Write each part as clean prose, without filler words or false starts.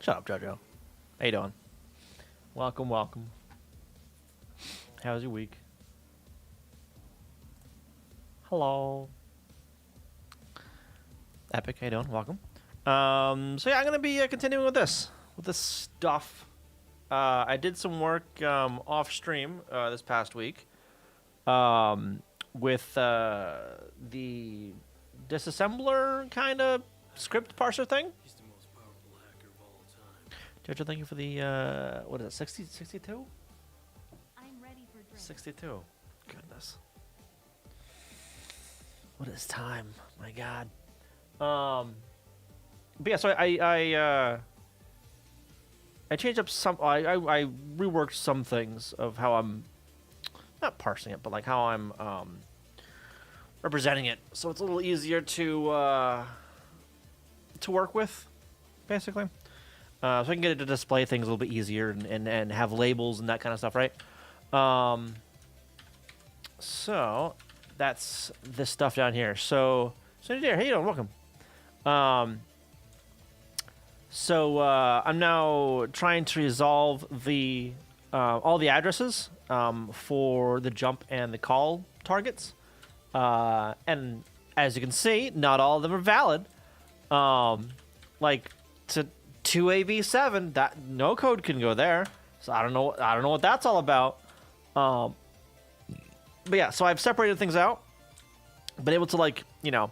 Shut up, JoJo. How you doing? Welcome, welcome. How's your week? Hello. Epic, how you doing? Welcome. So yeah, I'm gonna be continuing with this stuff. I did some work off stream this past week with the disassembler kind of script parser thing. He's the most powerful hacker of all time. Jojo, thank you for the what is it, 62? I'm ready for drinks. 62. Goodness. What is time? My God. But yeah, so I changed up some. I reworked some things of how I'm not parsing it, but like how I'm representing it, so it's a little easier to work with, basically. So I can get it to display things a little bit easier and have labels and that kind of stuff, right? So that's this stuff down here. So there, hey, you doing? Welcome. I'm now trying to resolve the all the addresses for the jump and the call targets, and as you can see, not all of them are valid. Like to 2AB7, that no code can go there. So I don't know what that's all about. But yeah, so I've separated things out, been able to, like, you know,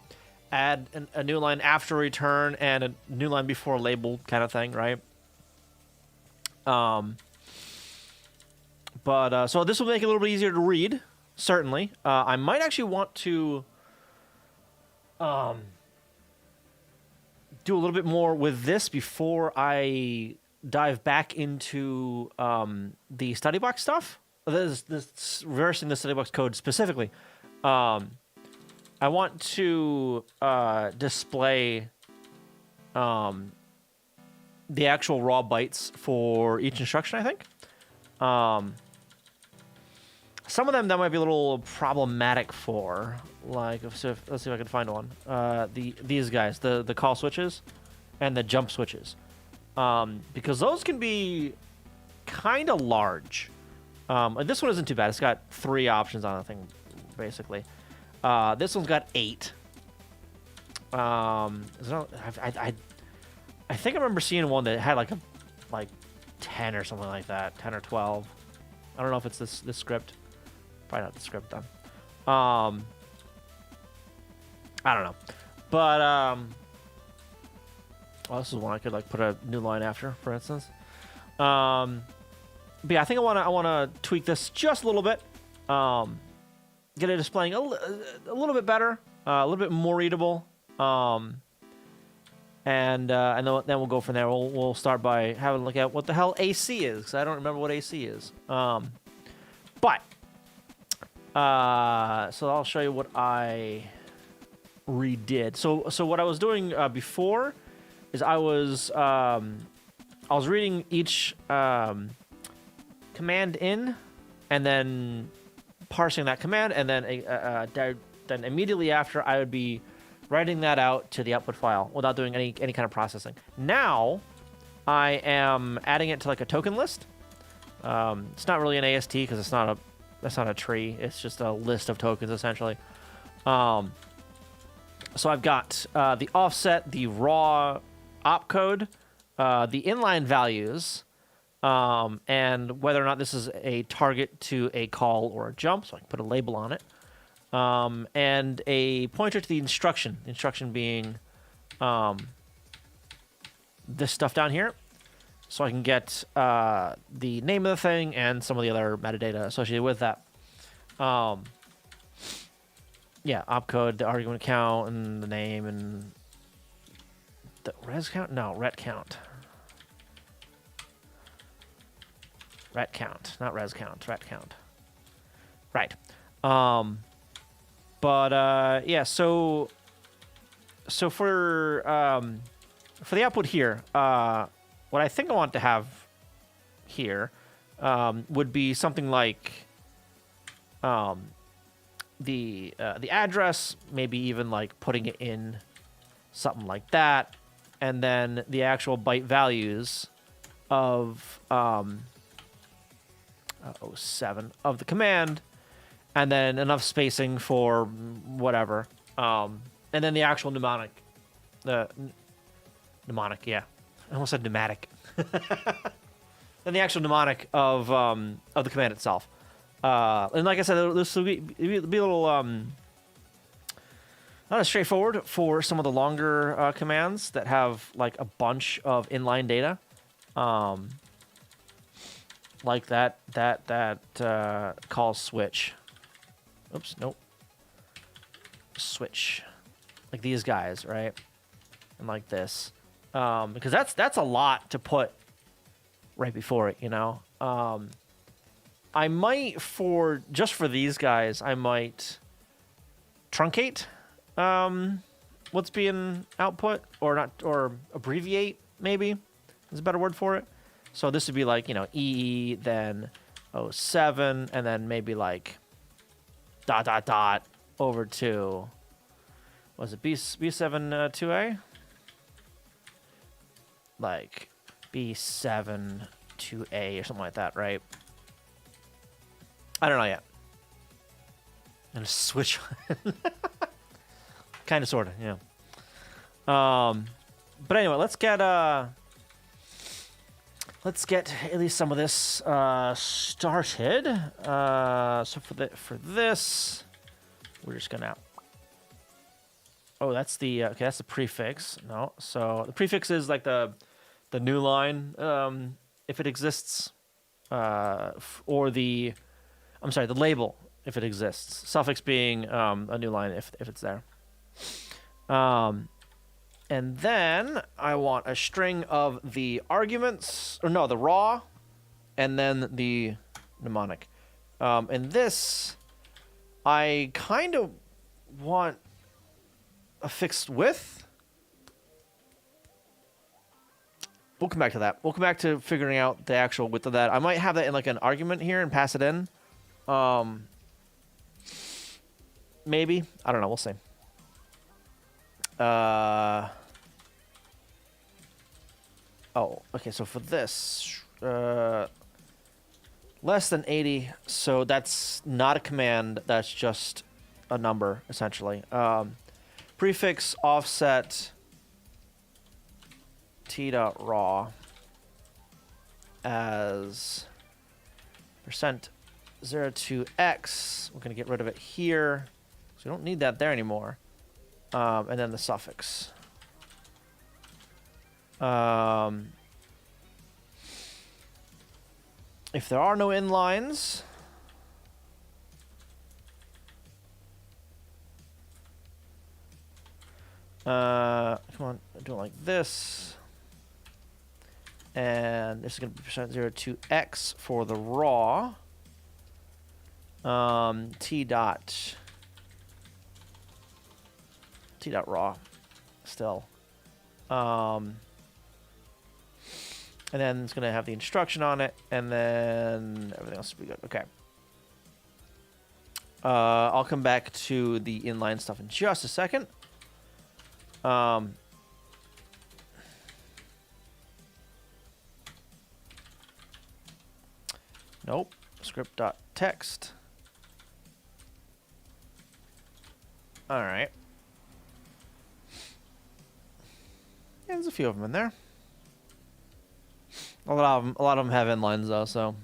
add a new line after return and a new line before label kind of thing, right? So this will make it a little bit easier to read, certainly. I might actually want to do a little bit more with this before I dive back into the StudyBox stuff. This reversing the StudyBox code specifically. I want to display the actual raw bytes for each instruction, I think. Some of them that might be a little problematic for, like, let's see if I can find one. These guys, the call switches and the jump switches, because those can be kind of large. This one isn't too bad. It's got 3 options on the thing, basically. This one's got 8. I think I remember seeing one that had like 10 or something like that, 10 or 12. I don't know if it's this script. Probably not the script then. I don't know, but well, this is one I could like put a new line after, for instance. But yeah, I think I wanna tweak this just a little bit. Get it displaying a little bit better, a little bit more readable, and then we'll go from there. We'll start by having a look at what the hell AC is, because I don't remember what AC is. So I'll show you what I redid. So what I was doing before is I was reading each command in, and then parsing that command, and then immediately after I would be writing that out to the output file without doing any kind of processing. Now I am adding it to like a token list. It's not really an AST because that's not a tree. It's just a list of tokens essentially. So I've got the offset, the raw opcode, the inline values, and whether or not this is a target to a call or a jump, so I can put a label on it, and a pointer to the instruction. The instruction being this stuff down here, so I can get the name of the thing and some of the other metadata associated with that. Yeah, opcode, the argument count, and the name, and the res count? No, ret count. Ret count, not res count, ret count. Right. Yeah, so for the output here, what I think I want to have here would be something like the address, maybe even like putting it in something like that, and then the actual byte values of 07 of the command, and then enough spacing for whatever, and then the actual mnemonic, yeah, I almost said pneumatic. Then the actual mnemonic of the command itself, and like I said, this will be a little not as straightforward for some of the longer commands that have like a bunch of inline data, like that call switch. Oops, nope. Switch, like these guys, right? And like this, because that's a lot to put right before it, you know. I might for these guys, I might truncate what's being output, or not, or abbreviate, maybe is a better word for it. So this would be like, you know, EE, then 07, and then maybe like ... over to, was it B7 2A? Like B7 2A or something like that, right? I don't know yet. And a switch. Kind of, sort of, yeah. But anyway, let's get at least some of this started. So for this, we're just gonna. Oh, that's the okay. That's the prefix. No, so the prefix is like the new line, if it exists, or the, I'm sorry, the label if it exists. Suffix being a new line if it's there. And then I want a string of the arguments, or no, the raw, and then the mnemonic. And this, I kind of want a fixed width. We'll come back to that. We'll come back to figuring out the actual width of that. I might have that in like an argument here and pass it in. Maybe. I don't know. We'll see. Oh, okay, so for this, less than 80, so that's not a command, that's just a number, essentially. Prefix offset t.raw as %02x. We're going to get rid of it here, so we don't need that there anymore. And then the suffix. If there are no inlines, come on, do it like this. And this is going to be %02x for the raw. T dot raw still. And then it's going to have the instruction on it, and then everything else will be good. Okay. I'll come back to the inline stuff in just a second. Nope. Script.text. All right. Yeah, there's a few of them in there. A lot of them have inlines though, so.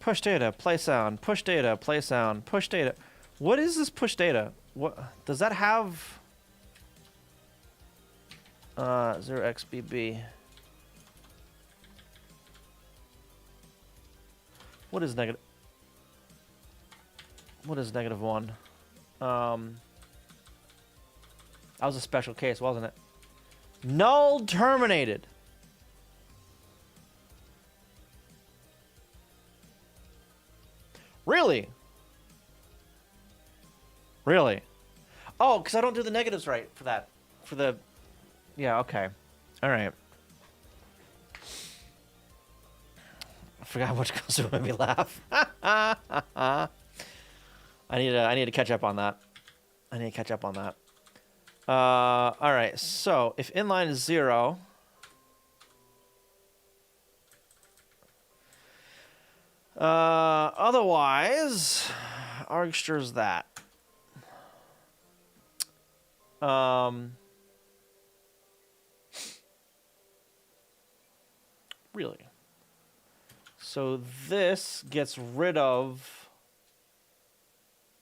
Push data, play sound, push data, play sound, push data. What is this push data? What does that have? 0xbb. What is negative? What is -1? That was a special case, wasn't it? Null terminated. Really? Really? Oh, because I don't do the negatives right for that. For the... Yeah, okay. All right. I forgot which goes to make me laugh. I need to catch up on that. All right. So if inline is 0, otherwise, argster's that. Really. So this gets rid of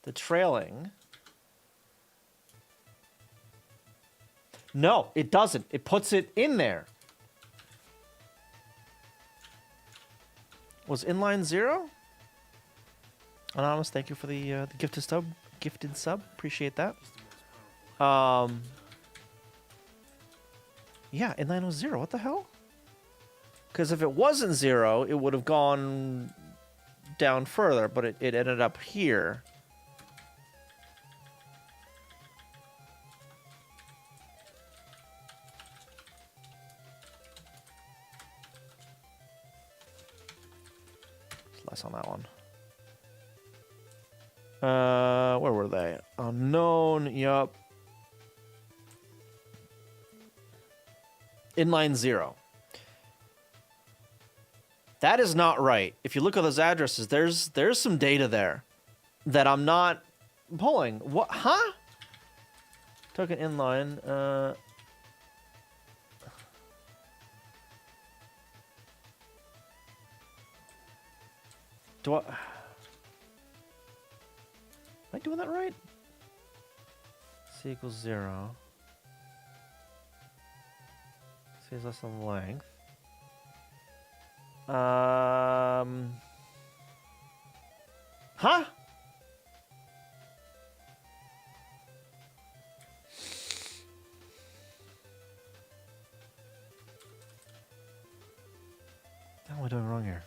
the trailing. No, it doesn't. It puts it in there. Was inline 0? Anonymous, thank you for the gifted sub. Gifted sub. Appreciate that. Yeah, inline was 0. What the hell? Because if it wasn't 0, it would have gone down further, but it ended up here. Less on that one. Where were they? Unknown, yup. Inline 0. That is not right. If you look at those addresses, there's some data there that I'm not pulling. What? Huh? Token inline. Do I? Am I doing that right? C equals 0. C is less than length. Huh? What am I doing wrong here?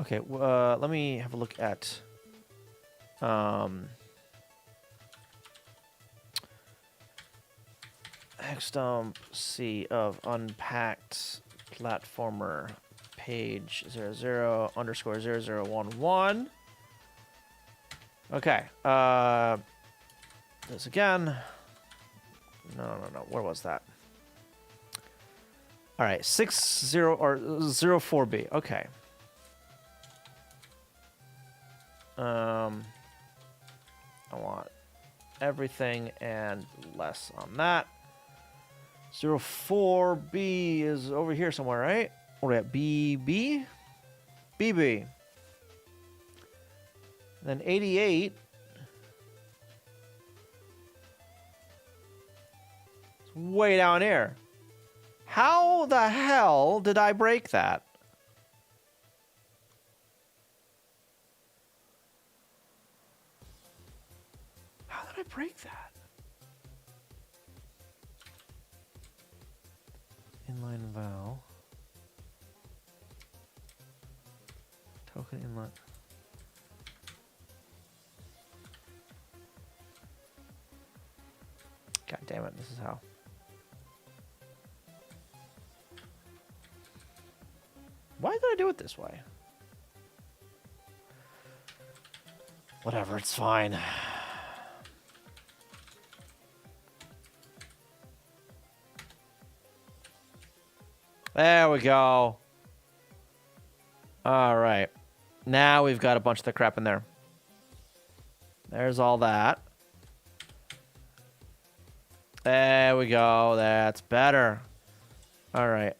Okay, let me have a look at hexdump C of unpacked platformer page 00 underscore 0011. Okay, this again. No. Where was that? All right, 60 or 04B. Okay. I want everything and less on that. 04B is over here somewhere, right? What are we at? BB? BB. Then 88. It's way down here. How the hell did I break that? How did I break that? Inline val. Token inline. God damn it, this is how. Why did I do it this way? Whatever, it's fine. There we go. All right. Now we've got a bunch of the crap in there. There's all that. There we go. That's better. All right.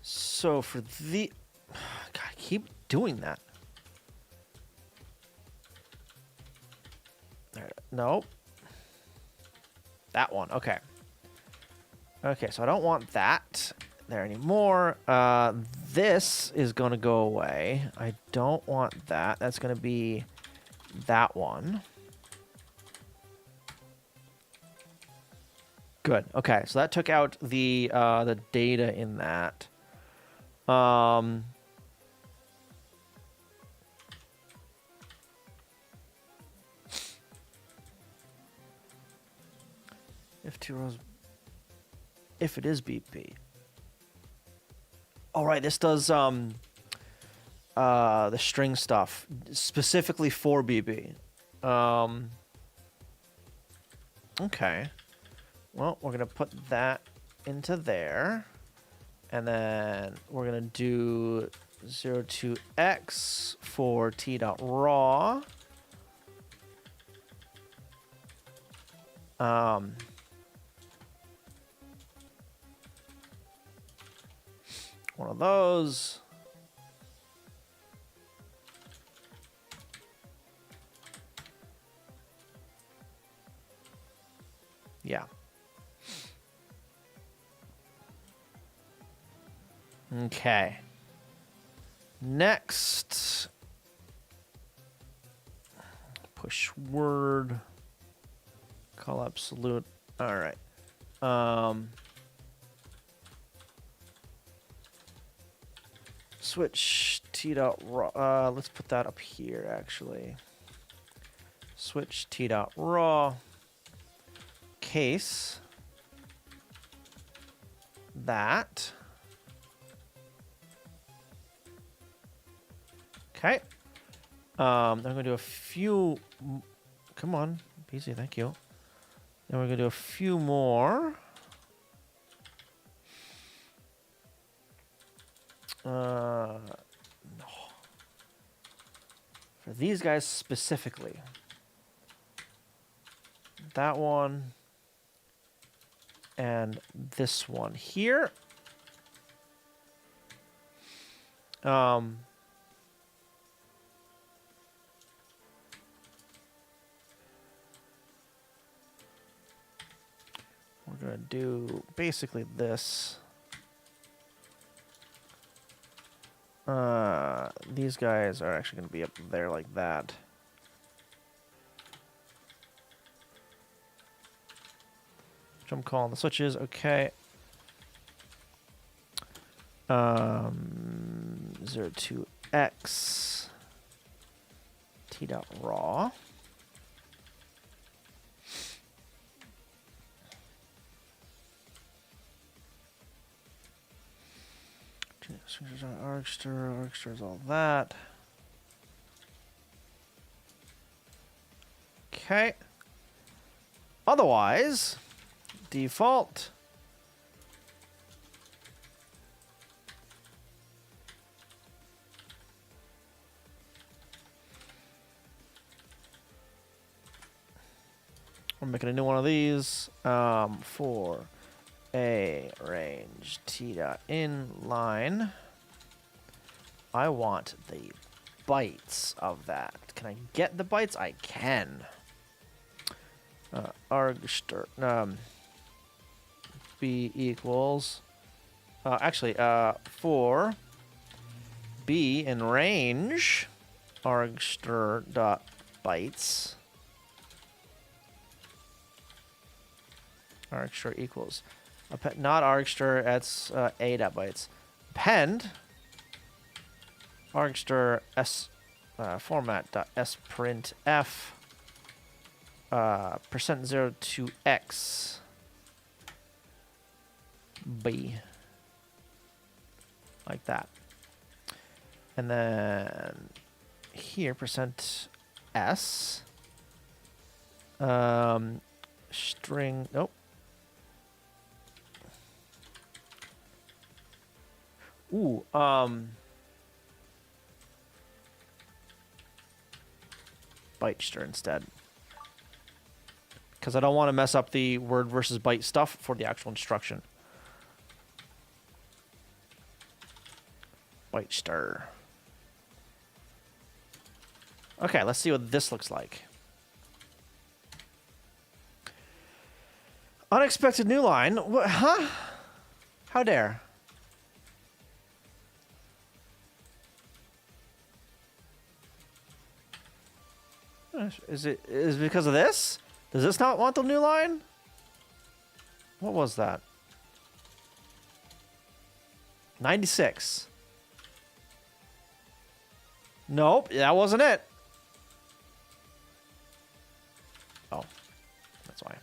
So for the... God, I keep doing that. There. Nope. That one. Okay. Okay, so I don't want that there anymore. This is going to go away. I don't want that. That's going to be that one. Good. Okay, so that took out the data in that. If 2 rows, if it is BP. All right, this does the string stuff specifically for BB. Okay. Well, we're gonna put that into there, and then we're gonna do 0 to x for t.raw. One of those. Yeah. Okay. Next. Push word. Call absolute. All right. Switch t dot raw. Let's put that up here actually. Switch t dot raw. Case. That. Okay. Then I'm gonna do a few. Come on, easy. Thank you. Then we're gonna do a few more. No. For these guys specifically. That one. And this one here. We're gonna do basically this. These guys are actually gonna be up there like that. Which I'm calling the switches. Okay. 0 to x t dot raw. Argstar is all that. Okay. Otherwise, default. We're making a new one of these for a range t dot inline. I want the bytes of that. Can I get the bytes? I can. Argster b equals actually for b in range argster dot bytes. Argster equals not argster, that's a dot bytes. Append argster s format dot s print f percent 0 to x b, like that. And then here percent s string, nope. Ooh, bytester instead. Because I don't want to mess up the word versus byte stuff for the actual instruction. Bytester. Okay, let's see what this looks like. Unexpected new line. What, huh? How dare? Is it because of this? Does this not want the new line? What was that? 96. Nope, that wasn't it. Oh, that's why.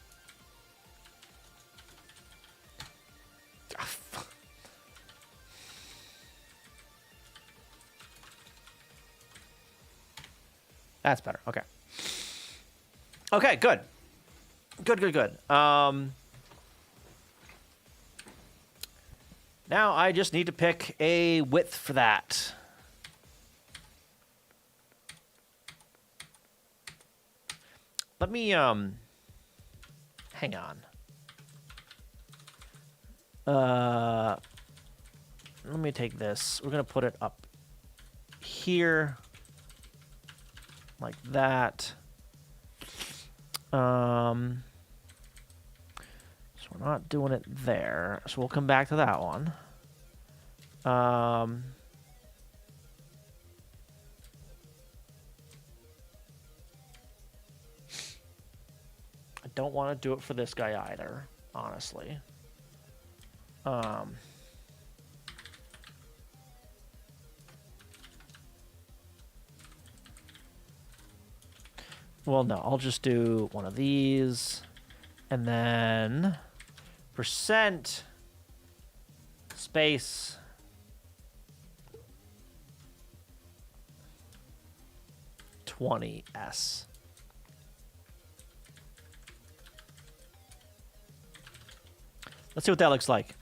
That's better. Okay. Okay, good. Good. Now I just need to pick a width for that. Let me, hang on. Let me take this. We're going to put it up here. Like that. So we're not doing it there. So we'll come back to that one. I don't want to do it for this guy either, honestly. Well, no, I'll just do one of these. And then percent space $20s. Let's see what that looks like.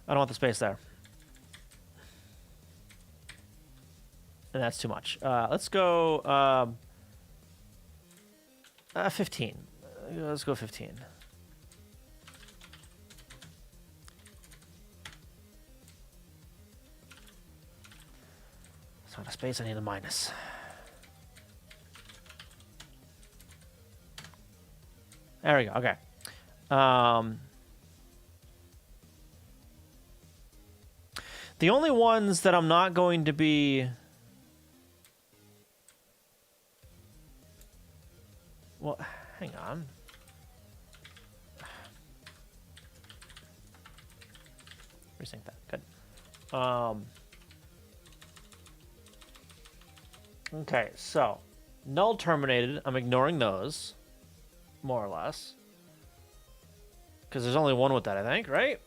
I don't want the space there. And that's too much. Let's go 15. Let's go 15. It's not a space, I need a minus. There we go, okay. The only ones that I'm not going to be... Well, hang on. Resync that. Good. Okay, so null terminated. I'm ignoring those, more or less, because there's only one with that, I think, right?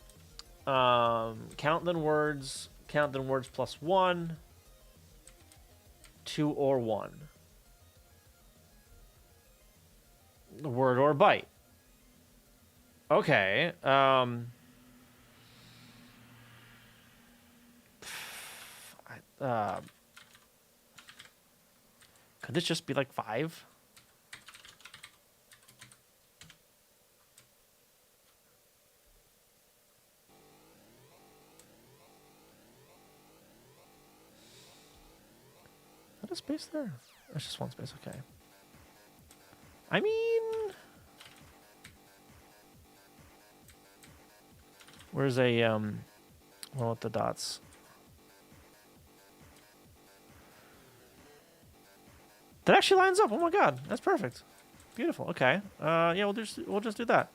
Count then words plus 1, 2 or 1. Word or byte. Okay. Could this just be like 5? Is that a space there? There's just one space, okay. I mean... Where's a, one with the dots? That actually lines up. Oh my god, that's perfect. Beautiful. Okay. Yeah, we'll just do that.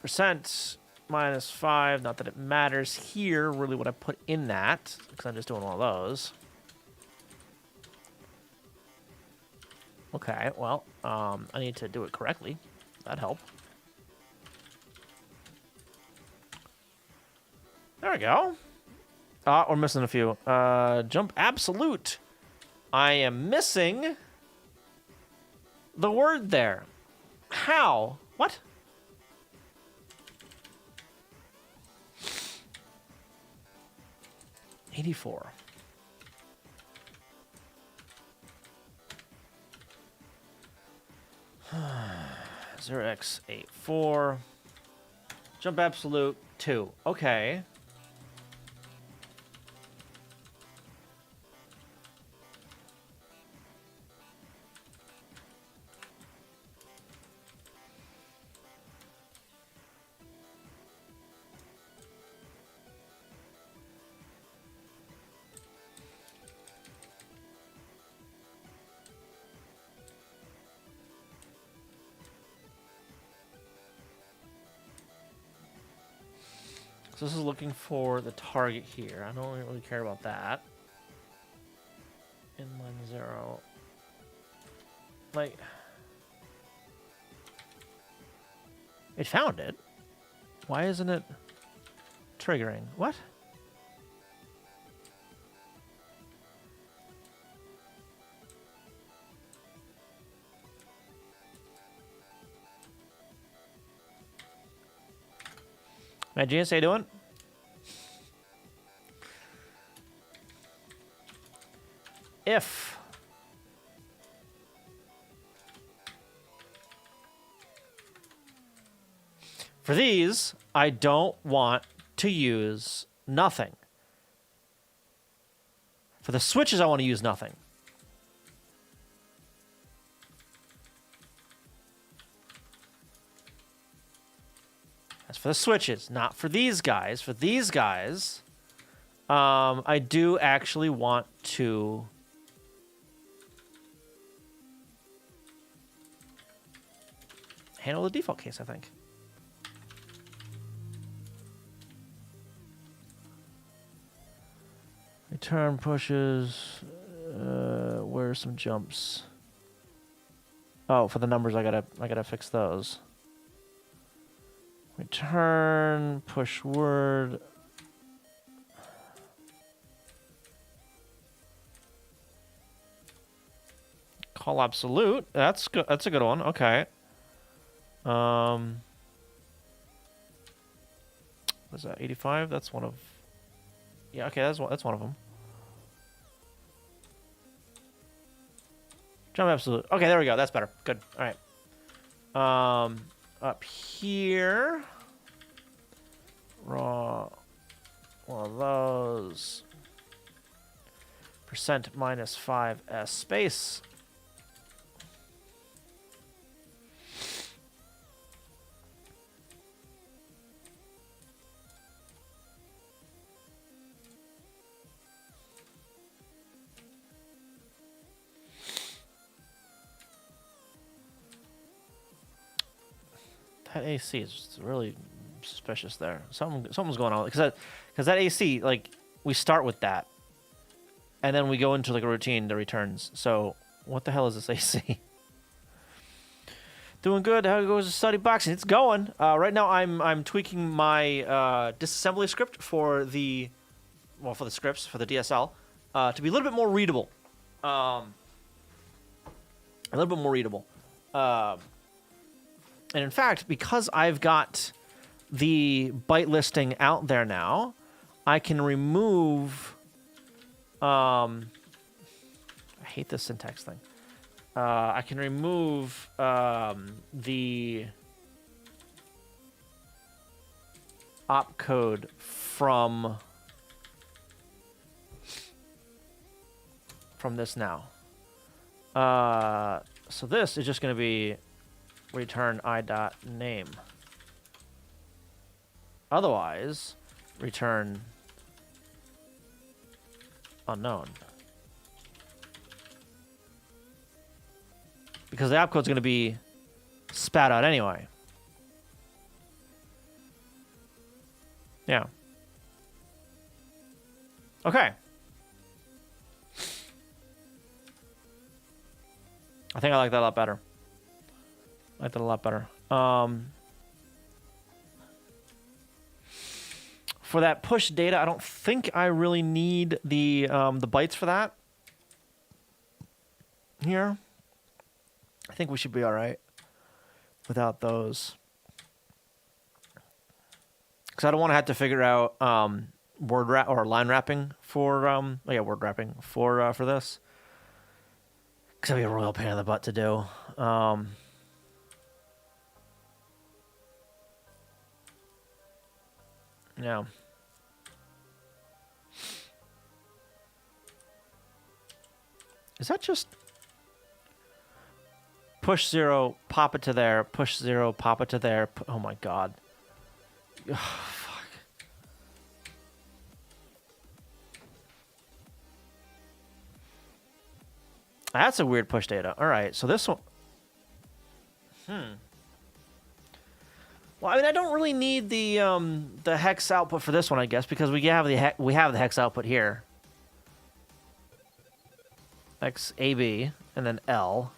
Percent minus 5. Not that it matters here, really, what I put in that, because I'm just doing one of those. Okay, well, I need to do it correctly. That'd help. There we go. We're missing a few. Jump absolute. I am missing the word there. How? What? $84. 0x84. Jump absolute 2. Okay. So this is looking for the target here. I don't really care about that. Inline 0. Like... It found it. Why isn't it... triggering. What? Mad Genius, how you doing? If for these, I don't want to use nothing. For the switches, I want to use nothing. That's for the switches, not for these guys. For these guys, I do actually want to handle the default case, I think. Return pushes. Where are some jumps? Oh, for the numbers, I gotta fix those. Return, push word. Call absolute. That's good. That's a good one. Okay. What is that? 85. That's one of. Yeah. Okay. That's one of them. Jump absolute. Okay. There we go. That's better. Good. All right. Up here, raw, one of those, percent minus 5s space. That AC is just really suspicious there. Something's going on because that AC, like, we start with that, and then we go into like a routine that returns. So what the hell is this AC? Doing good. How goes the StudyBox? It's going. Right now I'm tweaking my disassembly script for the scripts for the DSL to be a little bit more readable. A little bit more readable. And in fact, because I've got the byte listing out there now, I can remove. I hate this syntax thing. I can remove the opcode from this now. So this is just going to be return i.name. Otherwise, return unknown. Because the opcode's going to be spat out anyway. Yeah. Okay. I think I like that a lot better. I like that a lot better. For that push data, I don't think I really need the bytes for that. Here, I think we should be all right without those, because I don't want to have to figure out word wrap or line wrapping for word wrapping for this, because that'd be a royal pain in the butt to do. Yeah. Is that just push 0, pop it to there, push 0, pop it to there? Oh my god. Ugh, fuck. That's a weird push data. All right, so this one. Well, I mean, I don't really need the hex output for this one, I guess, because we have the hex output here. X AB and then L,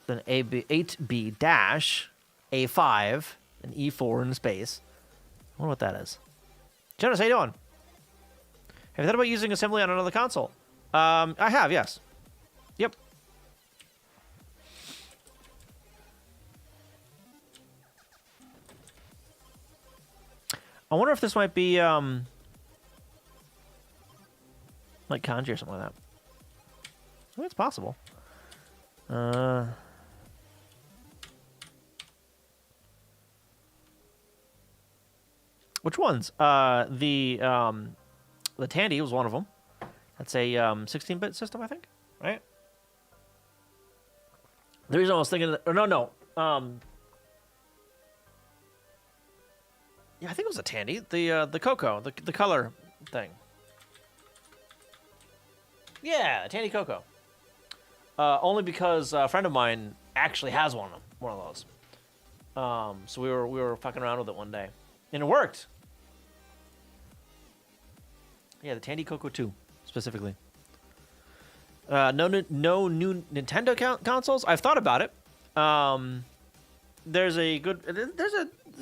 then AB 8B dash A5 and E4 in space. I wonder what that is. Jonas, how you doing? Have you thought about using assembly on another console? I have, yes. Yep. I wonder if this might be, like kanji or something like that. I think it's possible. Which ones? The Tandy was one of them. That's a 16-bit system, I think, right? The reason I was thinking, no. Yeah, I think it was a Tandy. The Coco, the color thing. Yeah, Tandy Coco. Only because a friend of mine actually has one of those. So we were fucking around with it one day, and it worked. Yeah, the Tandy Coco 2 specifically. No new Nintendo consoles. I've thought about it. There's a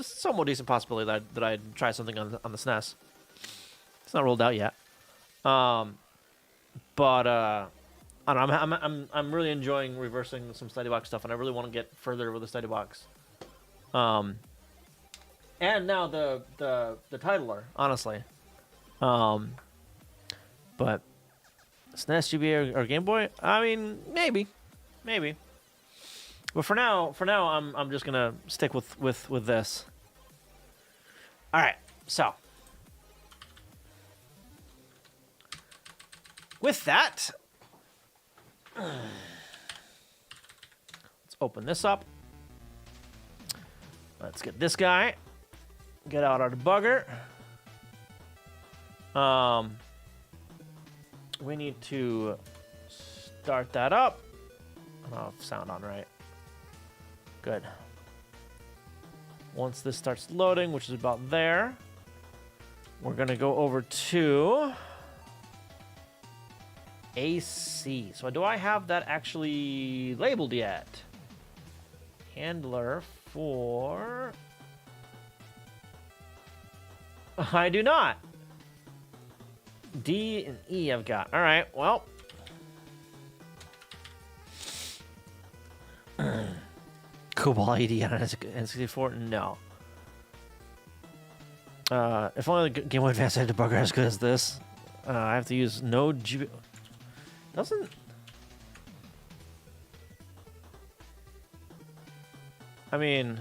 somewhat decent possibility that I'd try something on the SNES. It's not ruled out yet. But I don't know, I'm really enjoying reversing some StudyBox stuff, and I really want to get further with the StudyBox. And now the titler, honestly. But SNES, GBA, or Game Boy? I mean, maybe. But for now, I'm just gonna stick with this. All right, so with that, let's open this up. Let's get this guy. Get out our debugger. We need to start that up. I don't know if sound on right. Good. Once this starts loading, which is about there, we're going to go over to AC. So do I have that actually labeled yet? Handler for... I do not. D and E I've got. All right, well. Cobalt 80 on N64? No. If only the Game Boy Advance had a debugger as good as this. I have to use no GB... Doesn't... I mean...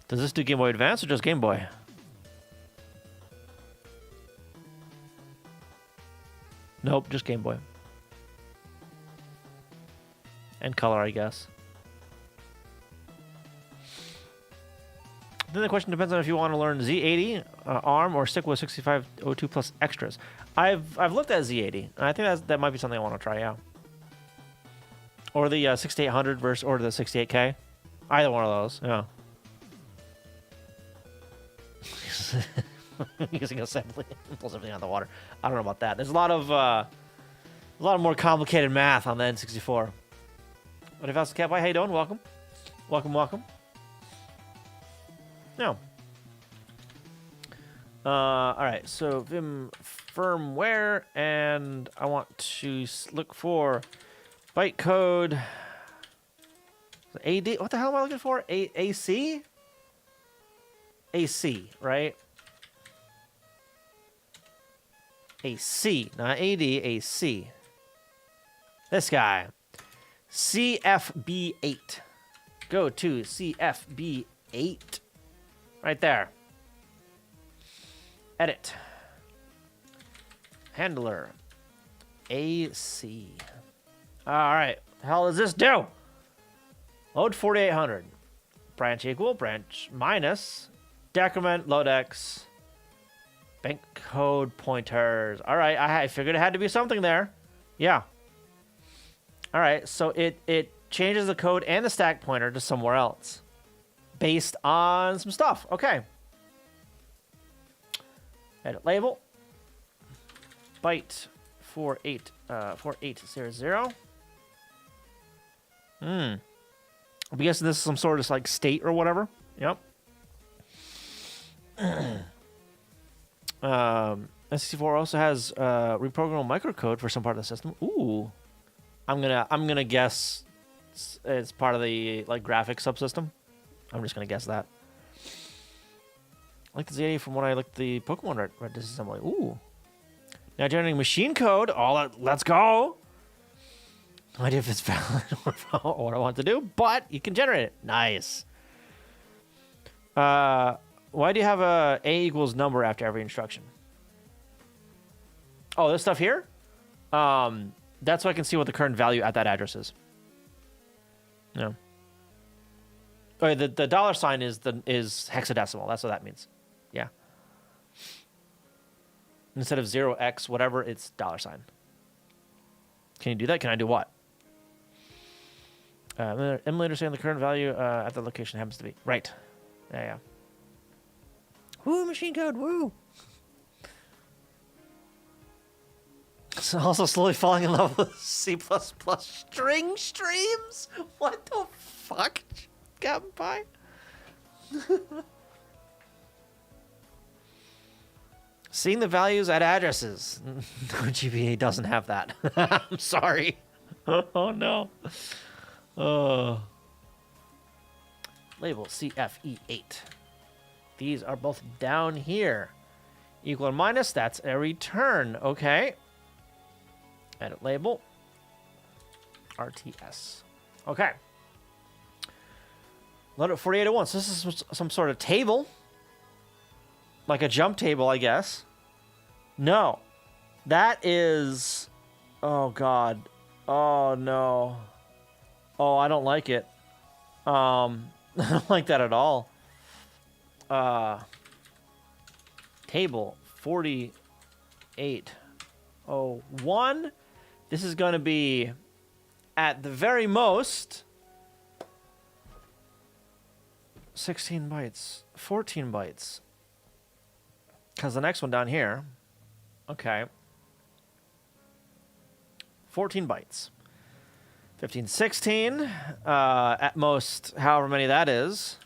Does this do Game Boy Advance or just Game Boy? Nope, just Game Boy. And color, I guess. Then the question depends on if you want to learn Z80, ARM, or stick with 6502 plus extras. I've looked at Z80, and I think that might be something I want to try, yeah. Or the 6800 versus, or the 68K. Either one of those, yeah. Using assembly pulls everything out of the water. I don't know about that. There's a lot of more complicated math on the N64. But if that's the cat, how you doing? Welcome. No. All right. So Vim firmware, and I want to look for bytecode. AD. What the hell am I looking for? AC. AC, right? AC, not AD, AC. This guy. CFB8. Go to CFB8. Right there. Edit. Handler. AC. All right. The hell does this do? Load 4800. Branch equal, branch minus. Decrement, loadex. Bank code pointers. All right, I figured it had to be something there. Yeah. All right, so it changes the code and the stack pointer to somewhere else based on some stuff. Okay. Edit label. Byte 4800. I'm guessing this is some sort of like state or whatever. Yep. SC4 also has reprogrammable microcode for some part of the system. Ooh, I'm gonna guess it's part of the like graphics subsystem. I'm just gonna guess that. I like the Z80 from when I looked at the Pokemon red disassembly. Ooh, now generating machine code. Let's go. No idea if it's valid or what I want to do, but you can generate it. Nice. Why do you have a equals number after every instruction? Oh, this stuff here? That's so I can see what the current value at that address is. Yeah. Oh, the dollar sign is hexadecimal. That's what that means. Yeah. Instead of 0x whatever, it's dollar sign. Can you do that? Can I do what? Emulator saying the current value at the location happens to be. Right. Yeah. Woo, machine code, woo! So also slowly falling in love with C++ string streams? What the fuck? Captain Pie? Seeing the values at addresses. No, GBA doesn't have that. I'm sorry. Oh no. Label CFE8. These are both down here. Equal or minus, that's a return. Okay. Edit label. RTS. Okay. Load it 4801. So this is some sort of table. Like a jump table, I guess. No. That is... Oh, God. Oh, no. Oh, I don't like it. I don't like that at all. Table 4801. This is going to be at the very most 16 bytes, 14 bytes. Because the next one down here, okay, 14 bytes. 15, 16, at most, however many that is.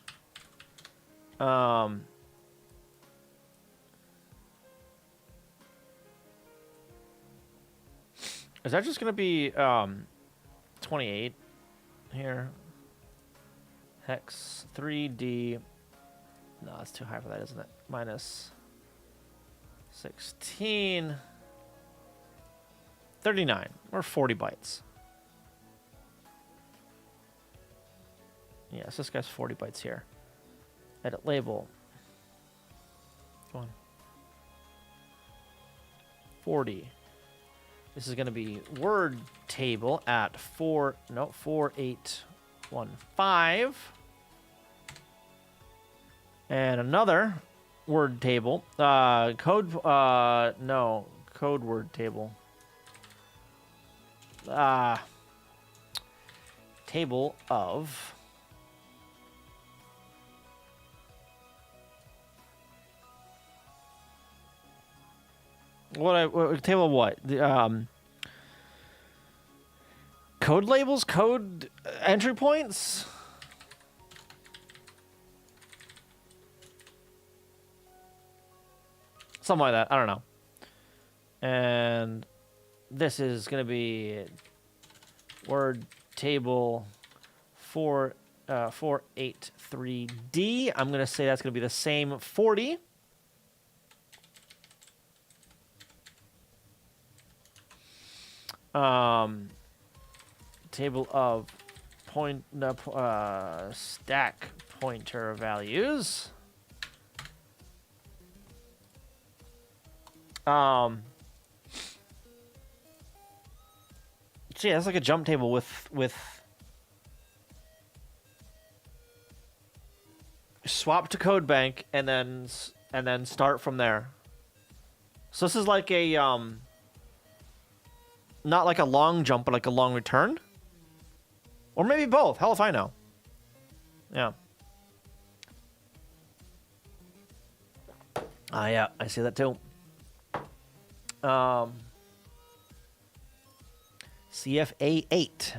Is that just going to be 28 here? Hex 3D. No, that's too high for that, isn't it? Minus 16. 39, or 40 bytes. Yes, this guy's 40 bytes here. Edit label. Come on. 40. This is going to be word table at 4815. And another word table. Code word table. Table of table of what? The code labels, code entry points. Something like that. I don't know. And this is going to be word table 483D. I'm going to say that's going to be the same 40. Table of stack pointer values. So yeah, that's like a jump table with swap to code bank and then start from there. So this is like a not like a long jump, but like a long return, or maybe both. Hell if I know. Yeah. Yeah, I see that too. CFA 8.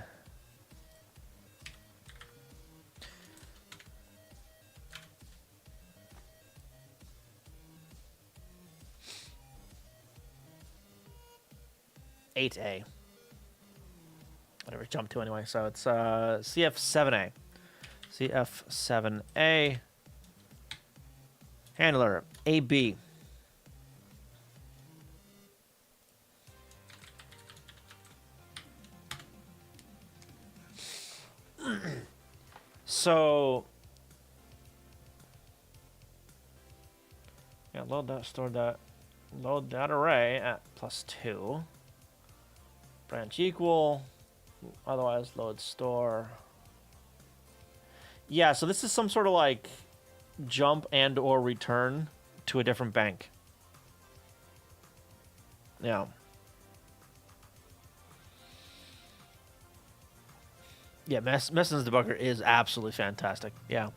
8A. Whatever, jump to anyway. So it's CF7A. CF7A. Handler, AB. So, yeah, load that, store that, load that array at +2. Branch equal, otherwise load store. Yeah, so this is some sort of like jump and or return to a different bank. Yeah. Yeah, Messon's debugger is absolutely fantastic. Yeah.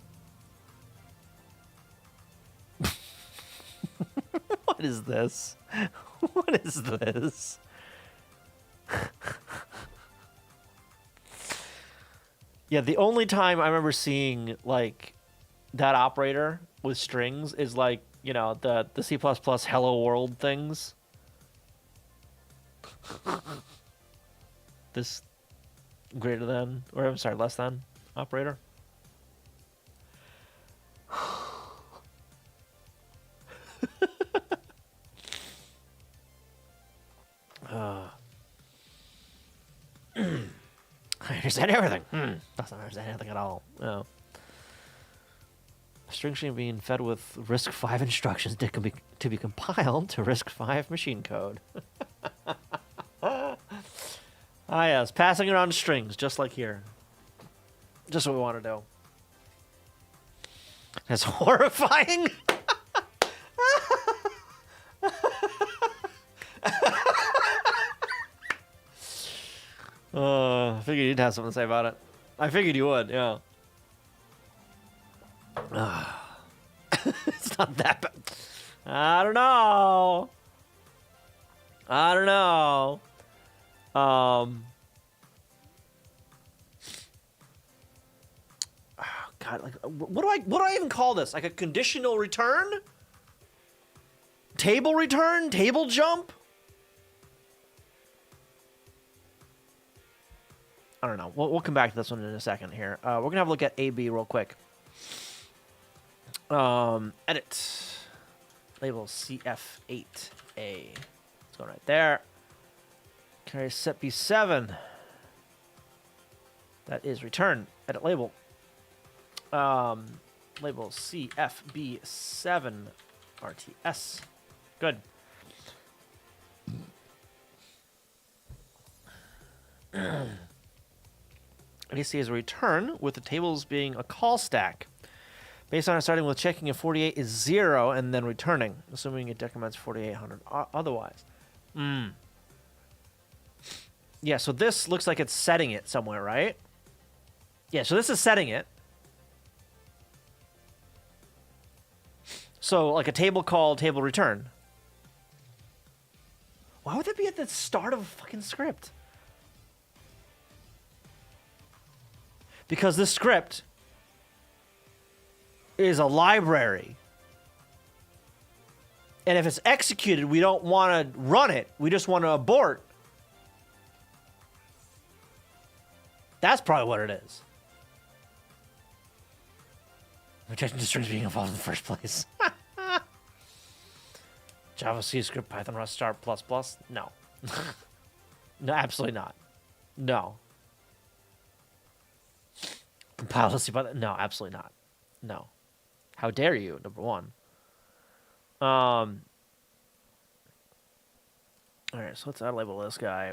What is this? What is this? Yeah, the only time I remember seeing like that operator with strings is like, you know, the C++ hello world things. This greater than, or I'm sorry, less than operator. I understand everything. Doesn't understand anything at all. No. String stream being fed with RISC-V instructions to be compiled to RISC-V machine code. Ah, yes, passing around strings, just like here. Just what we want to do. That's horrifying. I figured you'd have something to say about it. I figured you would, yeah. It's not that bad. I don't know. I don't know. Oh God, like, what do I even call this? Like a conditional return? Table return? Table jump? I don't know. We'll come back to this one in a second here. We're gonna have a look at AB real quick. Edit. Label CF8A. Let's go right there. Carry set B7. That is return. Edit label. Label CFB7 RTS. Good. ADC is a return with the tables being a call stack. Based on it starting with checking if 48 is 0 and then returning, assuming it decrements 4800 otherwise. Yeah, so this looks like it's setting it somewhere, right? Yeah, so this is setting it. So, like a table call, table return. Why would that be at the start of a fucking script? Because this script is a library. And if it's executed, we don't want to run it. We just want to abort. That's probably what it is. Rejecting the strings being involved in the first place. Java, C script, Python, Rust, Star, plus, plus? No. No, absolutely not. No. Compile to C Python? No, absolutely not. No. How dare you, number one. Alright, so let's add label this guy.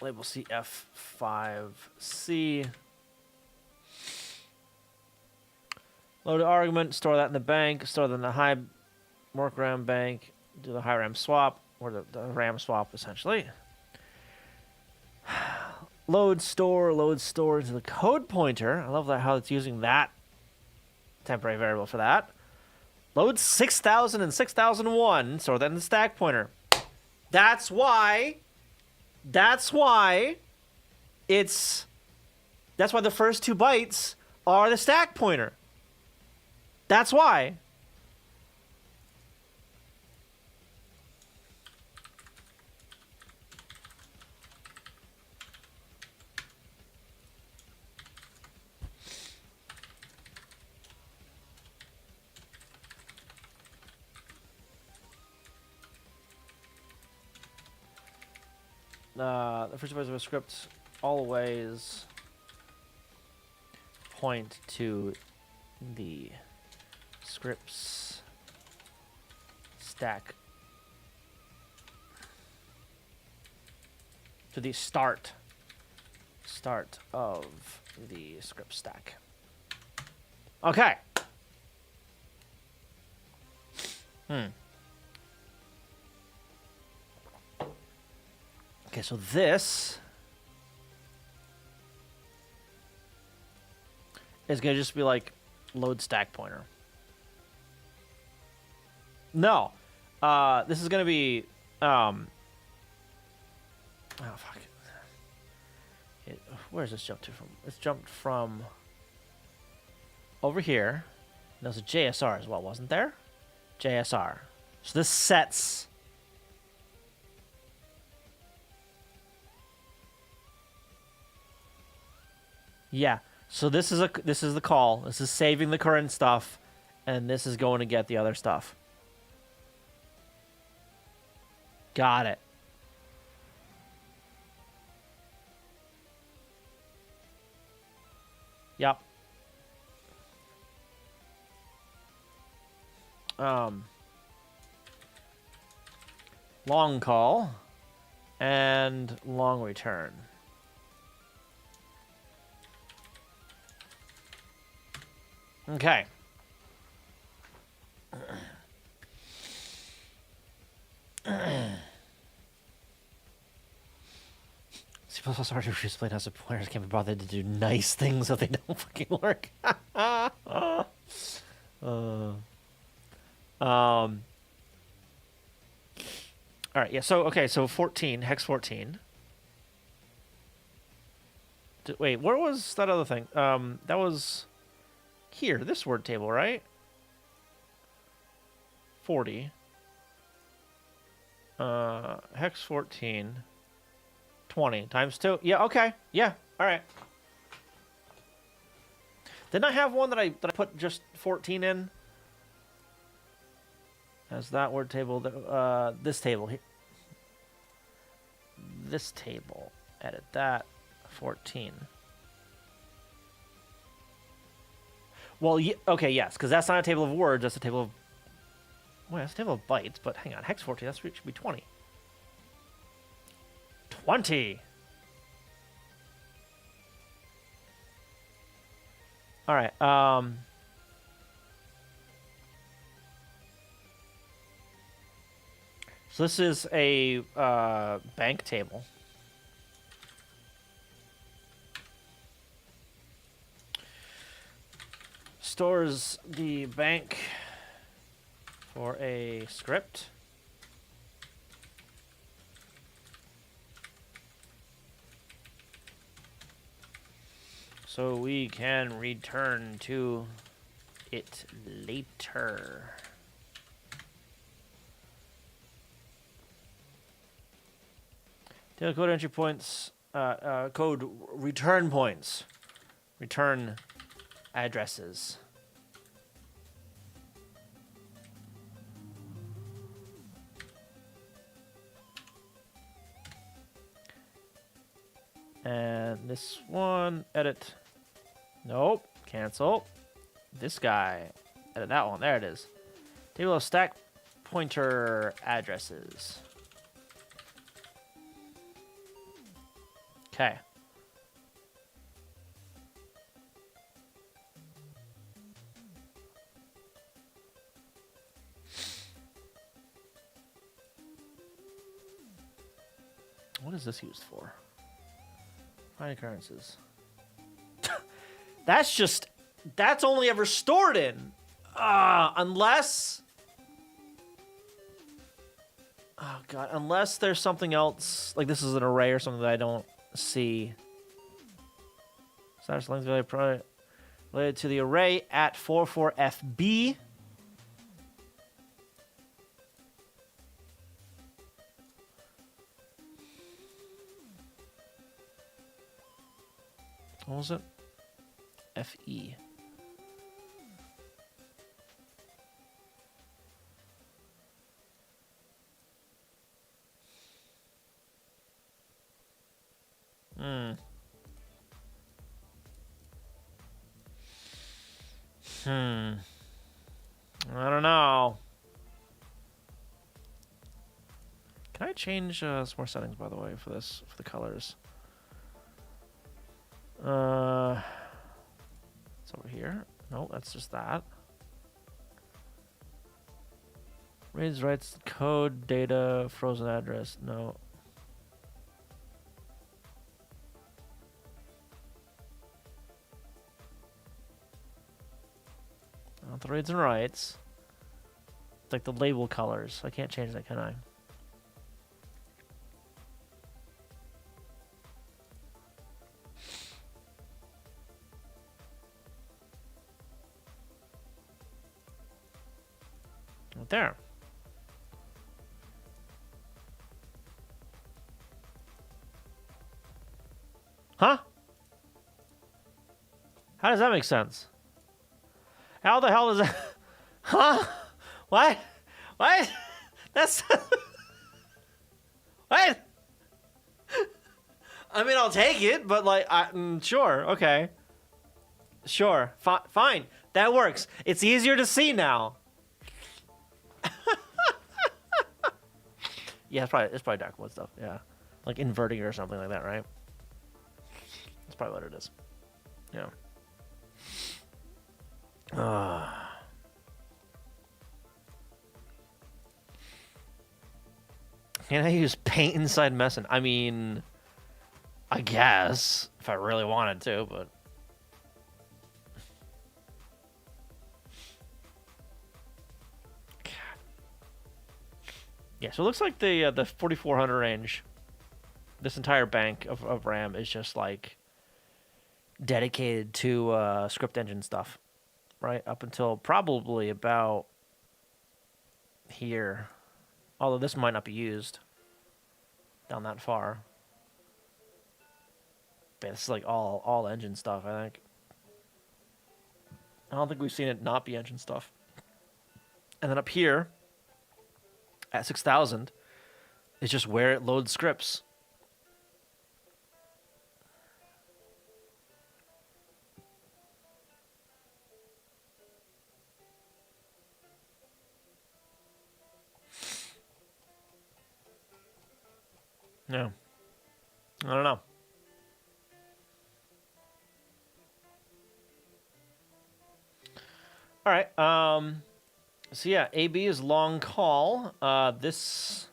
Label CF5C. Load the argument, store that in the bank, store that in the high work RAM bank, do the high RAM swap, or the RAM swap essentially. Load store into the code pointer. I love that how it's using that temporary variable for that. Load 6000 and 6001, store that in the stack pointer. That's why the first 2 bytes are the stack pointer. That's why. the first place of a script always point to the scripts stack, to the start of the script stack. Okay. Okay, so this is gonna just be like load stack pointer. No, this is gonna be oh fuck. Where's this jump to from? It's jumped from over here. There's a JSR as well, wasn't there? JSR. So this sets. Yeah. So this is the call. This is saving the current stuff, and this is going to get the other stuff. Got it. Yep. Long call and long return. Okay. C++ already explained how suppliers can't be bothered to do nice things so they don't fucking work. All right, yeah, so, okay, so 14, hex 14. Wait, where was that other thing? That was here, this word table, right? 40. Hex 14. 20 times 2. Yeah, okay. Yeah, all right. Didn't I have one that I put just 14 in? As that word table, this table here. This table. Edit that. 14. Well, okay, yes, because that's not a table of words. That's a table of... Well, that's a table of bytes, but hang on. Hex 14, that should be 20. 20! All right, so this is a bank table. Stores the bank for a script. So we can return to it later. Data code entry points, code return points, return addresses. And this one, edit. Nope, cancel. This guy, edit that one. There it is. Table of stack pointer addresses. Okay. What is this used for? Find occurrences. That's only ever stored in. Unless... Oh, God. Unless there's something else. Like, this is an array or something that I don't see. Slash length value related to the array at 44FB. What was it? FE. Hmm. Hmm. I don't know. Can I change some more settings, by the way, for this, for the colors? It's over here. No, that's just that. Reads, writes, code, data, frozen address. No. Not the reads and writes. It's like the label colors. I can't change that, can I? Right there. Huh? How does that make sense? How the hell does that... Huh? What? What? That's... What? I mean, I'll take it, but like, sure, okay. Sure, fine. That works. It's easier to see now. Yeah, it's probably dark mode stuff, yeah. Like inverting or something like that, right? That's probably what it is. Yeah. Can I use paint inside Messin? I mean, I guess if I really wanted to, but God. Yeah. So it looks like the 4400 range, this entire bank of RAM is just like dedicated to script engine stuff, right? Up until probably about here. Although this might not be used down that far. But this is like all engine stuff, I think. I don't think we've seen it not be engine stuff. And then up here at 6000 is just where it loads scripts. Yeah. I don't know. All right. So yeah, AB is long call. This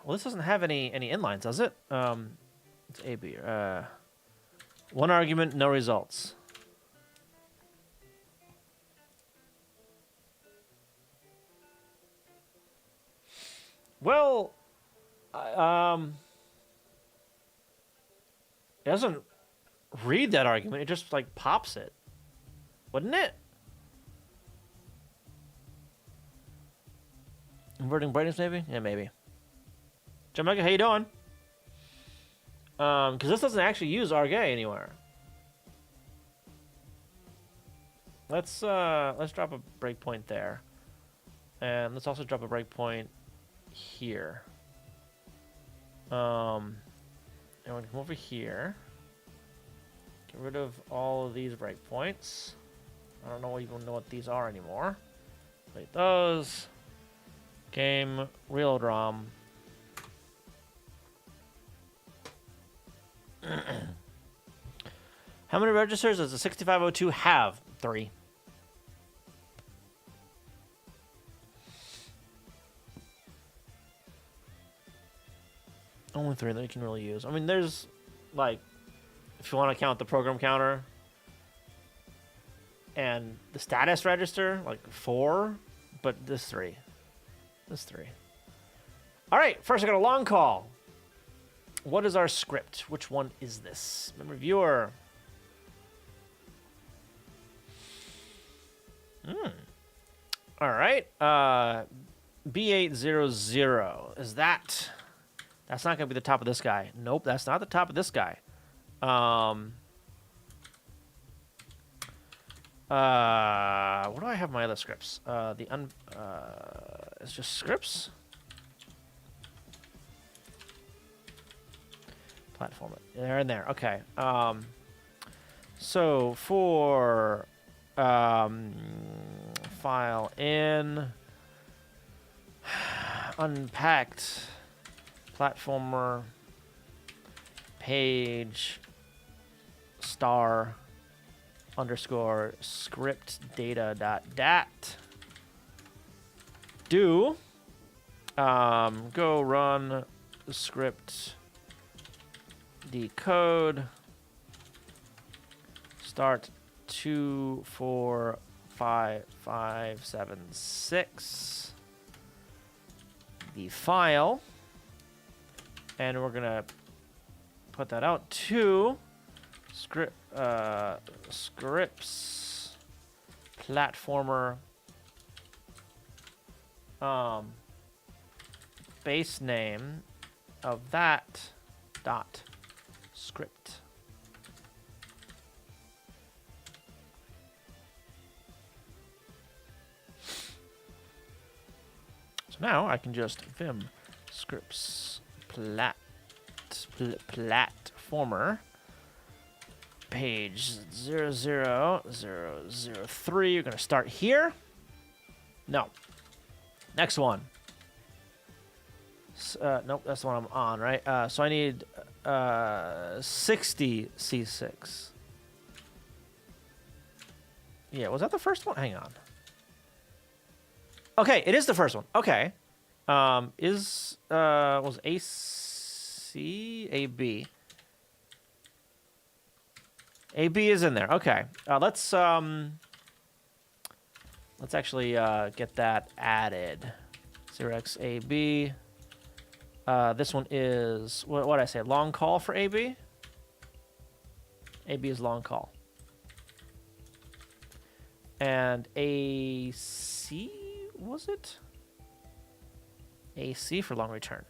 doesn't have any inlines, does it? It's AB. One argument, no results. Well, it doesn't read that argument. It just like pops it, wouldn't it? Inverting brightness, maybe? Yeah, maybe. Jamaica, how you doing? Because this doesn't actually use arg anywhere. Let's drop a breakpoint there, and let's also drop a breakpoint here. And we're gonna come over here. Get rid of all of these breakpoints. I don't even know what these are anymore. Delete those. Game reload ROM. How many registers does the 6502 have? 3. Only 3 that you can really use. I mean, there's, like, if you want to count the program counter and the status register, like 4, but this 3. This 3. All right, first I got a long call. What is our script? Which one is this? Memory viewer. All right. B800. Is that... That's not going to be the top of this guy. Nope, that's not the top of this guy. What do I have my other scripts? It's just scripts. Platformer. They're in there. Okay. So for file in unpacked platformer page star underscore script data dot dat do go run script decode start 245576 the file, and we're gonna put that out to scripts platformer base name of that dot script. So now I can just vim scripts platformer page 00003. You're gonna start here. No. Next one. Nope, that's the one I'm on, right? So I need 60 C6. Yeah, was that the first one? Hang on. Okay, it is the first one. Okay. Was AC AB? AB is in there. Okay. Let's actually get that added. 0x AB. This one is what did I say? Long call for AB. AB is long call. And AC, was it? AC for long return.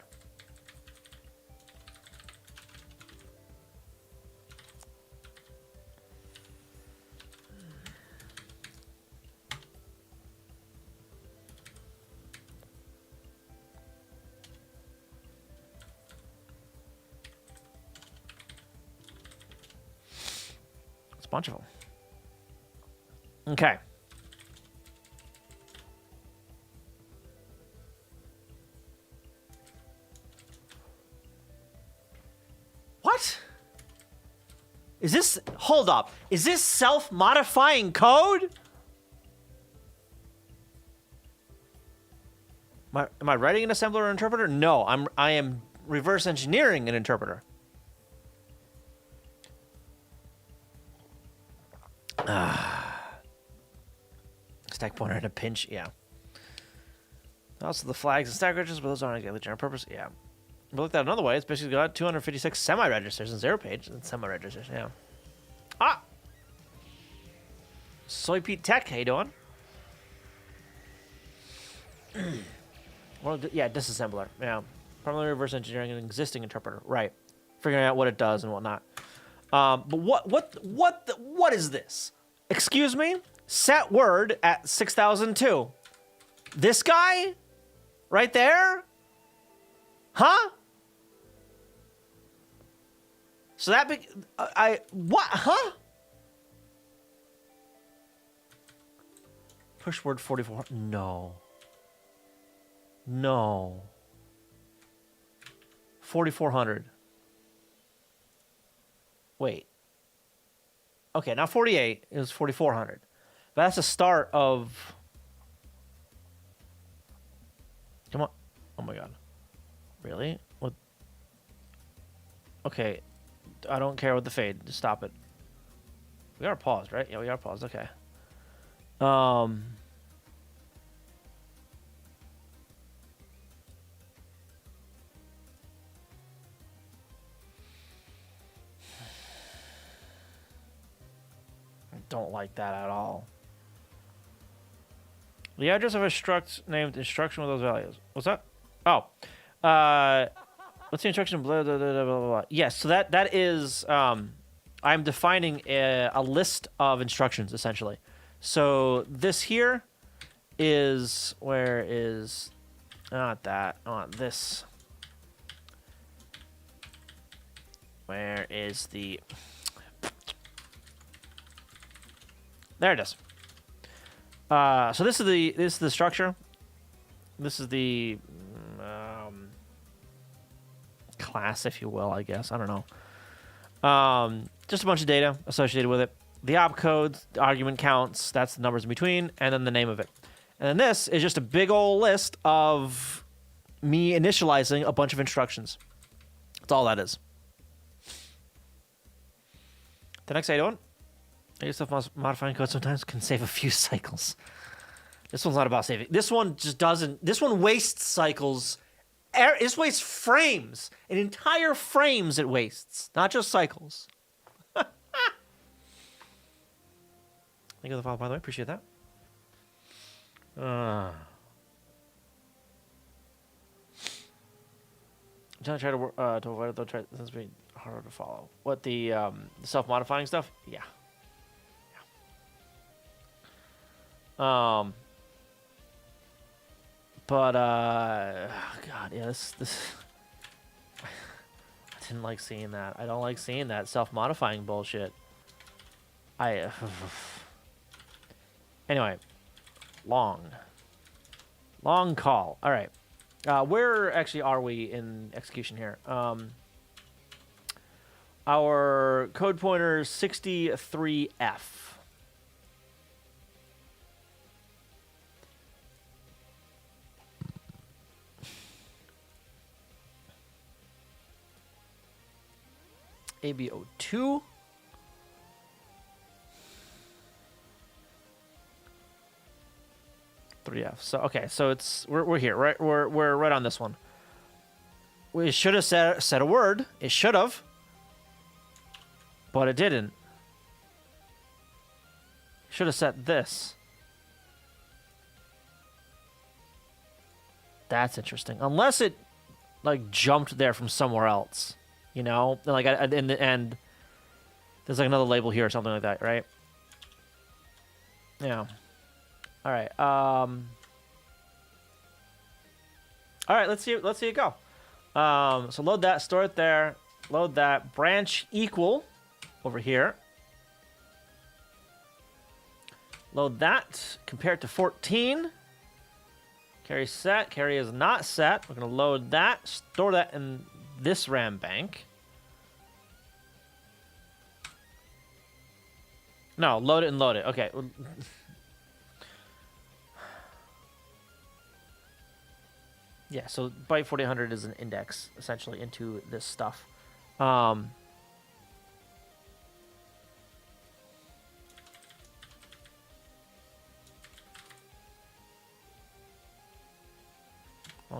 It's a bunch of them. Okay. What? Is this, hold up. Is this self-modifying code? Am I writing an assembler or interpreter? No, I am reverse engineering an interpreter. Stack pointer in a pinch, yeah. Also the flags and stack registers, but those aren't exactly general purpose, yeah. But look at that another way, it's basically got 256 semi-registers and 0 page and semi-registers, yeah. Ah! Soy Pete Tech, how you doing? Well, yeah, disassembler, yeah. Primarily reverse engineering an existing interpreter, right. Figuring out what it does and whatnot. But what is this? Excuse me? Set word at 6002. This guy? Right there? Huh? So that what? Huh? Push word 44. No. No. 4400. Wait. Okay, now 48 is 4400. But that's the start of... Come on. Oh my god. Really? What? Okay. I don't care with the fade. Just stop it. We are paused, right? Yeah, we are paused. Okay. I don't like that at all. The address of a struct named instruction with those values. What's that? Oh. What's the instruction? Blah, blah, blah, blah, blah, blah. Yes, so that is... I'm defining a list of instructions, essentially. So this here is... Where is... Not that. I want this. Where is the... There it is. So this is the structure. This is the class, if you will, I guess. I don't know. Just a bunch of data associated with it. The opcode, the argument counts, that's the numbers in between, and then the name of it. And then this is just a big old list of me initializing a bunch of instructions. That's all that is. The next item, I guess modifying code sometimes can save a few cycles. This one's not about saving. This one just doesn't. This one wastes cycles. This wastes frames. An entire frames it wastes, not just cycles. Thank you for the follow, by the way. Appreciate that. I'm trying to avoid it, though. This be harder to follow. What, the self-modifying stuff? Yeah. But God, yeah, this I didn't like seeing that. I don't like seeing that self-modifying bullshit. Anyway, long call. All right, where actually are we in execution here? Our code pointer 63F. ABO2. F. So okay, so we're here, right? We're right on this one. We should have said a word. It should have, but it didn't. Should have said this. That's interesting. Unless it like jumped there from somewhere else, you know, like in the end. There's like another label here or something like that, right? Yeah. All right. All right. Let's see it go. So load that, store it there, load that, branch equal over here. Load that, compare it to 14. Carry set. Carry is not set. We're gonna load that, store that in this RAM bank. No, load it and load it. Okay. Yeah, so byte 4800 is an index, essentially, into this stuff. Long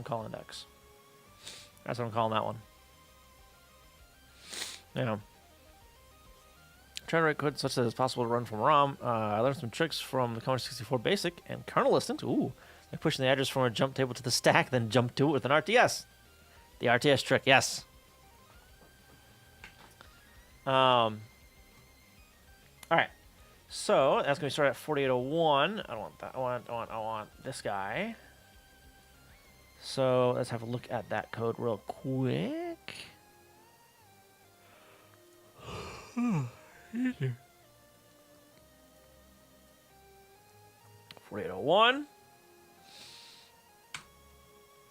call index. That's what I'm calling that one. Yeah. Try to write code such that it's possible to run from ROM. I learned some tricks from the Commodore 64 Basic and kernel listings. Ooh. Like pushing the address from a jump table to the stack, then jump to it with an RTS. The RTS trick, yes. All right. So that's gonna start at 4801. I don't want that. I want this guy. So let's have a look at that code real quick. 4801.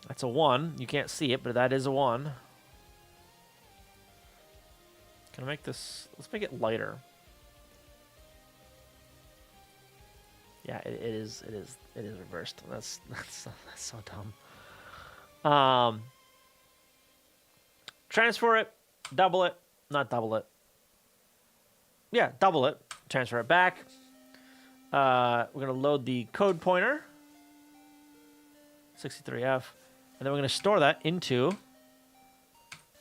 That's a 1. You can't see it, but that is a 1. Can I make this... Let's make it lighter. Yeah, it is reversed. That's so dumb. Transfer it, double it, not double it. Yeah, double it, transfer it back. We're gonna load the code pointer, 63F, and then we're gonna store that into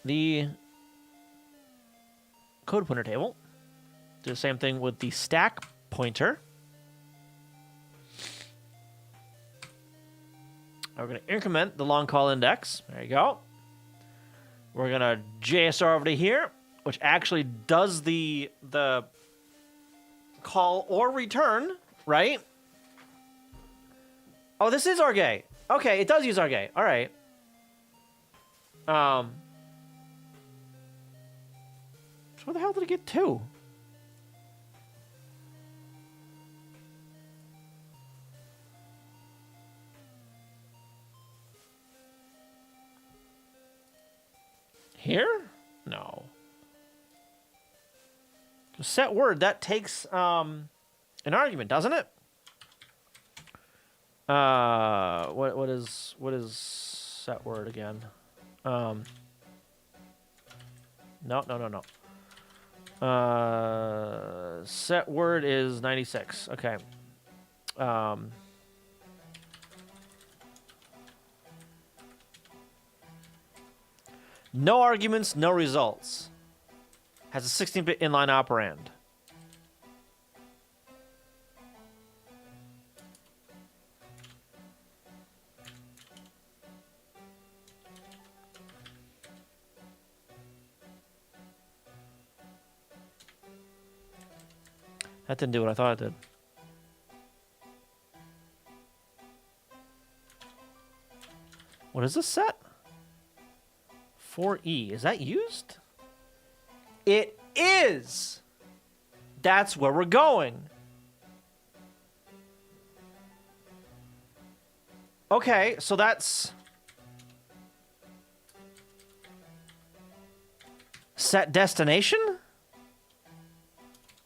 the code pointer table. Do the same thing with the stack pointer. We're going to increment the long call index. There you go. We're going to JSR over to here, which actually does the call or return, right? Oh, this is Argay. Okay, it does use Argay. All right. So where the hell did it get 2? Here? No. Set word, that takes an argument, doesn't it? What is set word again? No. Set word is 96. Okay. No arguments, no results. Has a 16-bit inline operand. That didn't do what I thought it did. What is this set? 4E. Is that used? It is! That's where we're going. Okay, so that's... set destination?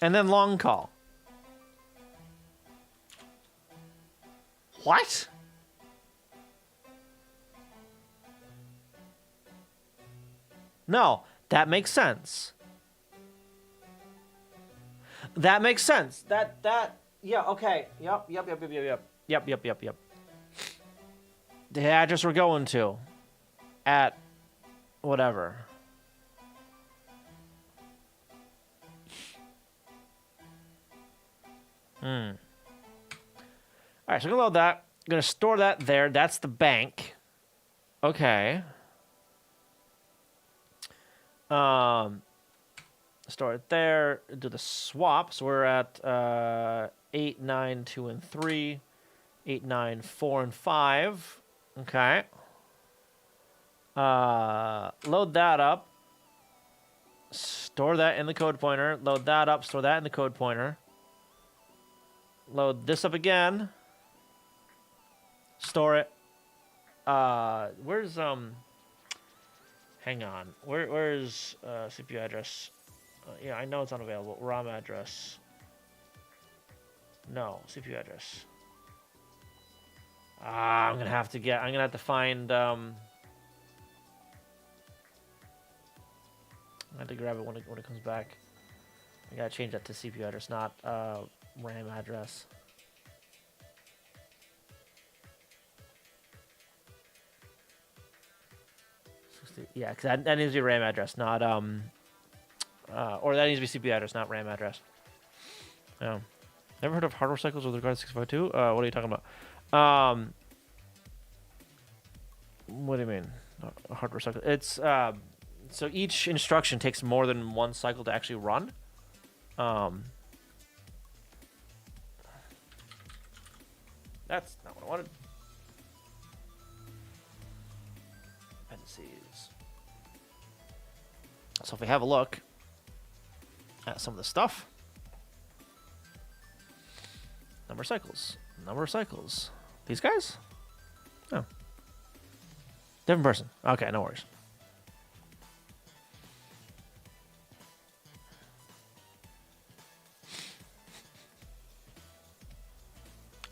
And then long call. What? No, that makes sense. That makes sense. Yeah, okay. Yep. The address we're going to. At whatever. Alright, so I'm gonna load that. I'm gonna store that there. That's the bank. Okay. Store it there. Do the swap. So we're at 8, 9, 2, and 3. 8, 9, 4, and 5. Okay. Load that up. Store that in the code pointer. Load that up. Store that in the code pointer. Load this up again. Store it. Where's hang on. Where's CPU address? Yeah, I know it's unavailable. ROM address. No, CPU address. I'm gonna have to find I have to grab it when it comes back. I gotta change that to CPU address, not RAM address. Yeah, because that needs to be RAM address, not or that needs to be CPU address, not RAM address. Yeah. Never heard of hardware cycles with regard to 652? What are you talking about? What do you mean? A hardware cycle? It's so each instruction takes more than one cycle to actually run. That's not what I wanted. Dependencies. So if we have a look at some of the stuff. Number of cycles. These guys? Oh. Different person. Okay, no worries.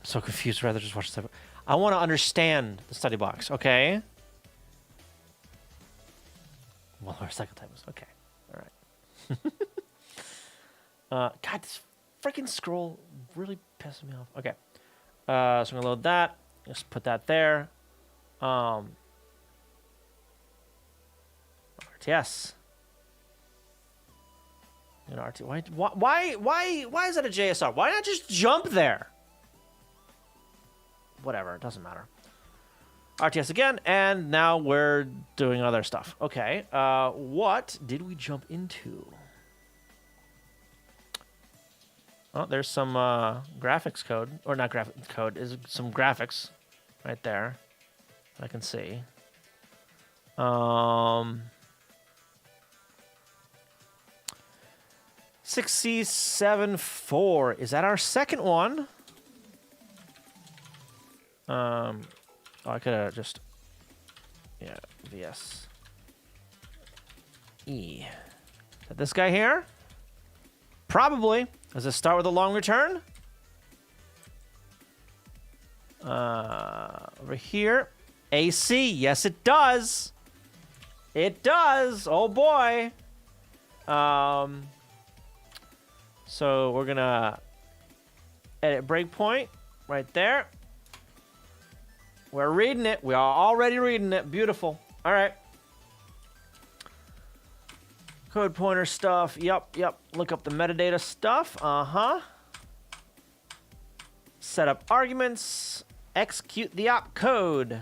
So confused, rather just watch the study box. I want to understand the study box, okay? Well, our cycle time is okay. All right. God, this freaking scroll really pisses me off. Okay. So I'm gonna load that. Just put that there. RTS. And RT. Why is that a JSR? Why not just jump there? Whatever, it doesn't matter. RTS again, and now we're doing other stuff. Okay, what did we jump into? Oh, there's some graphics code, or not graphics code, is some graphics right there. I can see. 6C7-4. Is that our second one? Oh, I could have just... Yeah, VS. E. Is that this guy here? Probably. Does it start with a long return? Over here. AC. Yes, it does. It does. Oh, boy. So we're going to edit breakpoint right there. We're reading it. We are already reading it. Beautiful. All right. Code pointer stuff. Yep. Look up the metadata stuff. Uh-huh. Set up arguments. Execute the opcode.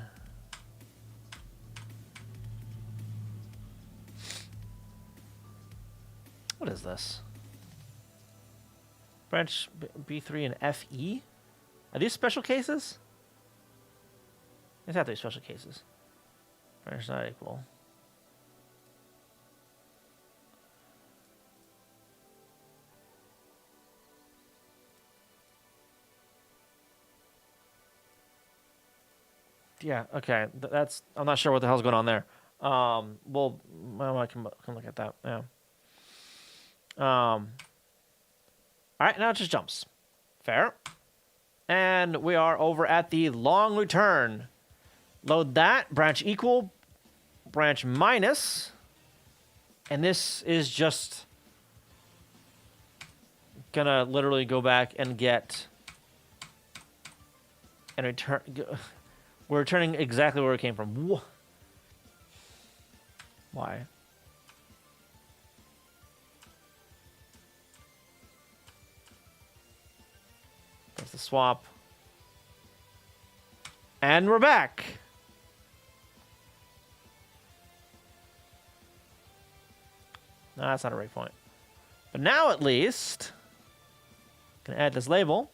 What is this? Branch B3 and FE? Are these special cases? These have to be special cases. Branch not equal. Yeah, okay. That's... I'm not sure what the hell's going on there. Well, I can look at that. Yeah. All right, now it just jumps. Fair. And we are over at the long return. Load that. Branch equal. Branch minus. And this is just gonna literally go back and get and return. We're returning exactly where it came from. Why? That's the swap. And we're back. No, that's not a breakpoint. But now at least, I can add this label.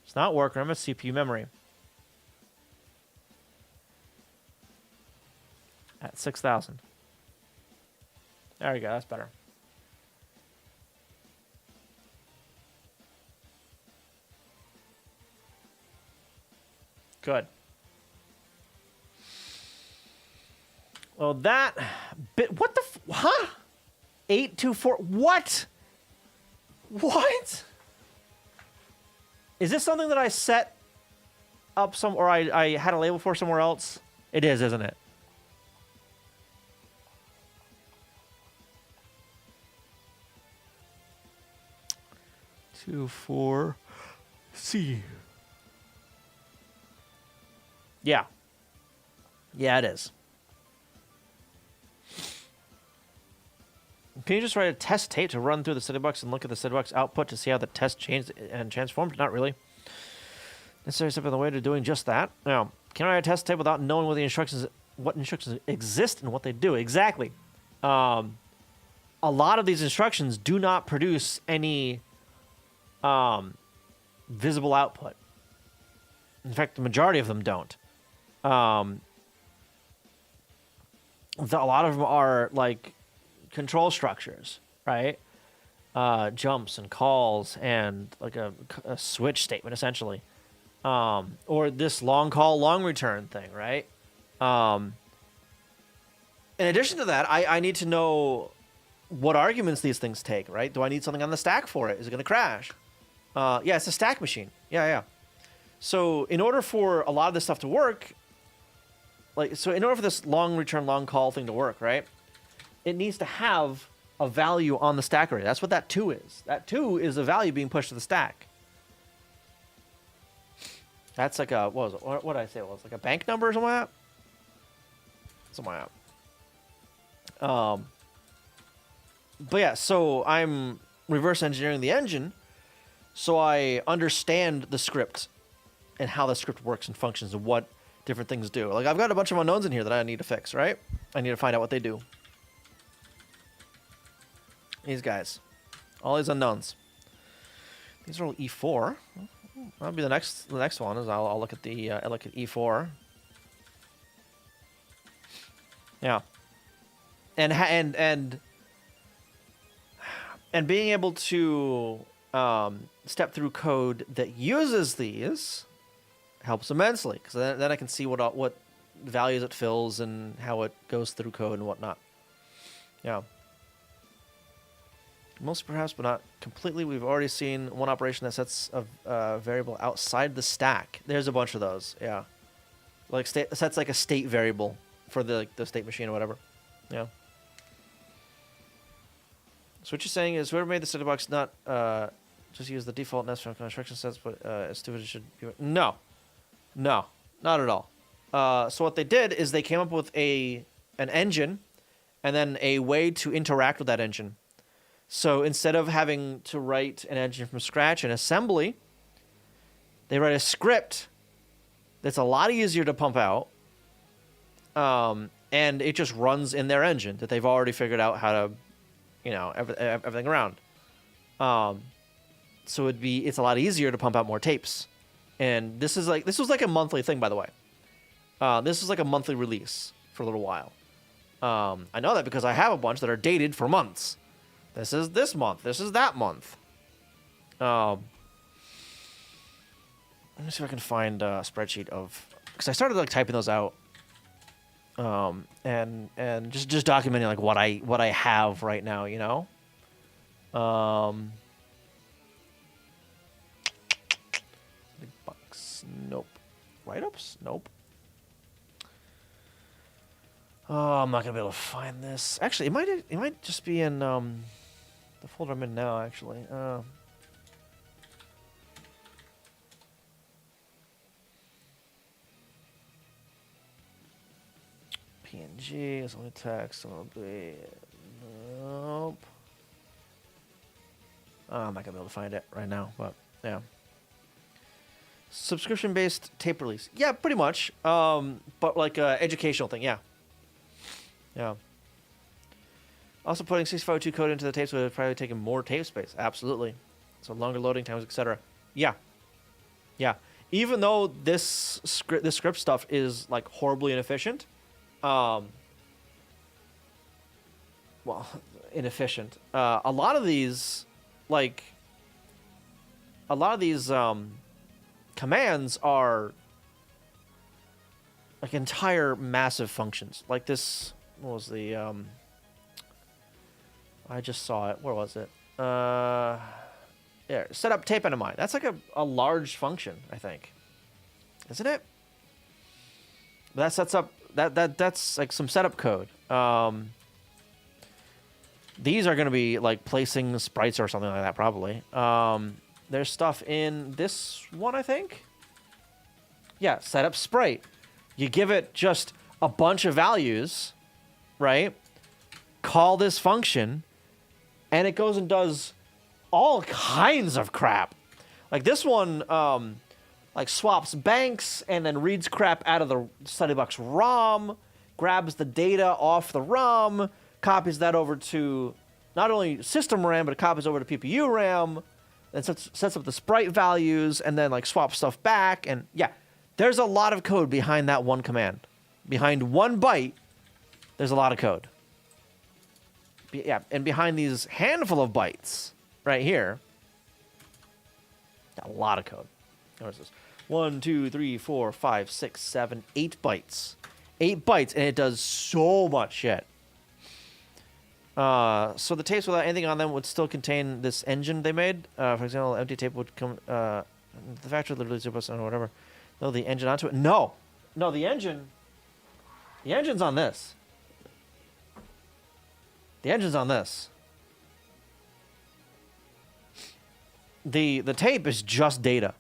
It's not working. I'm at CPU memory. At 6,000. There we go. That's better. Good. Well, that bit. What the? Huh? 824. What? What? Is this something that I set up some, or I had a label for somewhere else? It is, isn't it? Two, 4, C. Yeah. Yeah, it is. Can you just write a test tape to run through the StudyBox and look at the StudyBox output to see how the test changed and transformed? Not really. Necessary step in the way to doing just that. Now, can I write a test tape without knowing what instructions exist and what they do? Exactly. A lot of these instructions do not produce any visible output. In fact, the majority of them don't. A lot of them are like control structures, right? Jumps and calls and like a switch statement, essentially. Or this long call, long return thing, right? In addition to that, I need to know what arguments these things take, right? Do I need something on the stack for it? Is it going to crash? Yeah, it's a stack machine. Yeah. So in order for a lot of this stuff to work, in order for this long return, long call thing to work, right? It needs to have a value on the stack array. That's what that 2 is. That 2 is a value being pushed to the stack. That's like a, what was it? What did I say it was? Like a bank number or something like that? Something like that. But yeah, so I'm reverse engineering the engine so I understand the script and how the script works and functions and what different things do. Like, I've got a bunch of unknowns in here that I need to fix, right? I need to find out what they do. These guys. All these unknowns. These are all E4. That'll be the next one is I'll look at the I look at E4. Yeah. And And being able to step through code that uses these helps immensely, because then I can see what values it fills and how it goes through code and whatnot. Yeah. Most perhaps, but not completely. We've already seen one operation that sets a variable outside the stack. There's a bunch of those. Yeah. Like sets like a state variable for the state machine or whatever. Yeah. So what you're saying is whoever made the StudyBox not just use the default nest from construction sets, but as stupid as should be. No, not at all. So what they did is they came up with an engine, and then a way to interact with that engine. So instead of having to write an engine from scratch in assembly, they write a script that's a lot easier to pump out, and it just runs in their engine that they've already figured out how to, everything around. So it's a lot easier to pump out more tapes, and this was like a monthly thing, by the way. This is like a monthly release for a little while. I know that because I have a bunch that are dated for months. This is this month. This is that month. Let me see if I can find a spreadsheet of, because I started like typing those out, and just documenting like what I have right now. Big bucks. Nope. Write-ups. Nope. Oh, I'm not gonna be able to find this. Actually, it might just be in the folder I'm in now. Actually, PNG is only text. It'll be nope. I'm not gonna be able to find it right now, but yeah. Subscription-based tape release. Yeah, pretty much. But like a educational thing. Yeah. Yeah. Also, putting 6502 code into the tapes would have probably taken more tape space. Absolutely. So longer loading times, etc. Yeah. Yeah. Even though this script stuff is like horribly inefficient, inefficient. A lot of these commands are like entire massive functions. Like this. What was the I just saw it. Where was it? Yeah, set up tape NMI. That's like a large function, I think. Isn't it? That sets up that's like some setup code. These are going to be like placing sprites or something like that, probably. There's stuff in this one, I think. Yeah, set up sprite. You give it just a bunch of values, right? Call this function, and it goes and does all kinds of crap. Like this one, like swaps banks and then reads crap out of the StudyBox ROM, grabs the data off the ROM, copies that over to not only system RAM, but it copies over to PPU RAM, then sets up the sprite values, and then like swaps stuff back. And yeah, there's a lot of code behind that one command. Behind 1 byte, there's a lot of code. Yeah, and behind these handful of bytes right here, a lot of code. What is this? 1, 2, 3, 4, 5, 6, 7, 8 bytes. 8 bytes, and it does so much shit. So the tapes without anything on them would still contain this engine they made. For example, empty tape would come. The factory literally 0% or whatever. No, the engine onto it. No, the engine. The engine's on this. The engine's on this. The tape is just data.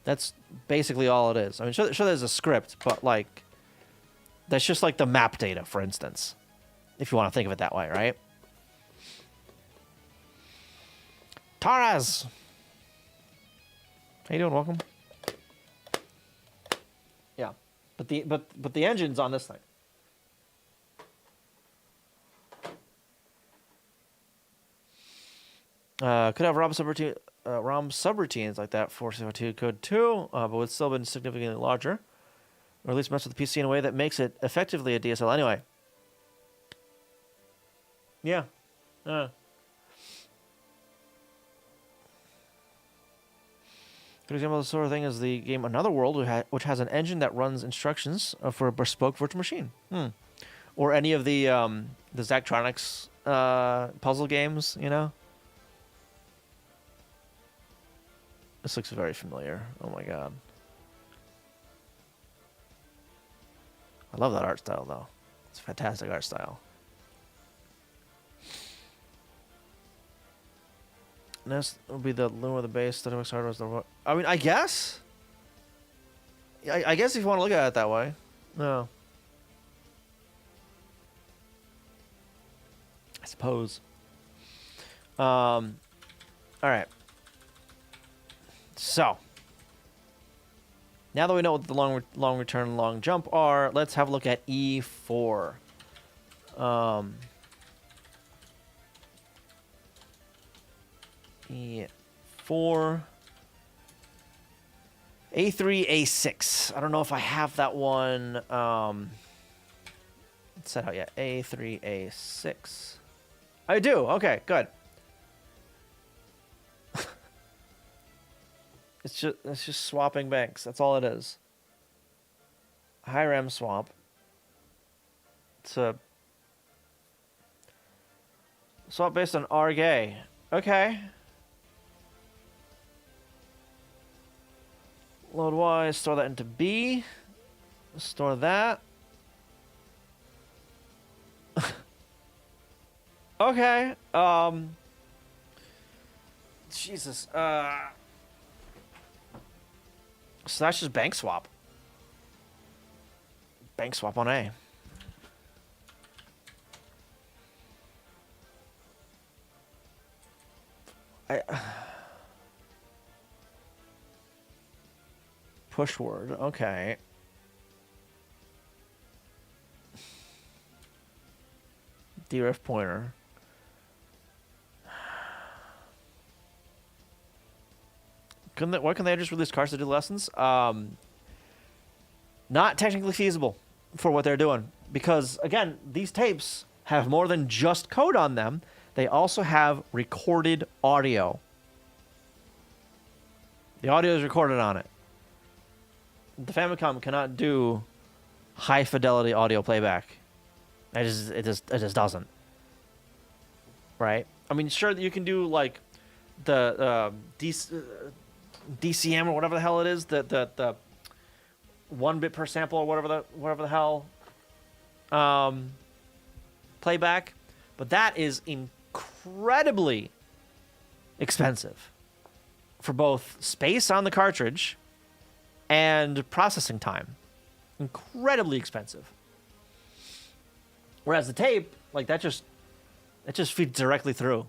That's basically all it is. I mean, sure there's a script, but like, that's just like the map data, for instance, if you want to think of it that way, right? Taraz, how you doing? Welcome. Yeah, but the engine's on this thing. Could have ROM subroutines like that for 602 code too, but would still been significantly larger, or at least mess with the PC in a way that makes it effectively a DSL anyway. Yeah. Good example of the sort of thing is the game Another World, which has an engine that runs instructions for a bespoke virtual machine. Or any of the Zachtronics puzzle games, you know? This looks very familiar. Oh my god. I love that art style, though. It's a fantastic art style. This will be the Luma, the base, StudyBox hardware is the... I mean, I guess? I guess if you want to look at it that way. No. I suppose. Alright. So. Now that we know what the long return, long jump are, let's have a look at E4. E4. A3, A6. I don't know if I have that one set out yet. A3, A6. I do. Okay, good. It's just swapping banks. That's all it is. High RAM swap. It's a swap based on RGA. Okay. Load Y, store that into B. Store that. Okay. Jesus. So that's just bank swap. Bank swap on A. Push word. Okay. DRF pointer. Why can they just release cards to do lessons? Not technically feasible for what they're doing. Because, again, these tapes have more than just code on them. They also have recorded audio. The audio is recorded on it. The Famicom cannot do high fidelity audio playback. It just doesn't. Right? I mean, sure, you can do, like, the DCM or whatever the hell it is, the 1 bit per sample or whatever the hell playback, but that is incredibly expensive for both space on the cartridge and processing time. Incredibly expensive. Whereas the tape, like it just feeds directly through.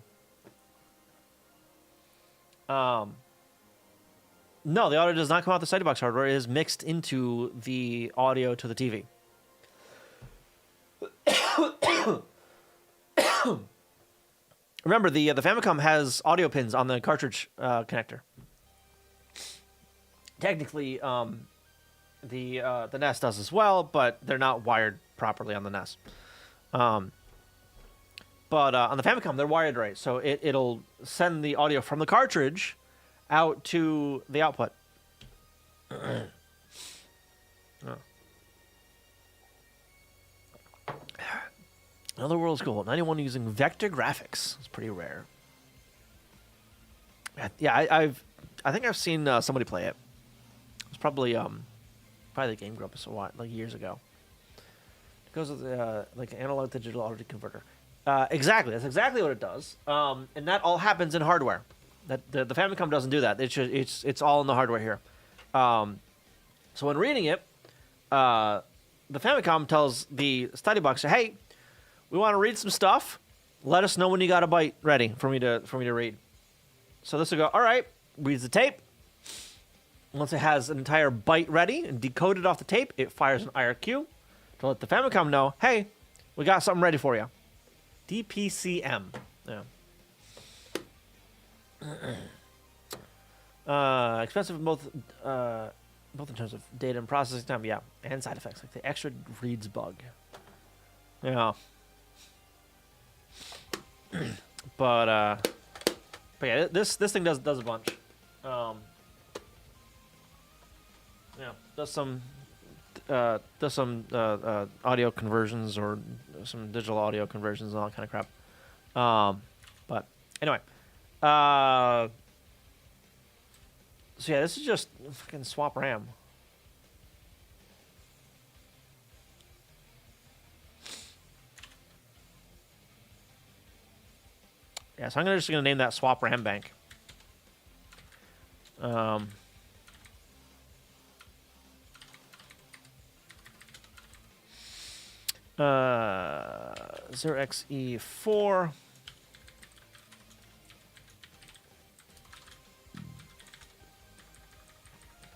No, the audio does not come out the StudyBox hardware. It is mixed into the audio to the TV. Remember, the Famicom has audio pins on the cartridge connector. Technically, the NES does as well, but they're not wired properly on the NES. But on the Famicom, they're wired right, so it'll send the audio from the cartridge out to the output. Oh. Another World School. 91 using vector graphics. It's pretty rare. Yeah, I think I've seen somebody play it. It's probably the Game Grumps a while, like years ago. It goes with like analog to digital audio converter. Exactly, that's exactly what it does. And that all happens in hardware. That the Famicom doesn't do that. It's all in the hardware here. So when reading it, the Famicom tells the StudyBox, "Hey, we want to read some stuff. Let us know when you got a byte ready for me to read." So this will go, all right, reads the tape. Once it has an entire byte ready and decoded off the tape, it fires an IRQ to let the Famicom know, hey, we got something ready for you. DPCM. Yeah. Expensive both in terms of data and processing time, yeah, and side effects like the extra reads bug. Yeah. But yeah, this thing does a bunch. Yeah, does some audio conversions or some digital audio conversions and all that kind of crap. But anyway, so yeah, this is just fucking swap RAM. Yeah, so I'm just gonna name that swap RAM bank. 0xe4.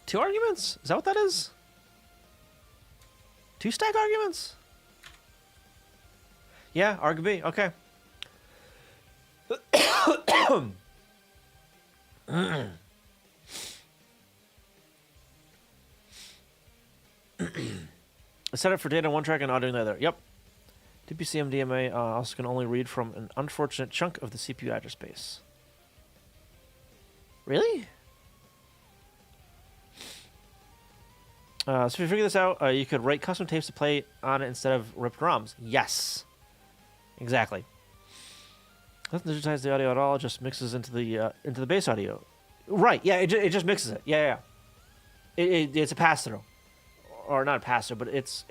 Two arguments? Is that what that is? Two stack arguments? Yeah, arg B. Okay. Set it for data on one track and audio on the other. Yep. DPCM DMA also can only read from an unfortunate chunk of the CPU address space. Really? So if you figure this out, you could write custom tapes to play on it instead of ripped ROMs. Yes. Exactly. Doesn't digitize the audio at all. It just mixes into the base audio. Right. Yeah. It just mixes it. Yeah. It's a pass through, or not a pass through, but it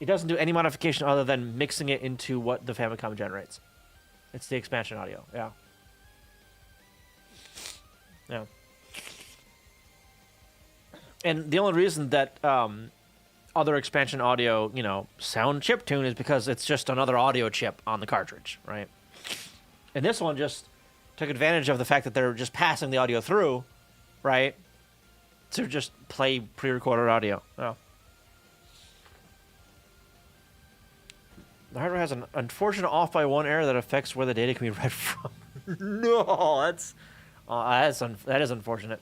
doesn't do any modification other than mixing it into what the Famicom generates. It's the expansion audio. Yeah. Yeah. And the only reason that other expansion audio, sound chip tune is because it's just another audio chip on the cartridge, right? And this one just took advantage of the fact that they're just passing the audio through, right? To just play pre-recorded audio. Oh. The hardware has an unfortunate off-by-one error that affects where the data can be read from. No, that is unfortunate.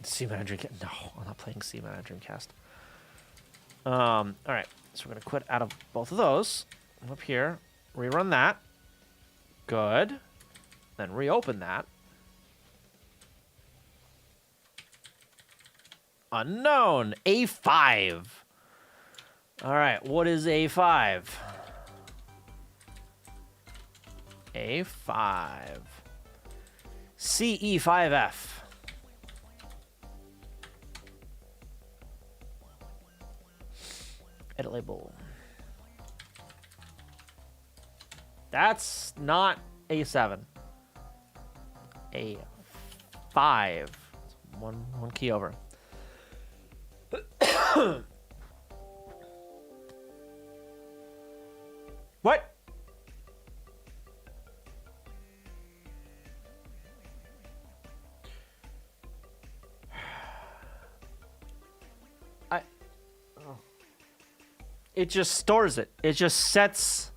C-Man Dreamcast. No, I'm not playing C-Man Dreamcast. All right, so we're gonna quit out of both of those. Up here, rerun that. Good. Then reopen that. Unknown. A5. All right, what is A5? A5. CE5F. Edit label. That's not A7. A5. One key over. What? It just stores it. It just sets.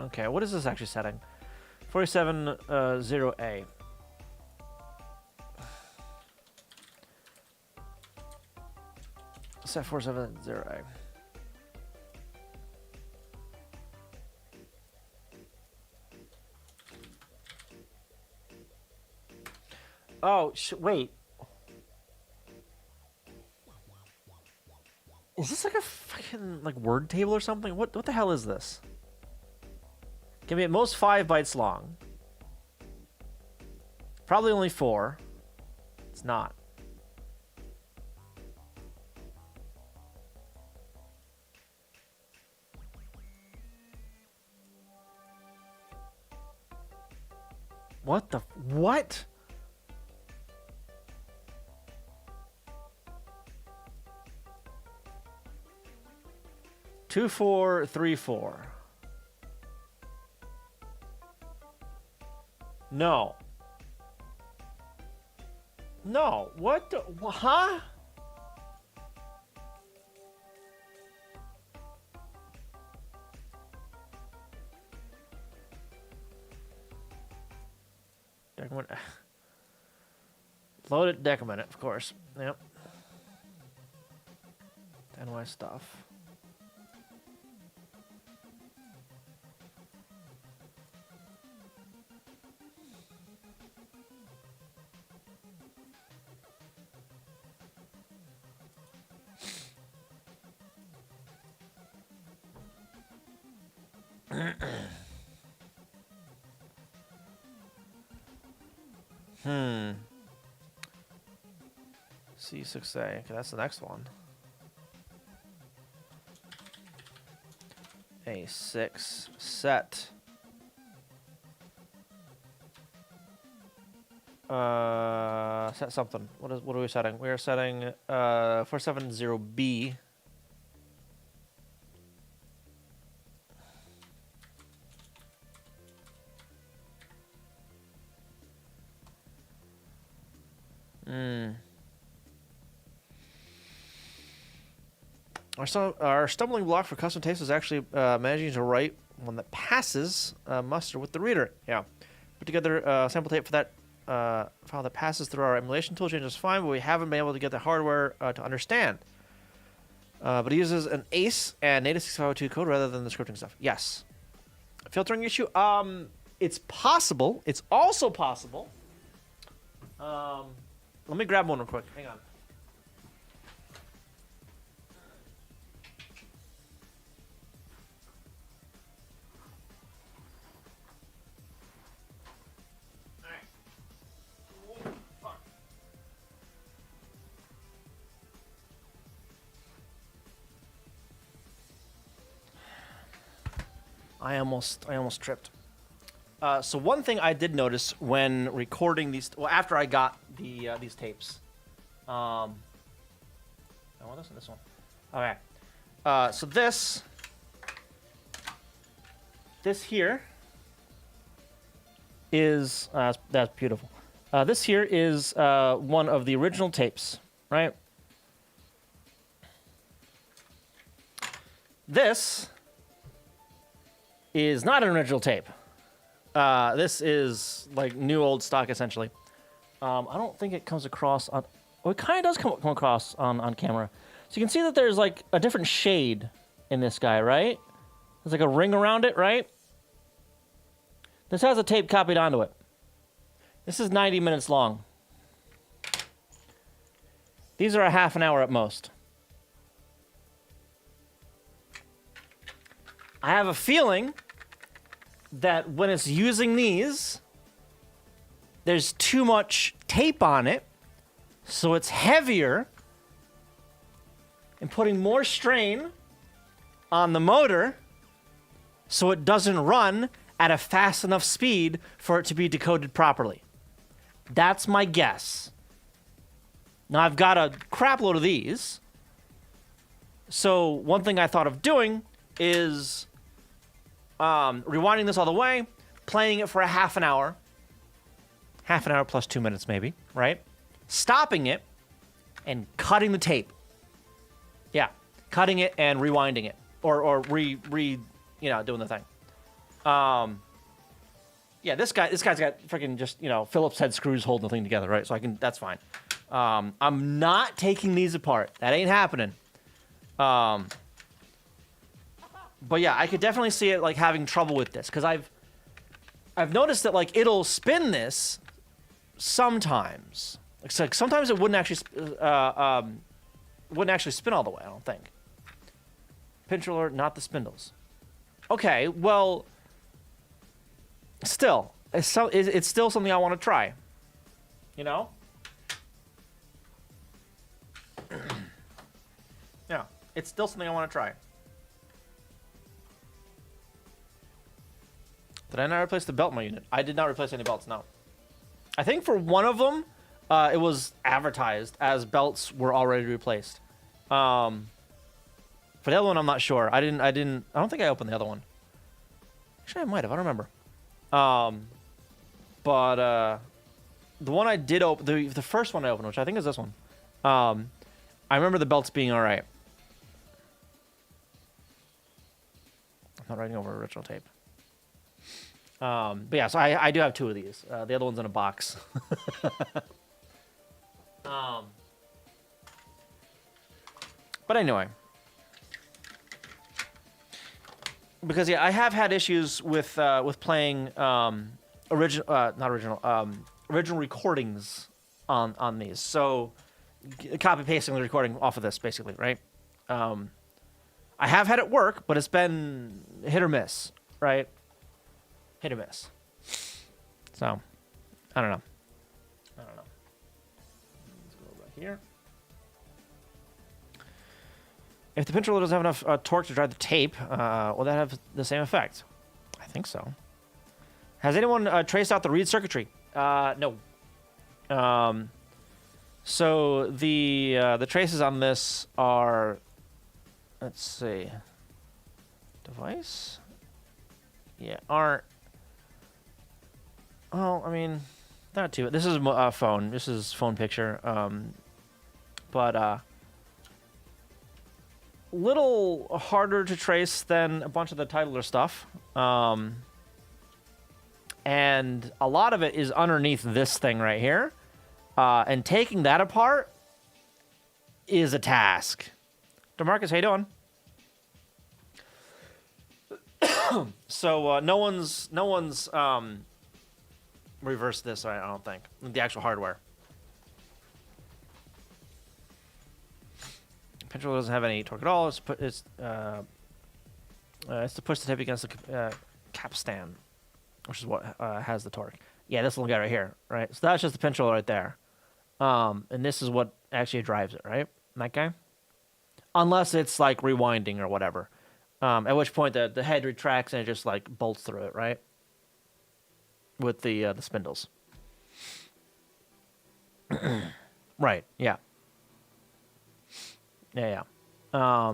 Okay, what is this actually setting? 470A. Set 470A. Oh, wait. Is this like a fucking word table or something? What the hell is this? Can be at most 5 bytes long. Probably only 4. It's not. What the what? Two, 4, 3, 4. No. No. What the, huh? Decrement. Loaded decrement, of course. Yep. NY stuff. C6A. Okay, that's the next one. A6 set. Set something. What are we setting? We are setting 470B. Our stumbling block for custom tapes is actually managing to write one that passes muster with the reader. Yeah. Put together a sample tape for that file that passes through our emulation tool change is fine, but we haven't been able to get the hardware to understand. But it uses an ACE and native 6502 code rather than the scripting stuff. Yes. Filtering issue? It's possible. It's also possible. Let me grab one real quick. Hang on. I almost tripped. So one thing I did notice when recording these, well, after I got these tapes, I want this one. Okay. So this here is that's beautiful. This here is one of the original tapes, right? This is not an original tape. This is like new old stock, essentially. I don't think it comes across on... Well, it kind of does come across on camera. So you can see that there's like a different shade in this guy, right? There's like a ring around it, right? This has a tape copied onto it. This is 90 minutes long. These are a half an hour at most. I have a feeling that when it's using these, there's too much tape on it, so it's heavier and putting more strain on the motor so it doesn't run at a fast enough speed for it to be decoded properly. That's my guess. Now, I've got a crap load of these, so one thing I thought of doing is rewinding this all the way, playing it for a half an hour plus 2 minutes maybe, right? Stopping it and cutting the tape. Yeah, cutting it and rewinding it, or doing the thing. Yeah, this guy's got freaking just Phillips head screws holding the thing together, right? So that's fine. I'm not taking these apart. That ain't happening. But yeah, I could definitely see it like having trouble with this because I've noticed that like it'll spin this sometimes. Like sometimes it wouldn't actually spin all the way. I don't think. Pinch roller, not the spindles. Okay, well, still, it's still something I want to try. Yeah, it's still something I want to try. Did I not replace the belt in my unit? I did not replace any belts, no. I think for one of them, it was advertised as belts were already replaced. For the other one, I'm not sure. I don't think I opened the other one. Actually, I might have. I don't remember. But the one I did open, the first one I opened, which I think is this one, I remember the belts being all right. I'm not writing over original tape. But yeah, so I do have two of these. The other one's in a box. But anyway. Because yeah, I have had issues with playing original recordings on these. So copy pasting the recording off of this basically, right? I have had it work, but it's been hit or miss. right? Hit or miss. So, I don't know. Let's go back here. If the pinch roller doesn't have enough torque to drive the tape, will that have the same effect? I think so. Has anyone traced out the read circuitry? No. So the traces on this are, let's see, device? Yeah, aren't. Well, I mean, not too. This is a phone. This is phone picture. But little harder to trace than a bunch of the titler stuff. And a lot of it is underneath this thing right here. And taking that apart is a task. DeMarcus, how you doing? So no one's reversed this, I don't think. The actual hardware. Controller doesn't have any torque at all. It's to push the tape against the capstan, which is what has the torque. Yeah, this little guy right here, right? So that's just the pinch roller right there. And this is what actually drives it, right? That guy? Unless it's like rewinding or whatever. At which point the head retracts and it just like bolts through it, right? With the spindles. Right, yeah. Yeah. I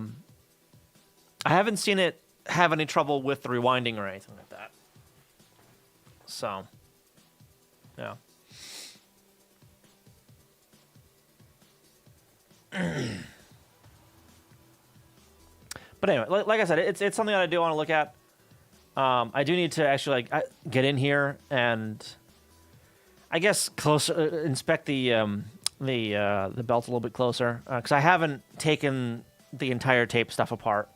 haven't seen it have any trouble with the rewinding or anything like that. So, yeah. But anyway, like I said, it's something that I do want to look at. I do need to actually get in here and I guess inspect the belt a little bit closer because I haven't taken the entire tape stuff apart.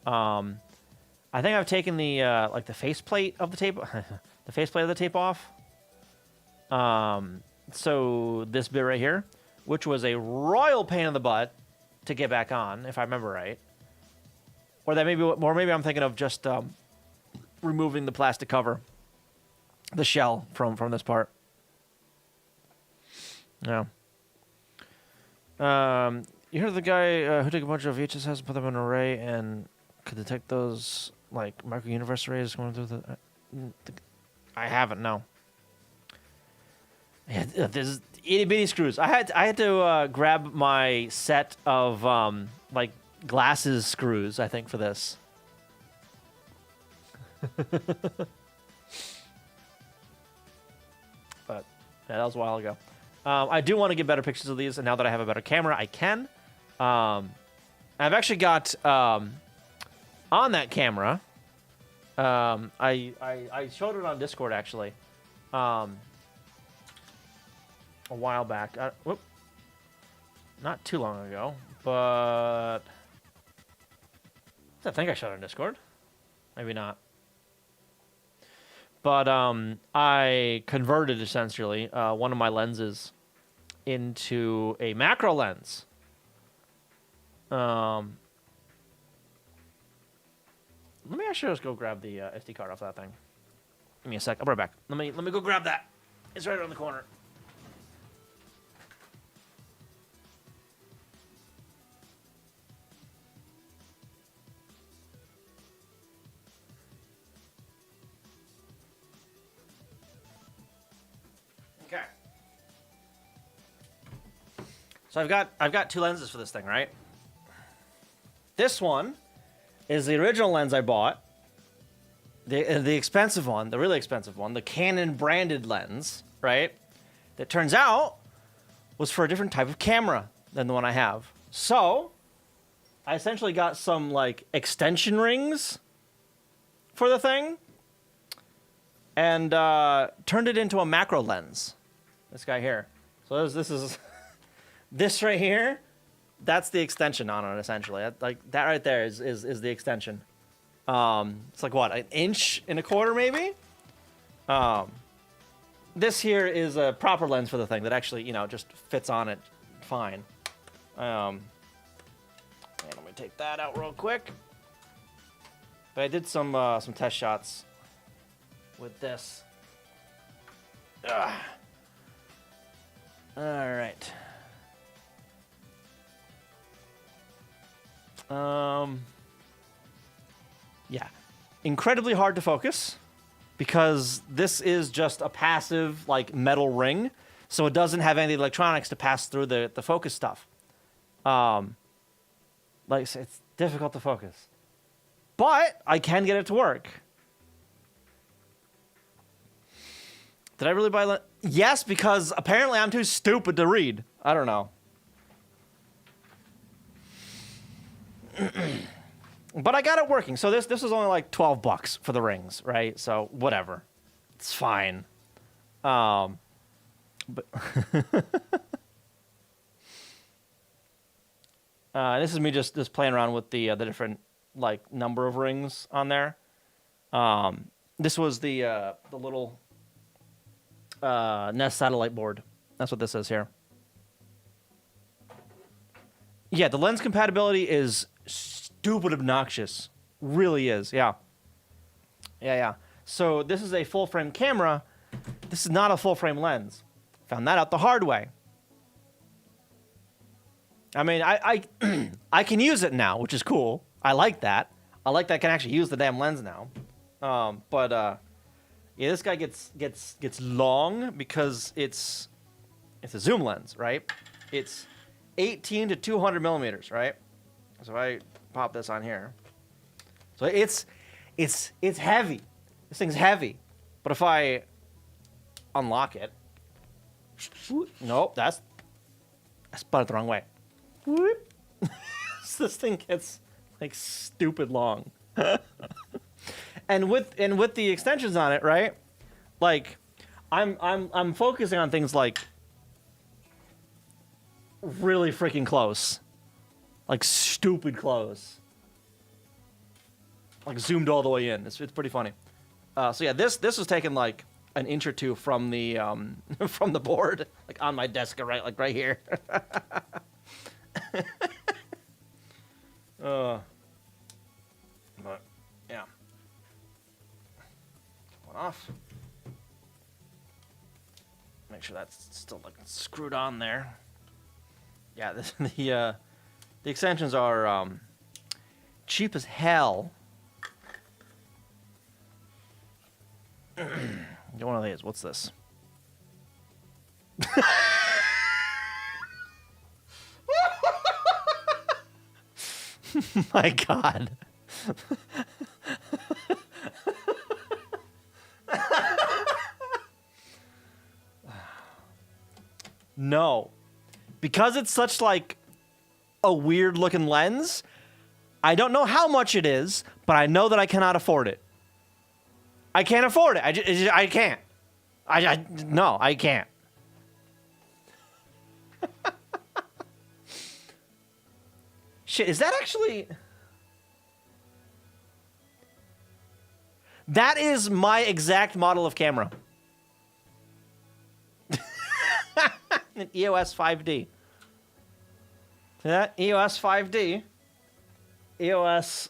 I think I've taken the the faceplate of the tape, the faceplate of the tape off. So this bit right here, which was a royal pain in the butt to get back on, if I remember right, or maybe I'm thinking of just removing the plastic cover, the shell from this part. Yeah. You heard the guy who took a bunch of VHSs and put them in an array and could detect those like micro universe rays going through the. I haven't. No. Yeah, there's itty bitty screws. I had to grab my set of like glasses screws. I think for this. But yeah, that was a while ago. I do want to get better pictures of these, and now that I have a better camera, I can. I've actually got on that camera. I showed it on Discord actually, a while back. Not too long ago, but I think I showed it on Discord. Maybe not. But I converted essentially one of my lenses into a macro lens. Let me actually just go grab the SD card off that thing. Give me a sec. I'll be right back. Let me go grab that. It's right around the corner. Okay. So I've got two lenses for this thing, right? This one is the original lens I bought. The expensive one, the really expensive one, the Canon branded lens, right? That turns out was for a different type of camera than the one I have. So I essentially got some like extension rings for the thing and turned it into a macro lens. This guy here. So this is this right here. That's the extension on it, essentially. Like that right there is the extension. It's like what, 1.25 inches maybe. This here is a proper lens for the thing that actually, just fits on it fine. And let me take that out real quick. But I did some test shots with this. Ugh. All right. Yeah. Incredibly hard to focus because this is just a passive like metal ring, so it doesn't have any electronics to pass through the focus stuff. Like I said, it's difficult to focus. But I can get it to work. Did I really buy Yes, because apparently I'm too stupid to read. I don't know. But I got it working. So this was only like $12 for the rings, right? So whatever. It's fine. But this is me just playing around with the different like number of rings on there. This was the little Nest satellite board. That's what this is here. Yeah, the lens compatibility is stupid obnoxious. Really is, yeah. Yeah. So this is a full frame camera. This is not a full frame lens. Found that out the hard way. I mean, I I can use it now, which is cool. I like that. I like that I can actually use the damn lens now. Yeah, this guy gets long because it's a zoom lens, right? It's 18 to 200 millimeters, right? So if I pop this on here, so it's heavy. This thing's heavy, but if I unlock it, nope, that's spun it the wrong way. So this thing gets like stupid long. And with the extensions on it, right? Like I'm focusing on things like really freaking close. Like stupid close. Like zoomed all the way in. It's pretty funny. So yeah, this was taken like an inch or two from the from the board, like on my desk, right here. But yeah, one off. Make sure that's still like screwed on there. Yeah, the extensions are cheap as hell. Get one of these. What's this? My God. No. Because it's such like a weird looking lens, I don't know how much it is, but I know that I cannot afford it. I can't afford it. I can't. No, I can't. Shit, is that actually... That is my exact model of camera. An EOS 5D. See that? EOS 5D. EOS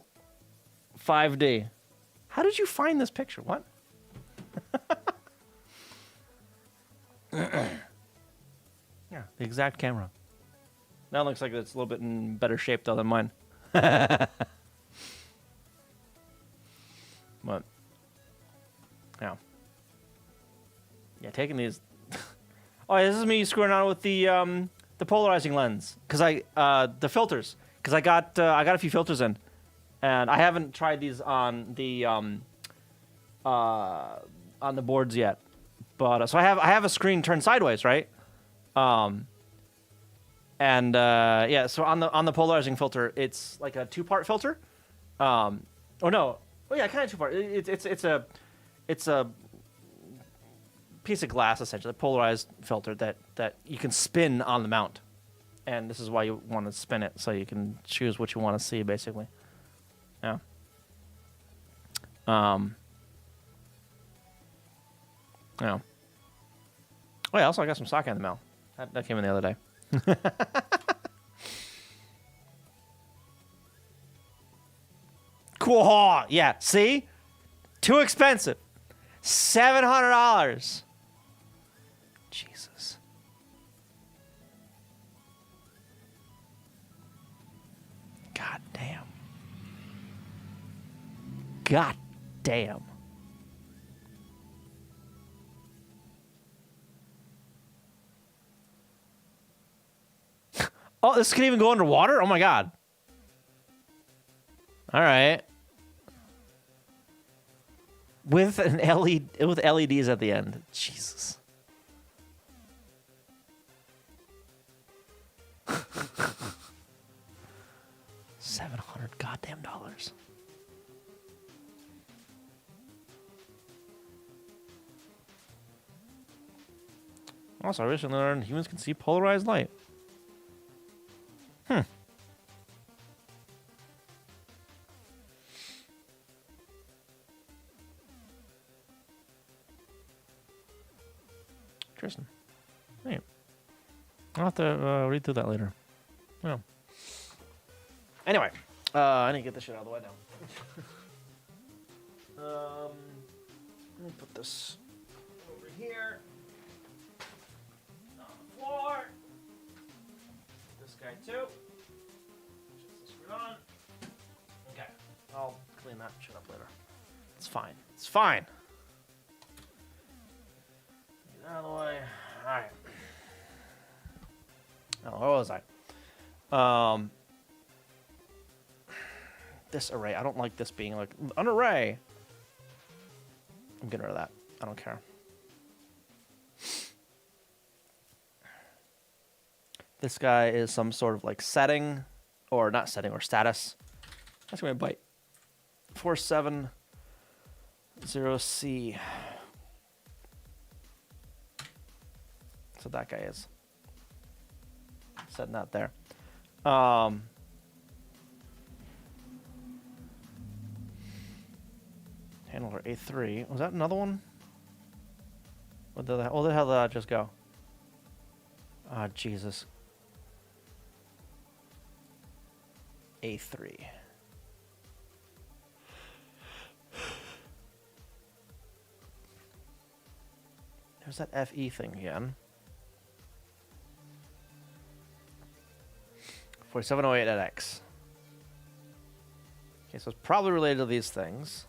5D. How did you find this picture? What? Yeah, the exact camera. Now it looks like it's a little bit in better shape though than mine. But yeah. Yeah, taking these. Oh, yeah, this is me screwing around with the polarizing lens because the filters because I got a few filters in, and I haven't tried these on the boards yet, but so I have a screen turned sideways, right? Yeah, so on the polarizing filter, it's like a 2-part filter. Oh yeah, kind of 2-part. It's a piece of glass essentially, a polarized filter that you can spin on the mount, and this is why you want to spin it so you can choose what you want to see, basically. Yeah. Yeah. Oh yeah, also I got some sake in the mail. That came in the other day. Cool. Yeah, see? Too expensive. $700. Jesus. God damn. God damn. Oh, this can even go underwater? Oh my god. All right. With an LED with LEDs at the end. Jesus. $700 goddamn dollars. Also, I recently learned humans can see polarized light. Interesting. Hey. I'll have to read through that later. Yeah. Anyway, I need to get this shit out of the way now. Let me put this over here. On the floor. This guy too. Just screwed on. Okay. I'll clean that shit up later. It's fine. It's fine. Get that out of the way. Alright. Oh, where was I? This array. I don't like this being like an array. I'm getting rid of that. I don't care. This guy is some sort of like setting, or not setting, or status. That's gonna bite. 470C. So that guy is. Setting that there. Handler A3. Was that another one? Where the hell did that just go? Ah, Jesus. A3. There's that FE thing again. 4708 at X. Okay, so it's probably related to these things.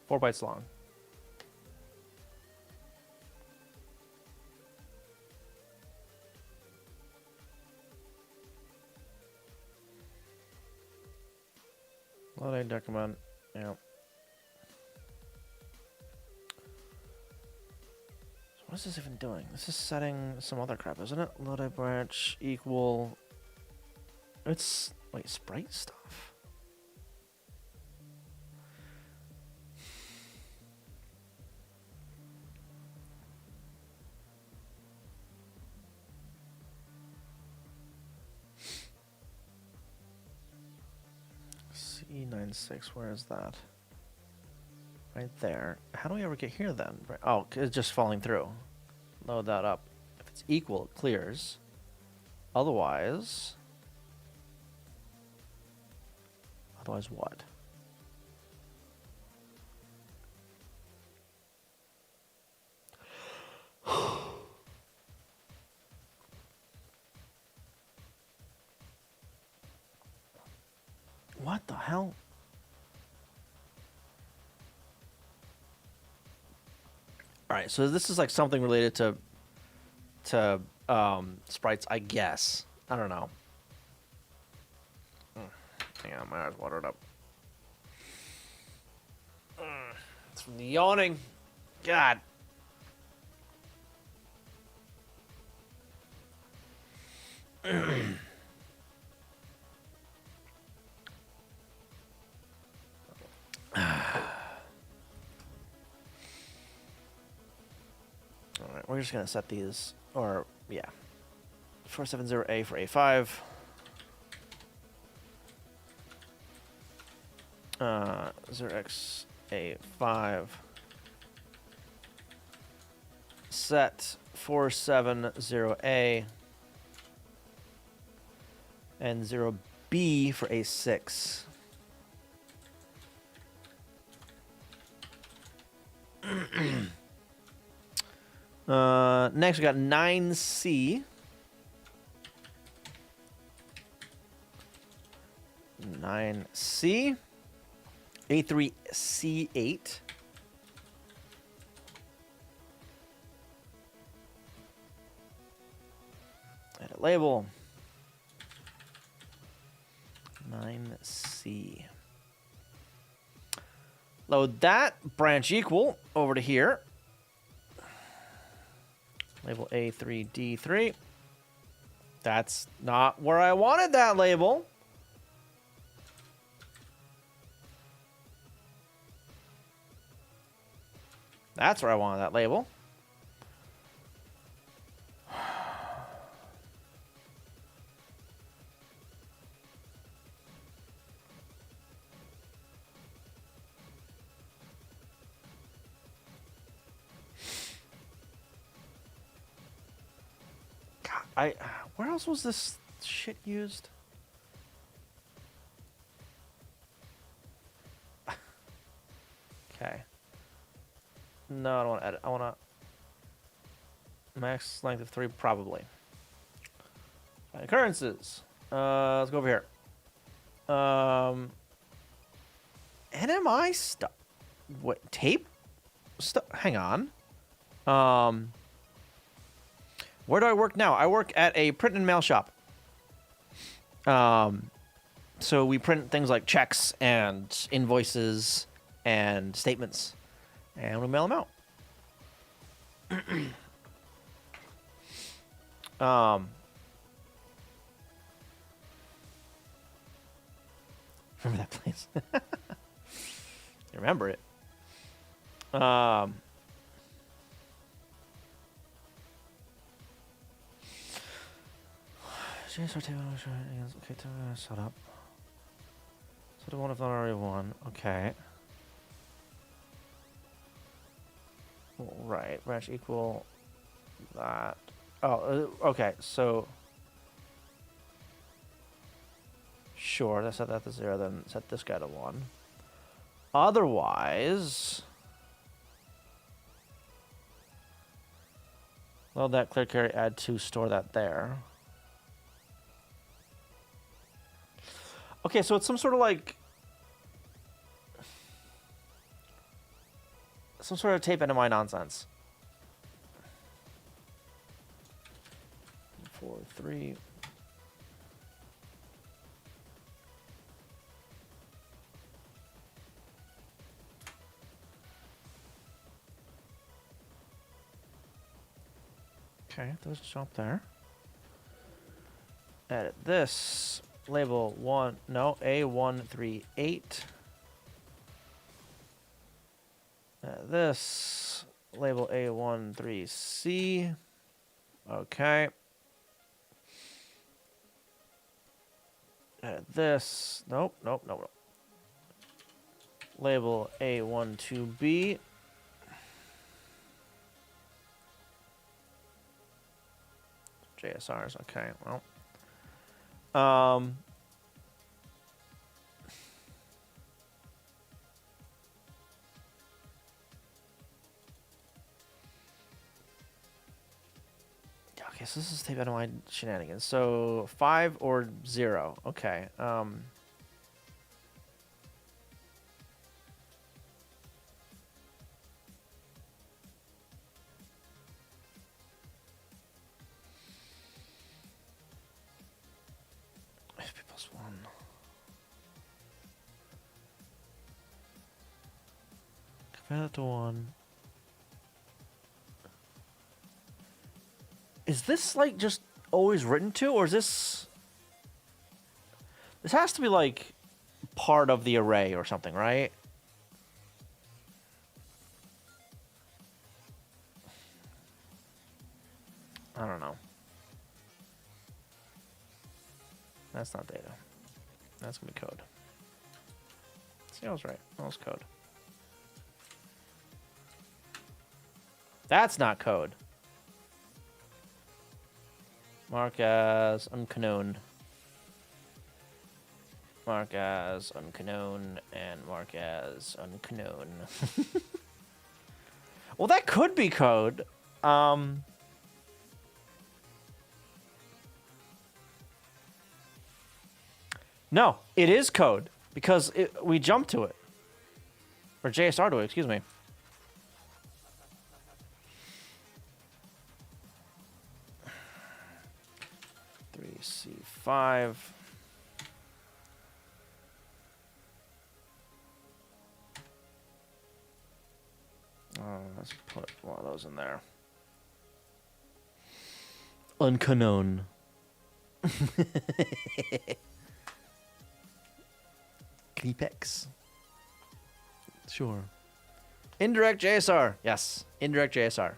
Four bytes long. Load document. Yeah. So what is this even doing? This is setting some other crap, isn't it? Load branch equal. It's wait, sprite stuff. C96, where is that? Right there. How do we ever get here then? Right. Oh, it's just falling through. Load that up. If it's equal, it clears. Otherwise what? What the hell? All right, so this is like something related to sprites, I guess. I don't know. Hang on, my eyes watered up. It's from the yawning. God. Alright, we're just gonna set these, or, yeah. 470A for A5. 0x A5. Set 470A. And 0B for A6. Next we got 9C. 9C. A3, C8. Edit label. 9C. Load that. Branch equal over to here. Label A3, D3. That's not where I wanted that label. That's where I wanted that label. God, where else was this shit used? Okay. No, I don't want to edit. I want to max length of 3, probably. Occurrences. Let's go over here. NMI stuff. What, tape stuff? Hang on. Where do I work now? I work at a print and mail shop. So we print things like checks and invoices and statements, and we mail them out. Remember that place? Remember it. Okay, shut up. So the one if not already one. Okay. Right. Branch equal that. Oh, okay. So. Sure, let's set that to 0, then set this guy to 1. Otherwise, load that, clear carry, add 2, store that there. Okay, so it's some sort of like, some sort of tape NMI nonsense. 4, 3. Okay, those jump there. Edit this. Label 1, no, A138. Edit this. Label A13C. Okay. Edit this. Nope, nope, nope, nope. Label A12B. JSRs, okay, well. Okay, so this is tape NMI shenanigans. So 5 or 0. Okay. +1. Compare that to 1. Is this like just always written to, or is this? This has to be like part of the array or something, right? I don't know. That's not data. That's gonna be code. See, I was right. That was code. That's not code. Mark as unknown. Mark as unknown and mark as unknown. Well, that could be code. No, it is code because we jumped to it. Or JSR to it, excuse me. C5. Let's put one of those in there. Unknown. Clipex. Sure. Indirect JSR. Yes, indirect JSR.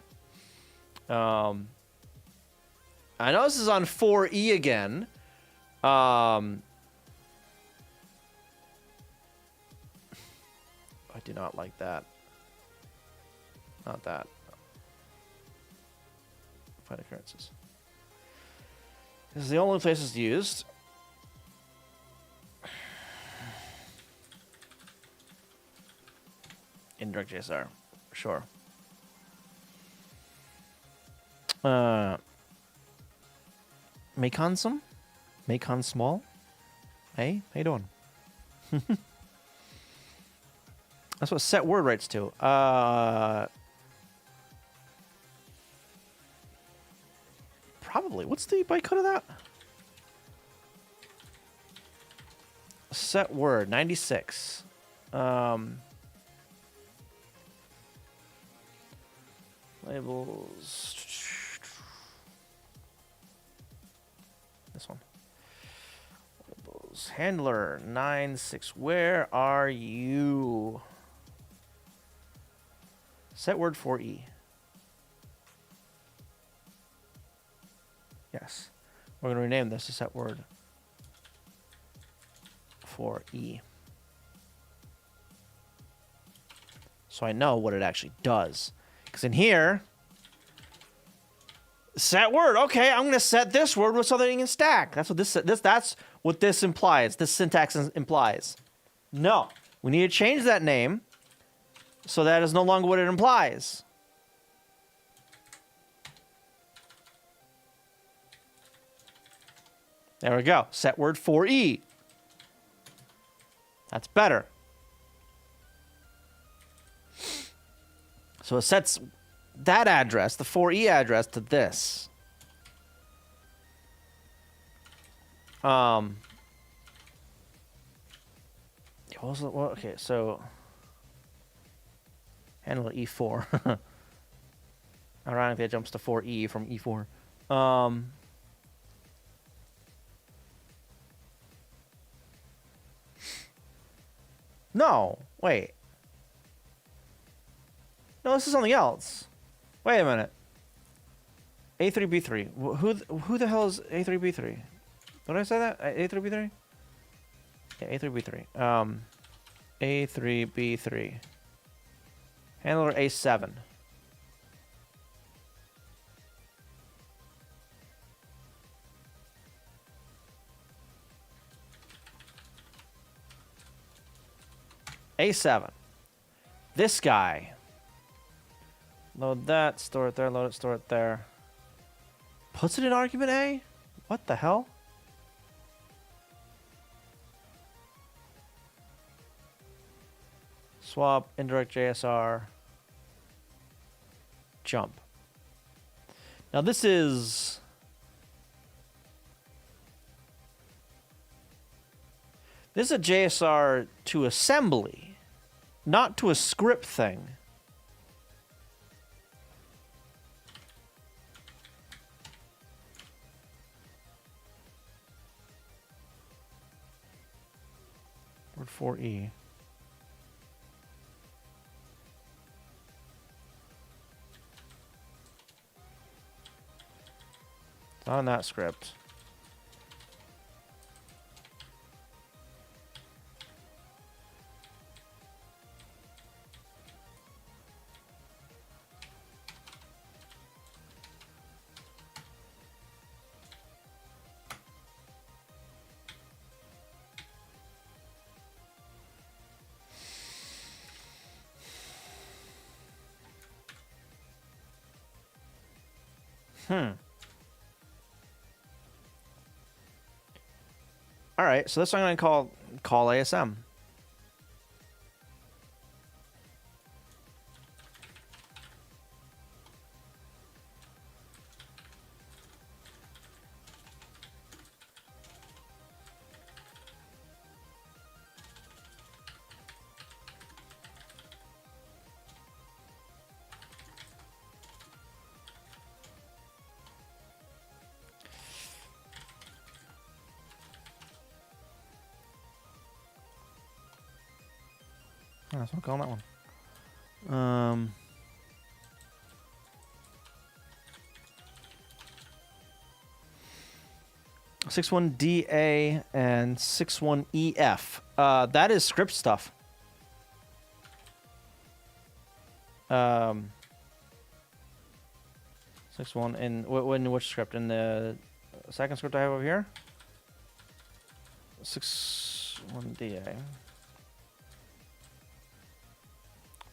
I know this is on 4E again. I do not like that. Not that. Find occurrences. This is the only place it's used. Indirect JSR. Sure. Macon some? Macon small? Hey, how you doing? That's what set word writes to. Probably. What's the bytecode of that? Set word 96. Labels. This one. Labels. Handler 96. Where are you? Set word 4E. Yes. We're going to rename this to set word 4E. So I know what it actually does. Because in here, set word. Okay, I'm going to set this word with something in stack. That's what that's what this implies. This syntax implies. No, we need to change that name so that is no longer what it implies. There we go. Set word 4E. That's better. So it sets that address, the 4E address, to this. What was it? Well, okay, so handle E4. Ironically, it jumps to 4E from E4. No, wait. No, this is something else. Wait a minute. A3B3. Who the hell is A3B3? Did I say that? A3B3? Yeah, A3B3. A3B3. Handler A7. A7. This guy. Load that, store it there, load it, store it there. Puts it in argument A? What the hell? Swap, indirect JSR. Jump. Now this is... This is a JSR to assembly, not to a script thing. Word 4E. It's on that script. All right, so this one I'm going to call ASM. Oh, that's what I'm calling that one. 61DA and 61EF. That is script stuff. 61 in which script? In the second script I have over here. 61DA.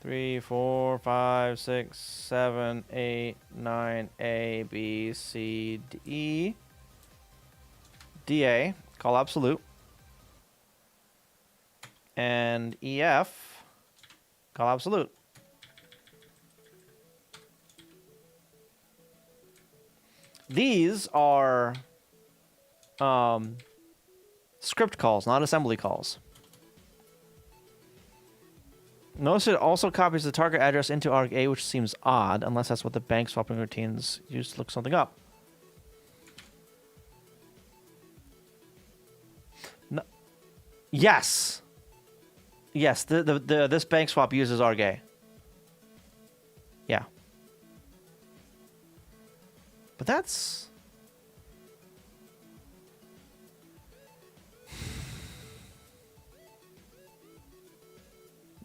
3, 4, 5, 6, 7, 8, 9, A, B, C, D, DA, call absolute. And EF, call absolute. These are script calls, not assembly calls. Notice it also copies the target address into arg-A, which seems odd, unless that's what the bank swapping routines use to look something up. No. Yes. Yes, this bank swap uses arg-A. Yeah. But that's...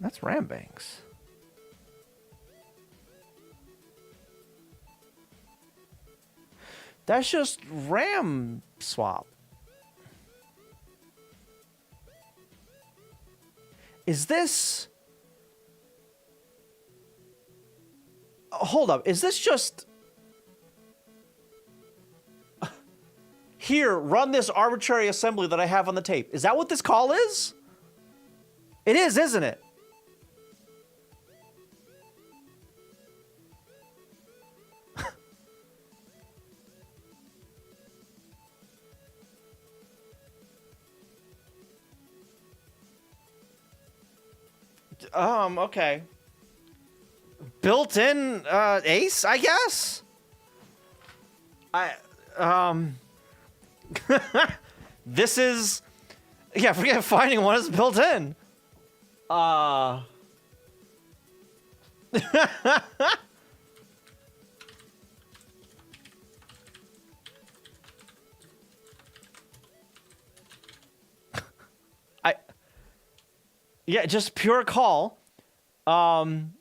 That's RAM banks. That's just RAM swap. Is this... Hold up. Is this just... Here, run this arbitrary assembly that I have on the tape. Is that what this call is? It is, isn't it? Okay. Built-in, ace, I guess? This is... Yeah, forget finding one, it's built in. Yeah, just pure call. I mean,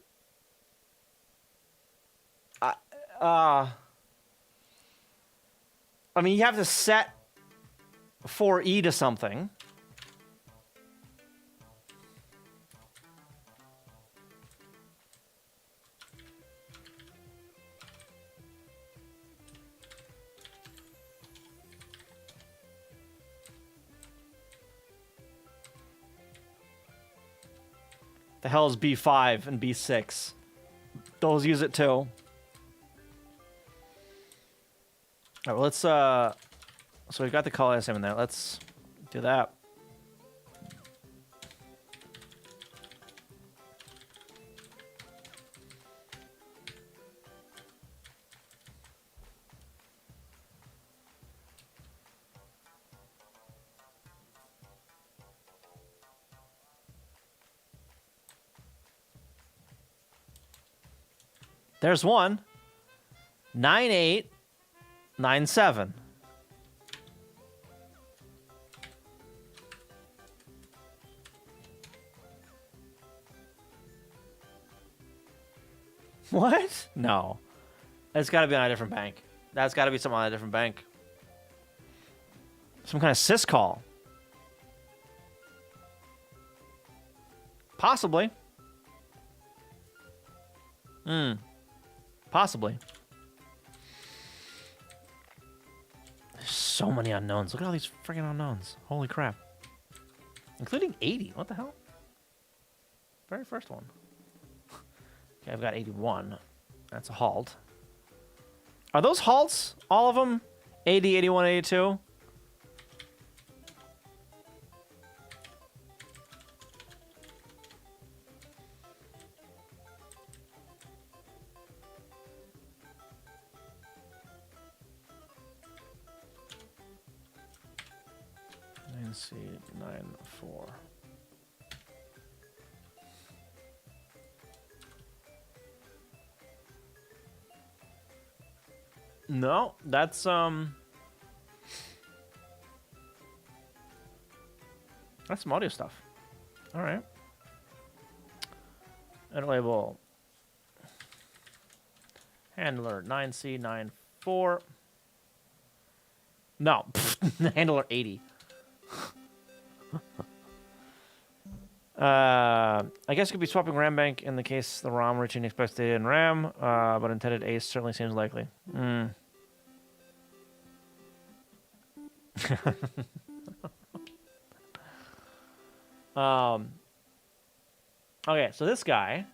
you have to set 4E to something. The hell is B5 and B6? Those use it too. All right, well, let's, so we've got the call ISM in there. Let's do that. There's one. 9897. What? No. It's got to be on a different bank. That's got to be something on a different bank. Some kind of syscall. Possibly. Possibly. so many unknowns. Look at all these freaking unknowns. Holy crap. Including 80. What the hell? Very first one. Okay, I've got 81. That's a halt. Are those halts? All of them? 80, 81, 82? C 94. No, that's some audio stuff. All right. And label handler 9C94. No, handler 80. I guess it could be swapping RAM bank in the case the ROM reaching expected data in RAM, but intended ACE certainly seems likely. Okay, so this guy.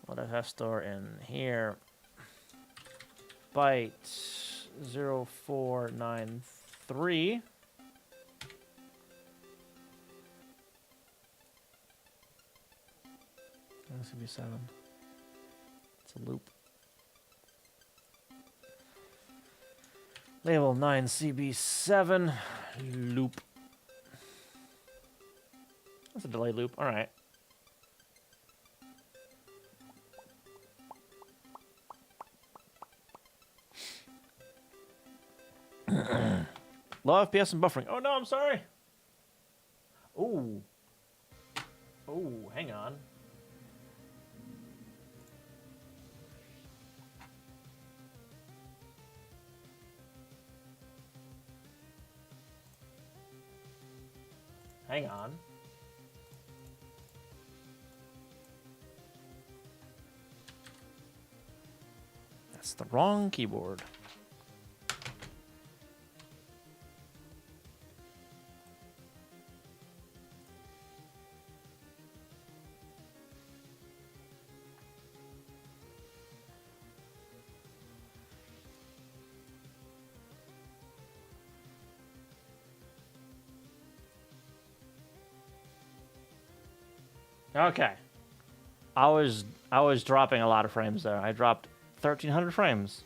What does have store in here? Byte 0493. This would be 7. It's a loop. Label 9CB7 loop. That's a delay loop. All right. Low FPS and buffering. Oh no, I'm sorry. Ooh. Ooh, hang on. Hang on. That's the wrong keyboard. Okay. I was dropping a lot of frames there. I dropped 1,300 frames.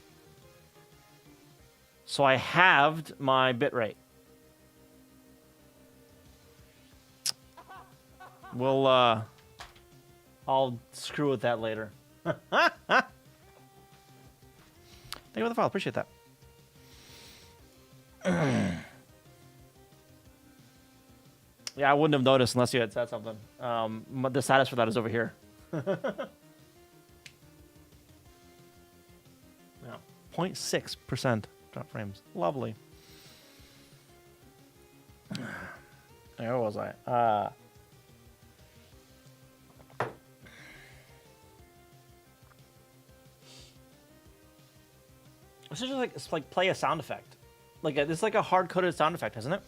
So I halved my bitrate. We'll I'll screw with that later. Thank you for the file. Appreciate that. Yeah, I wouldn't have noticed unless you had said something. The status for that is over here. Yeah, 0.6% drop frames. Lovely. Where was I? This is just like, it's like play a sound effect. Like this is like a hard-coded sound effect, isn't it?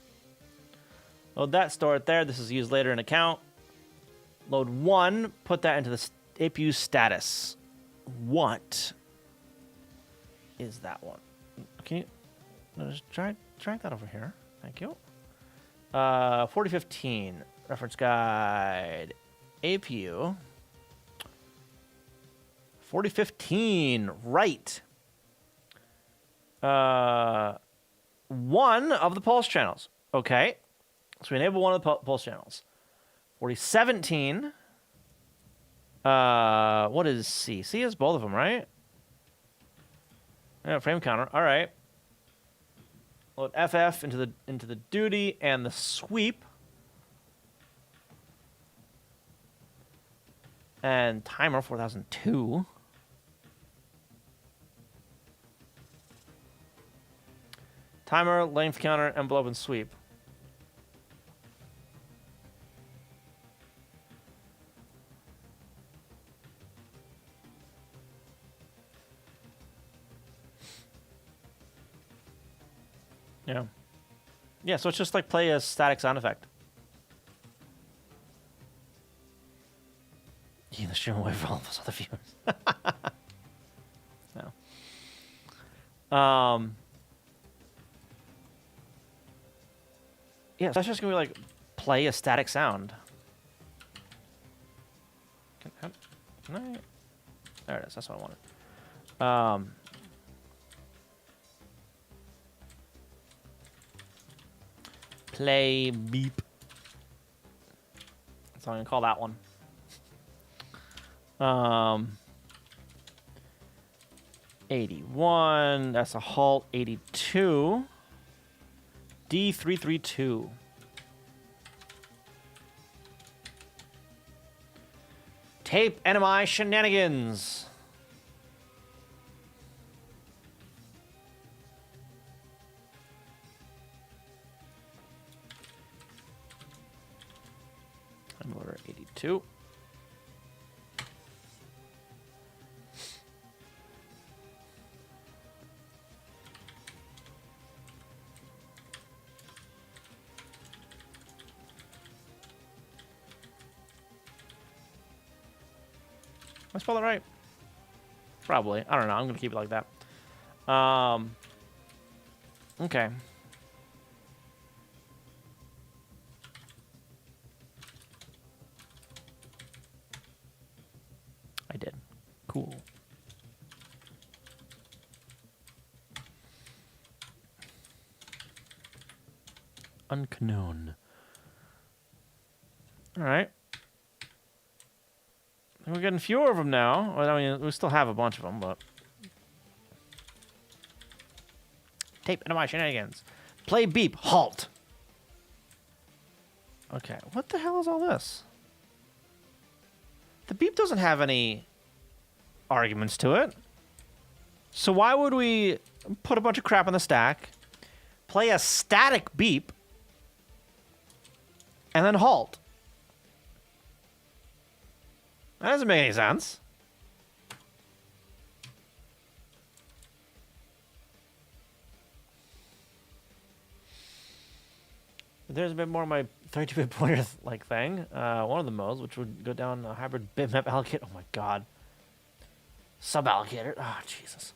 Load that, store it there. This is used later in account. Load 1, put that into the APU status. What is that one? Can you just drag that over here? Thank you. 4015 reference guide APU 4015 right. One of the pulse channels. Okay. So we enable one of the pulse channels. 4017. What is C? C is both of them, right? Yeah, frame counter. All right. Load FF into the duty and the sweep. And timer 4002. Timer, length counter, envelope, and sweep. Yeah. Yeah, so it's just like play a static sound effect. Yeah, the stream away from all of us other viewers. No. Yeah, so that's just gonna be like play a static sound. Can I? There it is. That's what I wanted. Play beep. That's what I'm gonna call that one. 81. That's a halt. 82. D332. Tape NMI shenanigans. I'm order 82. I spelled it right? Probably. I don't know. I'm going to keep it like that. Okay. I did. Cool. Unknown. All right. We're getting fewer of them now. Well, I mean, we still have a bunch of them, but... Tape into my shenanigans. Play beep. Halt. Okay. What the hell is all this? The beep doesn't have any arguments to it. So why would we put a bunch of crap on the stack, play a static beep, and then halt? That doesn't make any sense. There's a bit more of my 32-bit pointer like thing. One of the modes, which would go down a hybrid bitmap allocator. Oh my god. Sub allocator. Oh Jesus.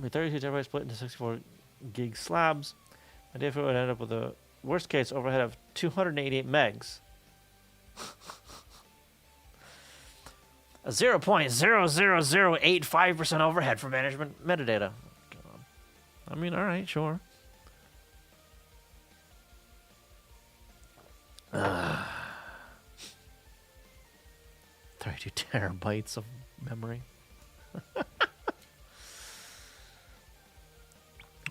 With 32 terabytes split into 64 gig slabs, my data would end up with a worst case overhead of 288 megs. A 0.00085% overhead for management metadata. God. I mean, all right, sure. 32 terabytes of memory.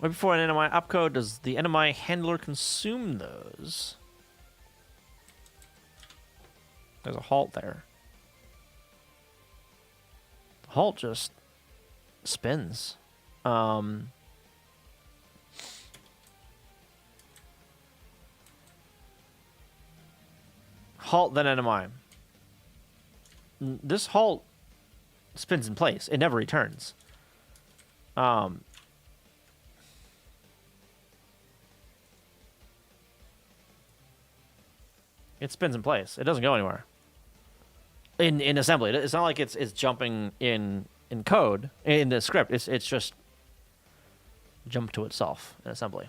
Right before an NMI opcode, does the NMI handler consume those? There's a halt there. The halt just spins. Halt then NMI. This halt spins in place. It never returns. It spins in place. It doesn't go anywhere. In assembly, it's not like it's jumping in code in the script. It's just jump to itself in assembly.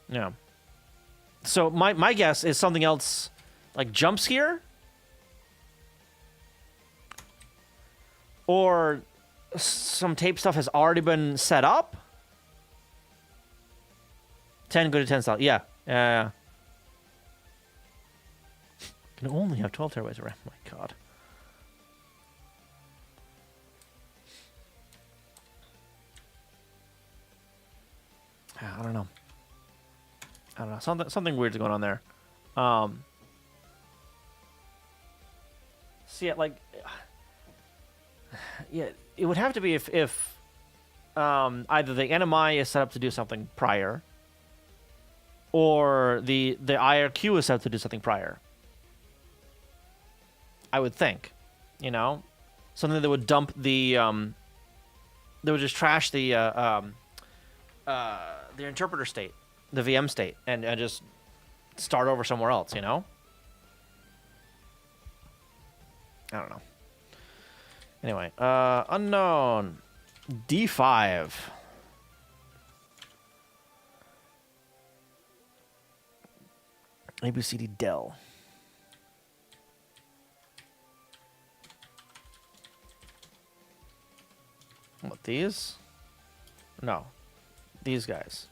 Yeah. So my guess is something else like jumps here, or some tape stuff has already been set up. 10 go to 10 style. Yeah. Yeah. Can only have 12 terabytes of RAM. My God. I don't know. Something weird's going on there. See, like, yeah, it would have to be if either the NMI is set up to do something prior, or the IRQ is set up to do something prior. I would think, something that would dump the they would just trash the interpreter state, the VM state, and just start over somewhere else, you know? I don't know. Anyway, unknown. D5. ABCD Dell. What, these? No. These guys.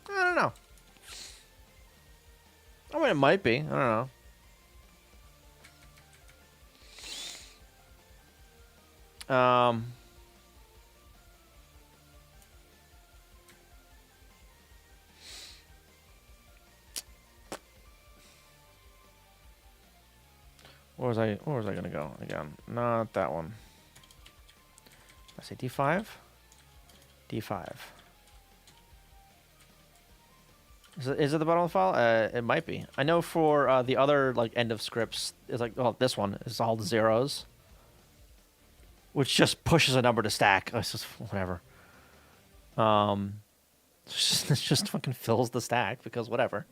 I don't know. I mean, it might be. I don't know. Where was I gonna go again? Not that one. I say D5. D5. Is it the bottom of the file? It might be. I know for the other like end of scripts is like, well, this one is all the zeros, which just pushes a number to stack. It's just whatever. It just fucking fills the stack because whatever.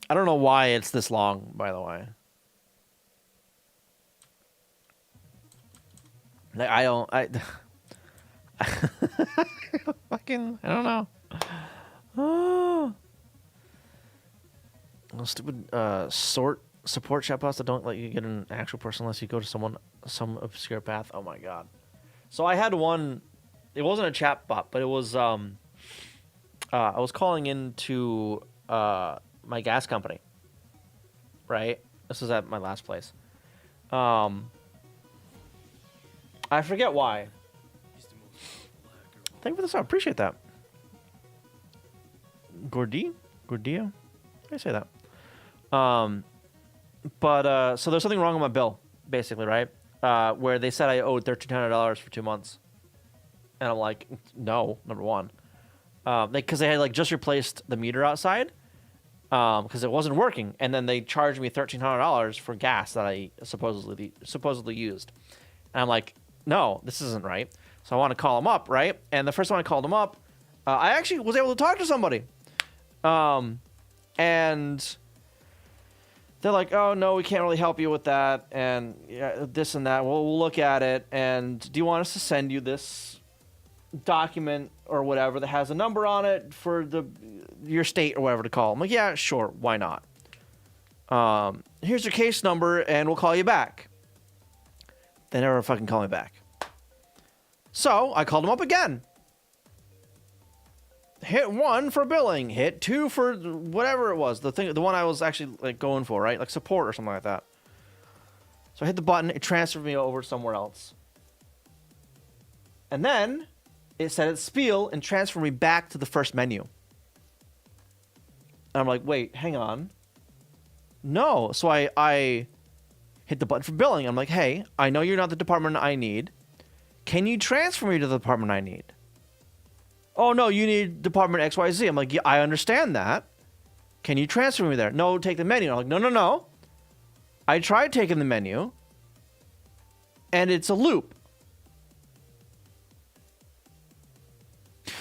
I don't know why it's this long, by the way. Like, I fucking, I don't know. Oh. Those stupid support chatbots that don't let you get an actual person unless you go to some obscure path. Oh my god. So I had one. It wasn't a chatbot, but it was I was calling into my gas company. Right? This was at my last place. I forget why. Thank you for the sub. Appreciate that. Gordia? How do you say that? But so there's something wrong with my bill, basically, right? Where they said I owed $1,300 for 2 months. And I'm like, no, number one. Because they had like just replaced the meter outside. Because it wasn't working, and then they charged me $1,300 for gas that I supposedly used, and I'm like, no, this isn't right. So I want to call them up, right? And the first time I called them up, I actually was able to talk to somebody, and they're like, oh no, we can't really help you with that, and this and that. Well, we'll look at it, and do you want us to send you this document or whatever that has a number on it for your state or whatever to call? I'm like, yeah, sure, why not? Here's your case number and we'll call you back. They never fucking call me back. So I called them up again. Hit 1 for billing, hit 2 for whatever it was, the one I was actually like going for, right? Like support or something like that. So I hit the button, it transferred me over somewhere else. And then it said it's spiel and transferred me back to the first menu. And I'm like, wait, hang on. No. So I hit the button for billing. I'm like, hey, I know you're not the department I need. Can you transfer me to the department I need? Oh, no, you need department XYZ. I'm like, yeah, I understand that. Can you transfer me there? No, take the menu. I'm like, no. I tried taking the menu, and it's a loop.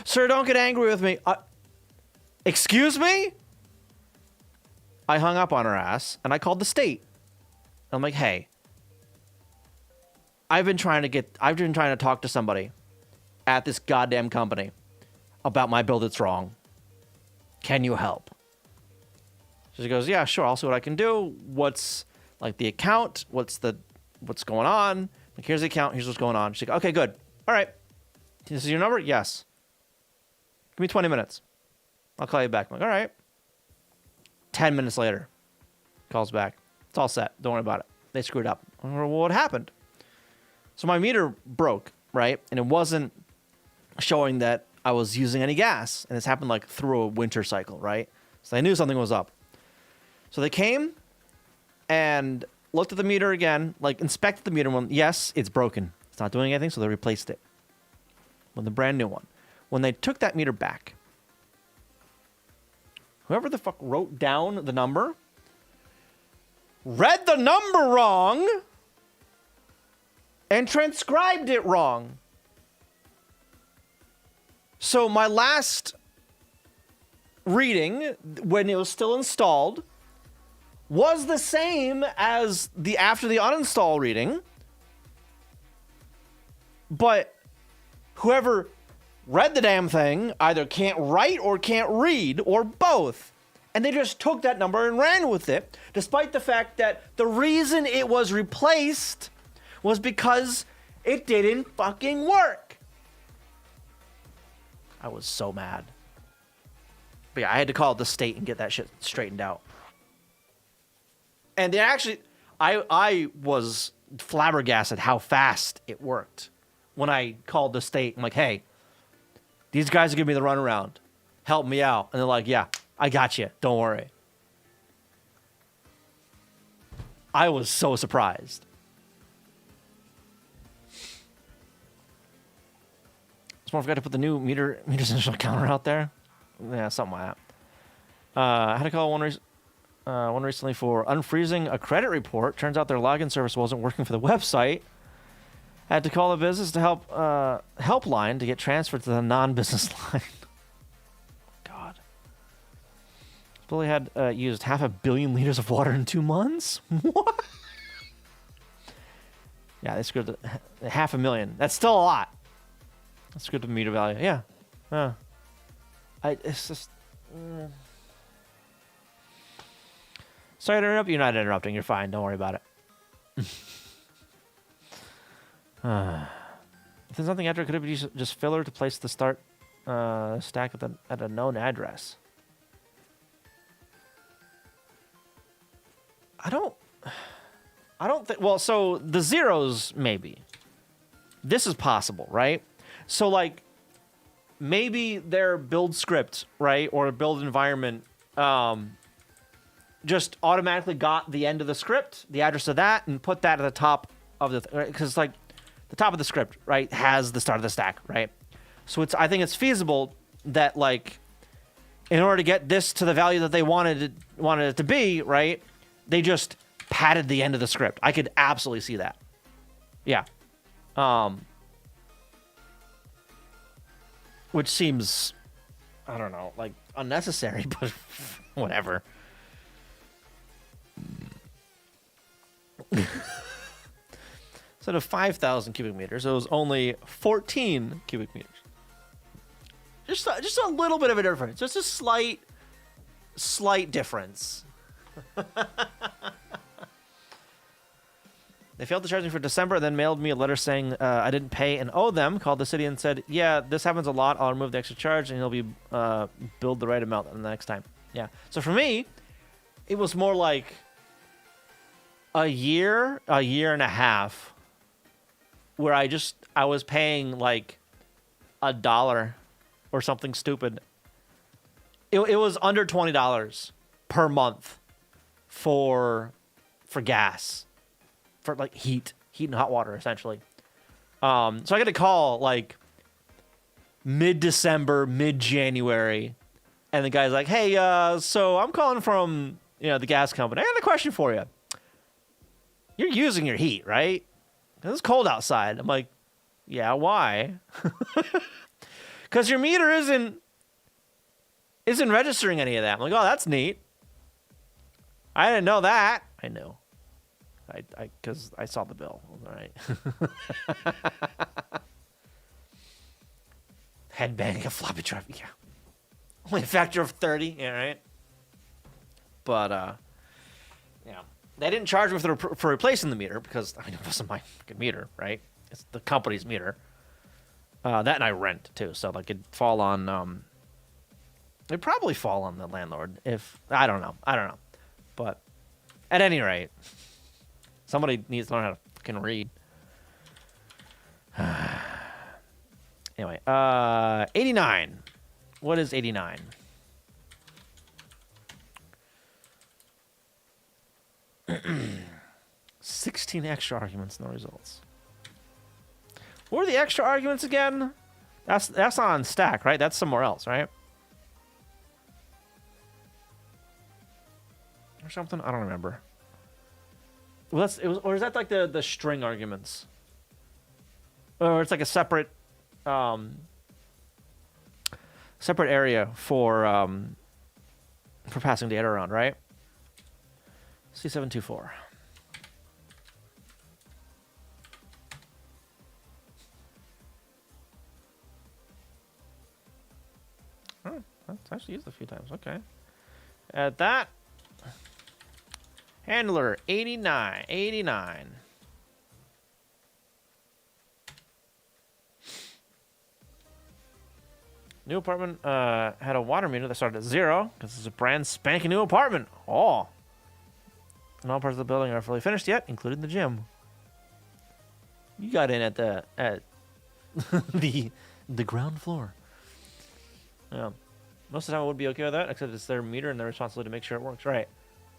Sir, don't get angry with me. Excuse me? I hung up on her ass, and I called the state. I'm like, hey, I've been trying to talk to somebody at this goddamn company about my bill that's wrong. Can you help? So she goes, yeah, sure, I'll see what I can do. What's like the account? What's going on? Like, here's the account, here's what's going on. She's like, okay, good. All right. This is your number? Yes. Give me 20 minutes. I'll call you back. I'm like, all right. 10 minutes later, calls back. It's all set. Don't worry about it. They screwed up. I don't know what happened. So my meter broke, right? And it wasn't showing that I was using any gas. And this happened like through a winter cycle, right? So they knew something was up. So they came and looked at the meter again, like inspected the meter. One, yes, it's broken. It's not doing anything, so they replaced it with a brand new one. When they took that meter back, whoever the fuck wrote down the number read the number wrong and transcribed it wrong. So my last reading, when it was still installed, was the same as the after the uninstall reading, but whoever read the damn thing either can't write or can't read or both. And they just took that number and ran with it, despite the fact that the reason it was replaced was because it didn't fucking work. I was so mad. But yeah, I had to call the state and get that shit straightened out. And they actually, I was flabbergasted how fast it worked. When I called the state, I'm like, hey, these guys are giving me the runaround. Help me out. And they're like, yeah, I got you. Don't worry. I was so surprised. Someone forgot to put the new meters initial counter out there. Yeah, something like that. I had to call one recently for unfreezing a credit report. Turns out their login service wasn't working for the website. Had to call the business to helpline to get transferred to the non-business line. God. Billy had used 500 million liters of water in 2 months? What? Yeah, they screwed 500,000. That's still a lot. That's good to meter value. Yeah. It's just... Sorry to interrupt. You're not interrupting. You're fine. Don't worry about it. If there's something after, could it be just filler to place the start stack at a known address? I don't think... Well, so the zeros, maybe. This is possible, right? So, like, maybe their build script, right, or build environment just automatically got the end of the script, the address of that, and put that at the top of the... Because, like, the top of the script, right, has the start of the stack, right? So I think it's feasible that, like, in order to get this to the value that they wanted it to be, right, they just padded the end of the script. I could absolutely see that. Yeah. Which seems, I don't know, like, unnecessary, but whatever. Instead of 5,000 cubic meters, it was only 14 cubic meters. Just a little bit of a difference. Just a slight difference. They failed to charge me for December and then mailed me a letter saying I didn't pay and owe them. Called the city and said, yeah, this happens a lot. I'll remove the extra charge and he'll be billed the right amount the next time. Yeah. So for me, it was more like a year and a half where I was paying like $1 or something stupid. It was under $20 per month for gas. For like heat and hot water, essentially. So I got a call like mid-December, mid-January, and the guy's like, "Hey, so I'm calling from the gas company. I got a question for you. You're using your heat, right? It's cold outside." I'm like, "Yeah, why?" Because your meter isn't registering any of that. I'm like, "Oh, that's neat. I didn't know that." I know. Because I saw the bill. All right. Headbanging a floppy drive. Yeah. Only a factor of 30. Yeah, right. But, yeah. They didn't charge me for replacing the meter because it wasn't my fucking meter, right? It's the company's meter. That and I rent, too. So, like, it'd fall on, it'd probably fall on the landlord if, I don't know. But, at any rate... Somebody needs to learn how to fucking read. Anyway, 89. What is 89? $16 extra arguments, no results. What are the extra arguments again? That's not on stack, right? That's somewhere else, right? or something. I don't remember. Well, or is that like the string arguments? Or it's like a separate separate area for passing data around, right? C724. Oh, that's actually used a few times. Okay. At that, handler 89. New apartment had a water meter that started at 0 because it's a brand spanking new apartment. Oh. And all parts of the building are fully finished yet, including the gym. You got in at the ground floor. Yeah. Most of the time I would be okay with that, except it's their meter and their responsibility to make sure it works right.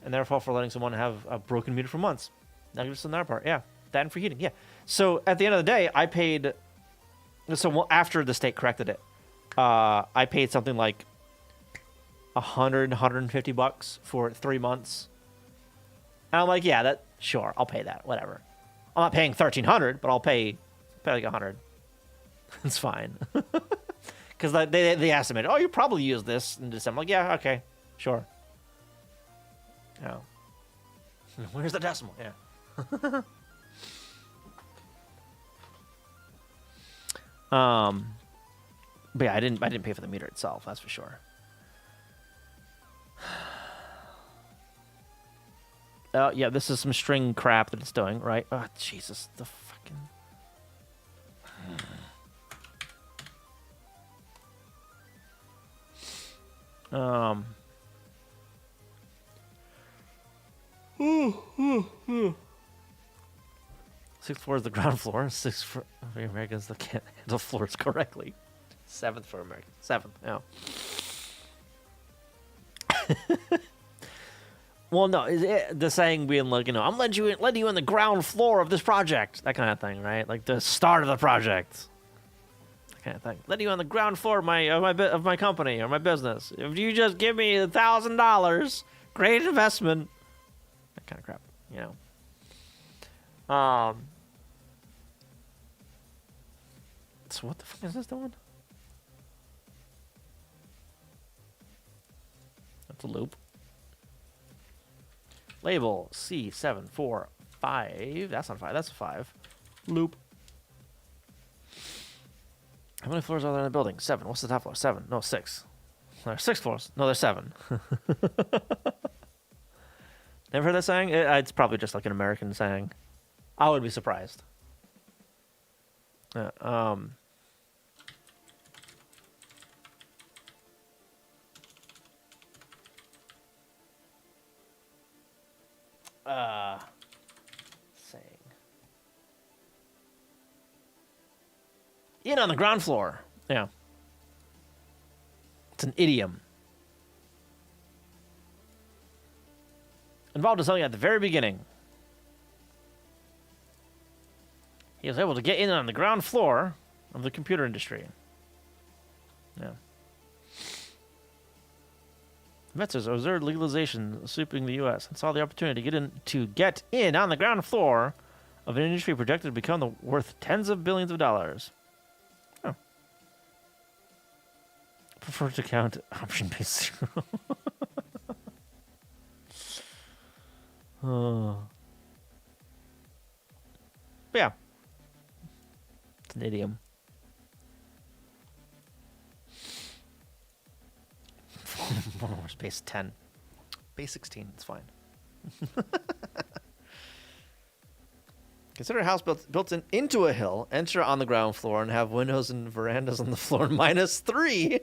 And their fault for letting someone have a broken meter for months. Negatives on their part, yeah. That and for heating, yeah. So at the end of the day, I paid. So after the state corrected it, I paid something like $150 for 3 months. And I'm like, yeah, sure, I'll pay that, whatever. I'm not paying $1,300, but I'll pay like $100. It's fine. Because they estimated, oh, you probably use this in December. I'm like, yeah, okay, sure. Yeah. Where's the decimal? Yeah. But yeah, I didn't pay for the meter itself. That's for sure. Oh yeah, this is some string crap that it's doing, right? Oh Jesus, the fucking. Sixth floor is the ground floor. Sixth for Americans that can't handle floors correctly. Seventh for Americans. Seventh, yeah. Well, no, the saying being like, I'm letting you in the ground floor of this project, that kind of thing, right? Like the start of the project, that kind of thing. Letting you on the ground floor of my company or my business. If you just give me $1,000, great investment. That kind of crap, So what the fuck is this doing? That's a loop. Label C745. That's not 5. That's a 5. Loop. How many floors are there in the building? 7. What's the top floor? 7. No, 6. There's 6 floors. No, there's 7. Never heard that saying? It's probably just like an American saying. I would be surprised. Saying. In on the ground floor. Yeah. It's an idiom. Involved in something at the very beginning. He was able to get in on the ground floor of the computer industry. Yeah. Investors observed legalization sweeping the U.S. and saw the opportunity to get in on the ground floor of an industry projected to become worth tens of billions of dollars. Oh. Prefer to count option-based zero. Oh. But yeah. It's an idiom. Where's base 10? Base 16, it's fine. Consider a house built into a hill, enter on the ground floor, and have windows and verandas on the floor -3.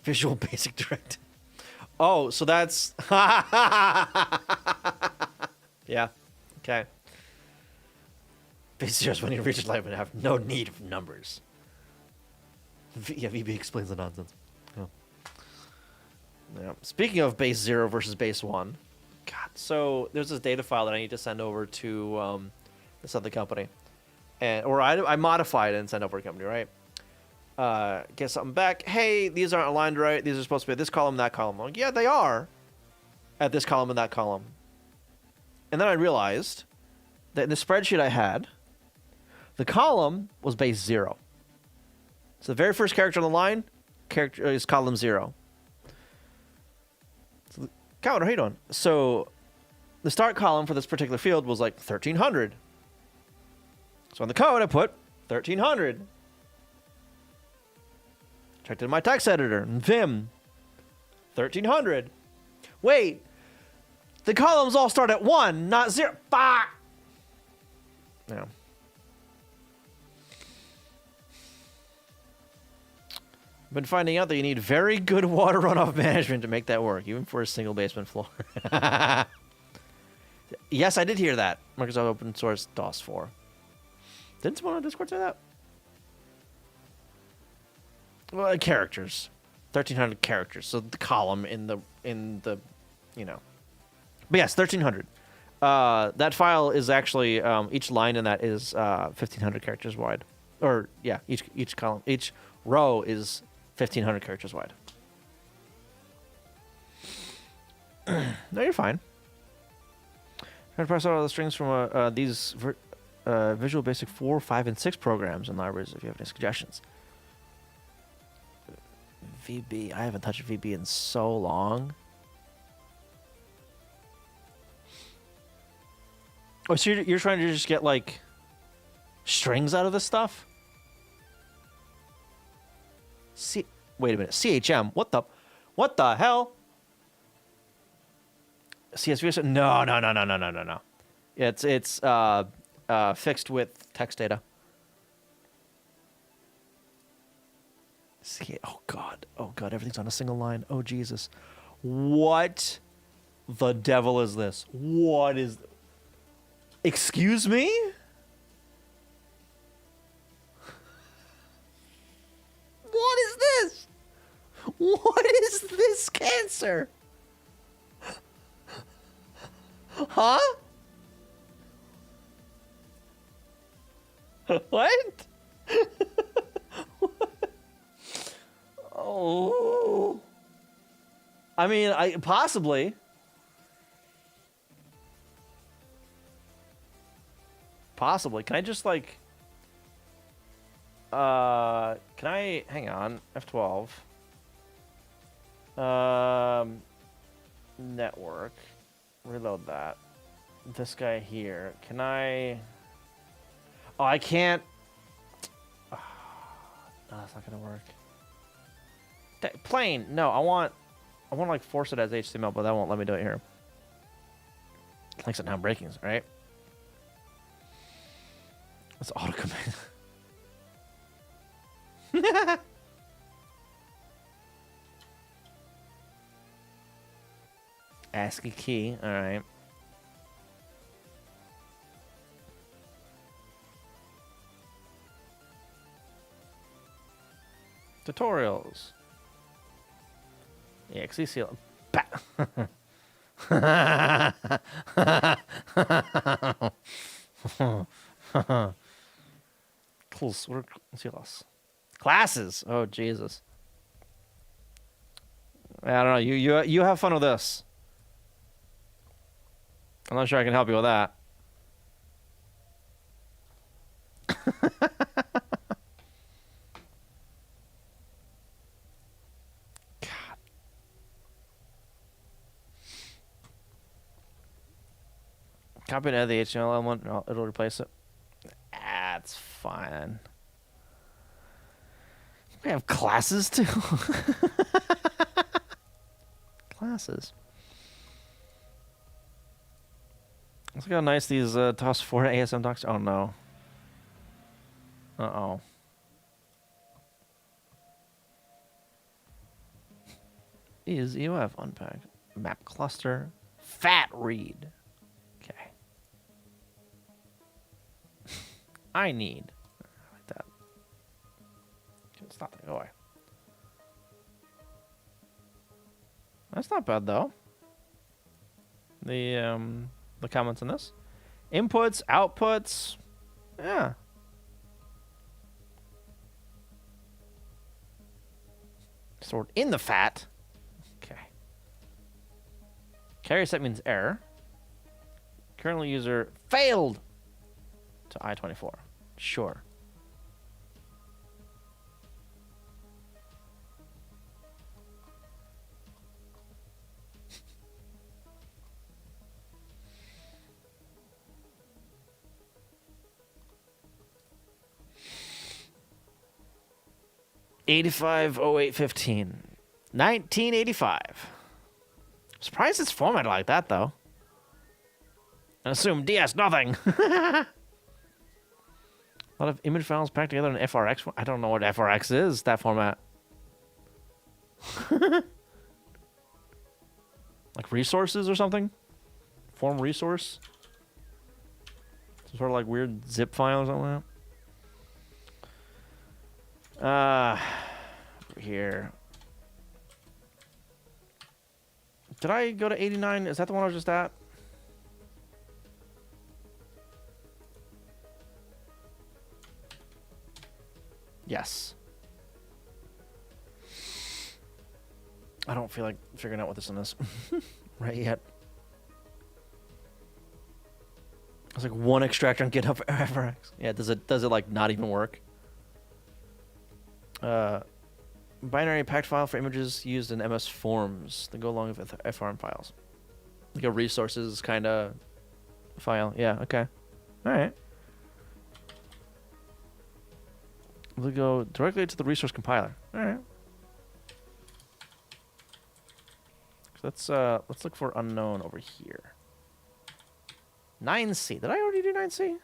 Visual Basic Directive. Oh, so that's... Yeah. Okay. Base zeros when you reach life and have no need of numbers. Yeah, VB explains the nonsense. Yeah. Speaking of base 0 versus base 1, God, so there's this data file that I need to send over to this other company. or I modify it and send over to company, right? Get something back. Hey, these aren't aligned right. These are supposed to be at this column, that column. I'm like, yeah, they are at this column and that column. And then I realized that in the spreadsheet I had, the column was base 0. So the very first character on the line is column 0. So Counter, how you doing? So the start column for this particular field was like 1300. So in the code, I put 1300. Checked in my text editor and Vim. 1300. Wait. The columns all start at 1, not 0. Fuck! Yeah. I've been finding out that you need very good water runoff management to make that work, even for a single basement floor. Yes, I did hear that. Microsoft open source DOS 4. Didn't someone on Discord say that? Well, characters. 1,300 characters. So the column in the you know. But yes, 1,300. That file is actually each line in that is 1,500 characters wide. Or yeah, each column, each row is 1,500 characters wide. No, you're fine. Try to parse out all the strings from these Visual Basic 4, 5, and 6 programs and libraries if you have any suggestions. VB. I haven't touched VB in so long. Oh, so you're trying to just get, like, strings out of this stuff? Wait a minute. CHM. What the hell? CSV? No. It's fixed with text data. Oh god, everything's on a single line. Oh Jesus. What the devil is this? What is... Excuse me? What is this? What is this cancer? Huh? What? Oh. I mean, possibly. Possibly. Can I just like can I hang on, F12. Network. Reload that. This guy here. Can I... Oh, I can't... Oh, no, that's not gonna work. Plain. No, I want to like force it as HTML, but that won't let me do it here. Links and now breakings, right? Let's auto command. ASCII key, all right. Tutorials. EXE seal. Close. What are classes? Oh Jesus. I don't know. You have fun with this. I'm not sure I can help you with that. God. Copy and add the HTML element. It'll replace it. That's fine. We have classes too. Classes. Look how nice these TOS 4 ASM docs. Oh no. Uh-oh. Is EOF unpack. Map cluster. Fat read. Okay. I need. Like that. Stop it. Go away. That's not bad though. The comments on this. Inputs, outputs. Yeah. Stored in the fat. Okay. Carrier set means error. Currently user failed to I-24. Sure. $85.08.15. 1985. Surprised it's formatted like that, though. I assume DS nothing. A lot of image files packed together in FRX. I don't know what FRX is, that format. Like resources or something? Form resource? Some sort of like weird zip file or something like that. Over here. Did I go to 89? Is that the one I was just at? Yes. I don't feel like figuring out what this one is right yet. It's like one extractor on GitHub FRX. Yeah, does it like not even work? Binary packed file for images used in MS Forms that go along with FRM files. Like a resources kind of file. Yeah, okay. All right. We'll go directly to the resource compiler. All right. So let's look for unknown over here. 9C. Did I already do 9C? No,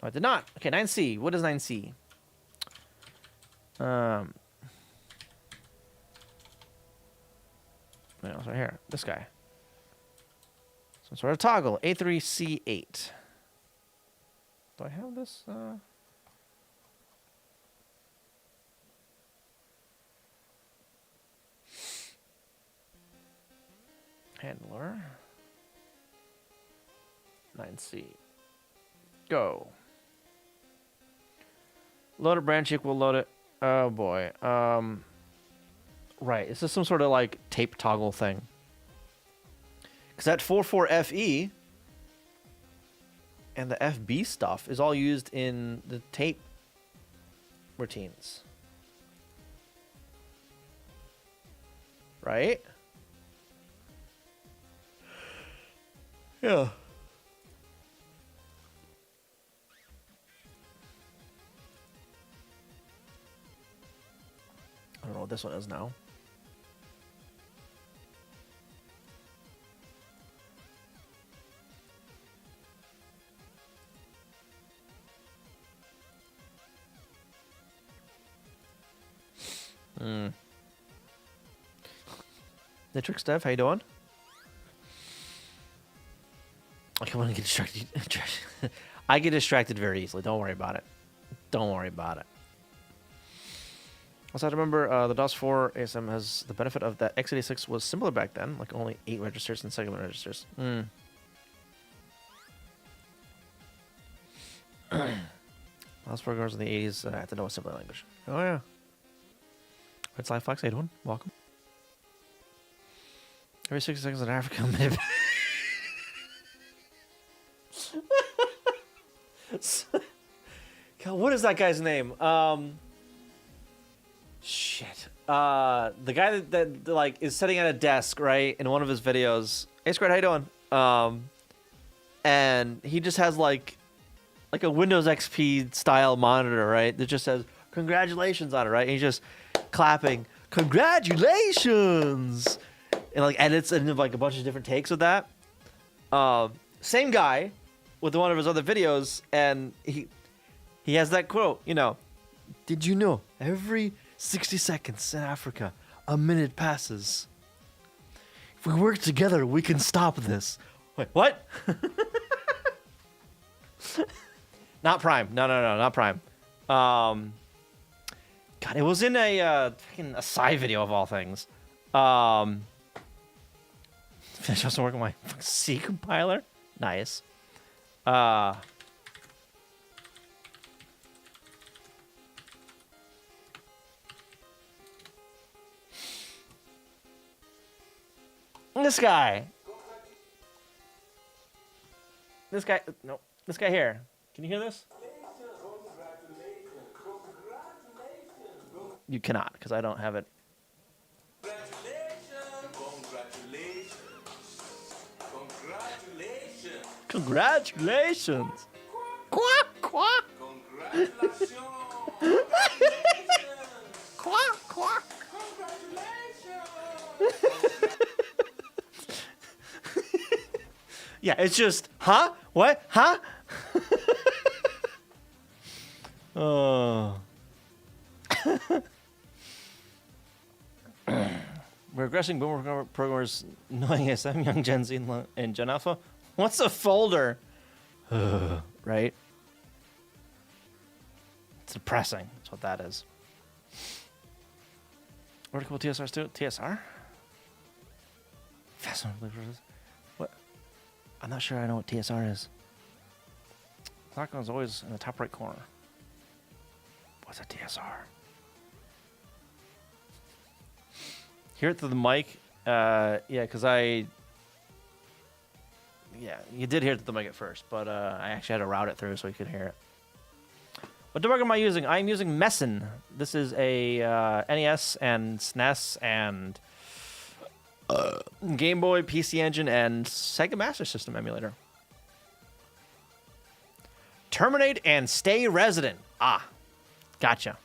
I did not. Okay, 9C. What is 9C? No, it's right here. This guy. Some sort of toggle. A3C8. Do I have this? Handler. 9C. Go. Load a branch equal load it. Oh boy. Right. Is this some sort of like tape toggle thing? Because that 44FE and the FB stuff is all used in the tape routines. Right? Yeah. I don't know what this one is now. Nitrix Dev, how you doing? I want to get distracted. I get distracted very easily. Don't worry about it. Don't worry about it. Also, I remember the DOS 4 ASM has the benefit of that x86 was simpler back then, like only 8 registers and 7 registers. Lots programs in the 80s had to know a simpler language. Oh, yeah. Red Sly Fox, how you doing? Welcome. Every 60 seconds in Africa, maybe. God, what is that guy's name? Shit. The guy that like is sitting at a desk, right, in one of his videos. Hey, Scrat, how you doing? And he just has like a Windows XP style monitor, right? That just says congratulations on it, right? And he's just clapping, congratulations, and like edits and like a bunch of different takes with that. Same guy with one of his other videos, and he has that quote, you know, did you know every 60 seconds in Africa, a minute passes. If we work together, we can stop this. Wait, what? Not Prime. No, not Prime. God, it was in a fucking Asai video of all things. Finish also working on my C compiler. Nice. This guy. This guy. No. This guy here. Can you hear this? You cannot, because I don't have it. Congratulations. Quack, quack. Quack, quack. Yeah, it's just, huh? What? Huh? Oh. We're regressing boomer programmers knowing ASM, young Gen Z, and Gen Alpha. What's a folder? Right? It's depressing. That's what that is. Vertical TSR too? TSR? What? I'm not sure I know what TSR is. Lockdown is always in the top right corner. What's a TSR? Hear it through the mic. Yeah, because yeah, you did hear it through the mic at first, but I actually had to route it through so you could hear it. What debugger am I using? I'm using Messin. This is a NES and SNES and Game Boy, PC Engine, and Sega Master System emulator. Terminate and stay resident. Ah, gotcha.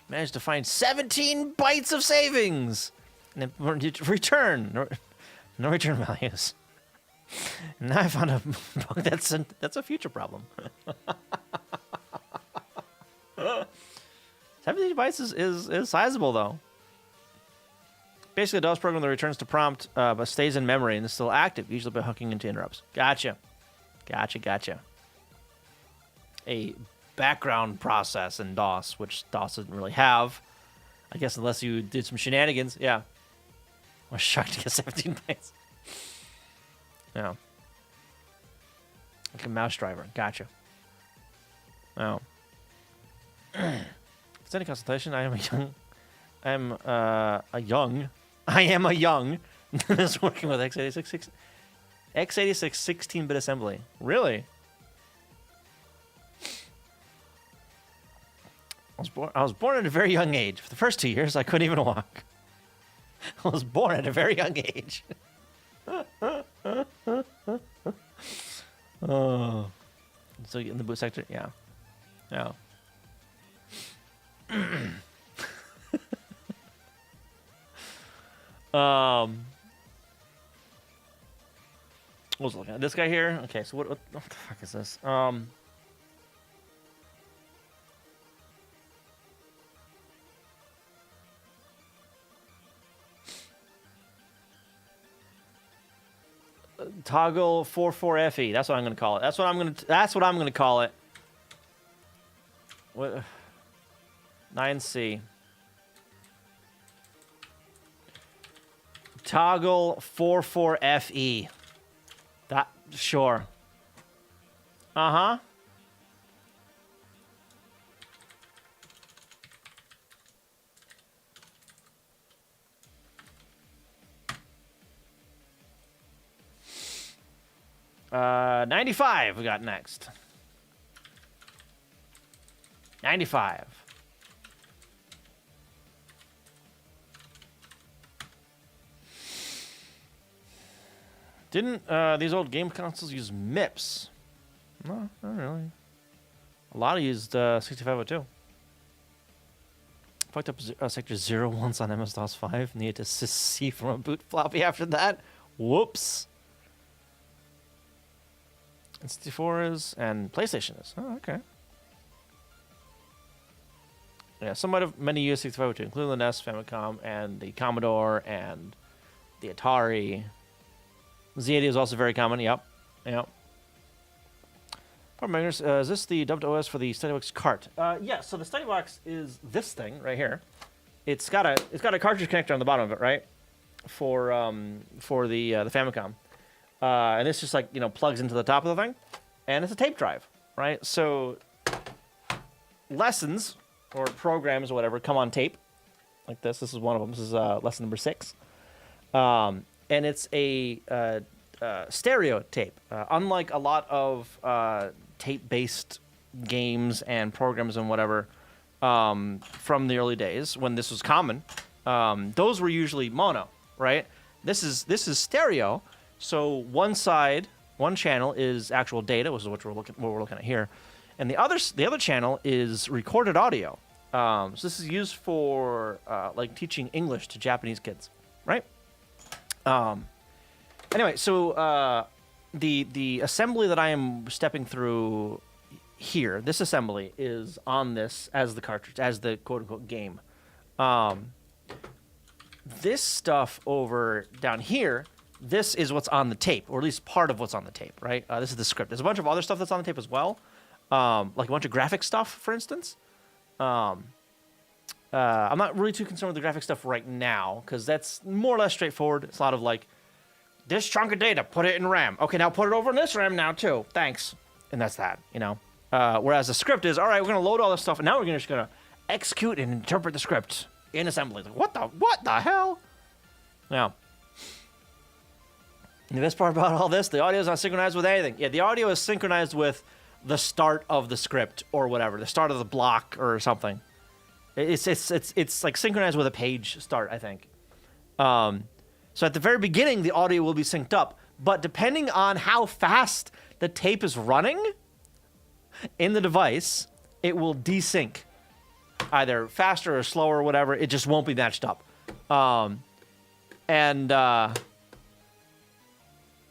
Managed to find 17 bytes of savings. And return. No return values. Now I found a bug that's a future problem. 17 bytes is sizable, though. Basically, a DOS program that returns to prompt, but stays in memory and is still active, usually by hooking into interrupts. Gotcha. A background process in DOS, which DOS doesn't really have. I guess unless you did some shenanigans. Yeah. I was shocked to get 17 bytes. Yeah. Like a mouse driver. Gotcha. Oh. Extended consultation. I am a young. Is working with x86 16-bit assembly. Really? I was born at a very young age. For the first 2 years, I couldn't even walk. I was born at a very young age. Oh. So in the boot sector, yeah. Yeah. What was I looking at? This guy here? Okay, so what the fuck is this? Toggle 44FE. That's what I'm gonna call it. That's what I'm gonna call it. What? 9C. Toggle 44FE. That sure. Uh-huh. Uh, 95 we got next. 95. Didn't these old game consoles use MIPS? No, not really. A lot of used 6502. Fucked up sector 0 once on MS-DOS 5. Needed to see from a boot floppy after that. Whoops. And 64 is, and PlayStation is. Oh, okay. Yeah, some might have many used 6502, including the NES, Famicom, and the Commodore, and the Atari. Z80 is also very common. Yep. Is this the dubbed OS for the StudyBox cart? Yeah. So the StudyBox is this thing right here. It's got a cartridge connector on the bottom of it, right? For the Famicom. And this just plugs into the top of the thing, and it's a tape drive, right? So lessons or programs or whatever come on tape, like this. This is one of them. This is lesson number 6. And it's a stereo tape. Unlike a lot of tape-based games and programs and whatever from the early days when this was common, those were usually mono, right? This is stereo. So one channel is actual data, which is what we're looking at here, and the other channel is recorded audio. So this is used for like teaching English to Japanese kids, right? Anyway, so the assembly that I am stepping through here, this assembly is on this as the cartridge, as the quote-unquote game. This stuff over down here, this is what's on the tape, or at least part of what's on the tape, right? This is the script. There's a bunch of other stuff that's on the tape as well, like a bunch of graphic stuff, for instance. I'm not really too concerned with the graphic stuff right now, because that's more or less straightforward. It's a lot of like, this chunk of data, put it in RAM. Okay, now put it over in this RAM now too. Thanks. And that's that, you know? Whereas the script is, all right, we're going to load all this stuff, and now we're just going to execute and interpret the script in assembly. Like, what the hell? Now, the best part about all this, the audio is not synchronized with anything. Yeah, the audio is synchronized with the start of the script or whatever, the start of the block or something. It's like synchronized with a page start, I think. So at the very beginning, the audio will be synced up, but depending on how fast the tape is running in the device, it will desync, either faster or slower or whatever. It just won't be matched up.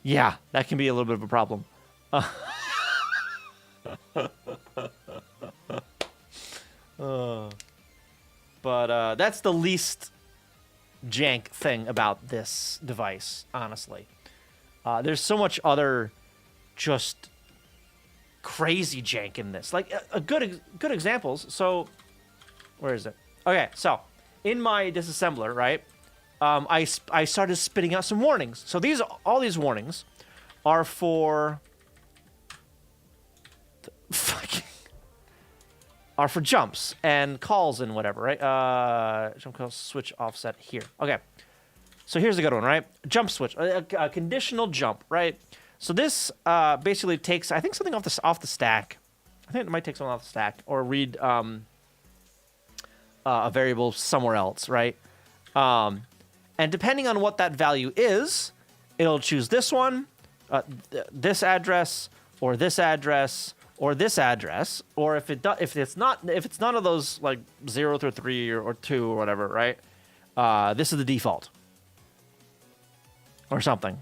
Yeah, that can be a little bit of a problem. But that's the least jank thing about this device, honestly. There's so much other just crazy jank in this. Like good examples. So where is it? Okay, so in my disassembler, right? I started spitting out some warnings. So all these warnings are for jumps and calls and whatever, right? Jump call switch offset here. Okay. So here's a good one, right? Jump switch, a conditional jump, right? So this basically takes, I think, something off the stack. I think it might take something off the stack or read a variable somewhere else, right? And depending on what that value is, it'll choose this one, this address, or this address, or this address, or if it's none of those, like 0 through 3 or 2 or whatever, right? This is the default, or something.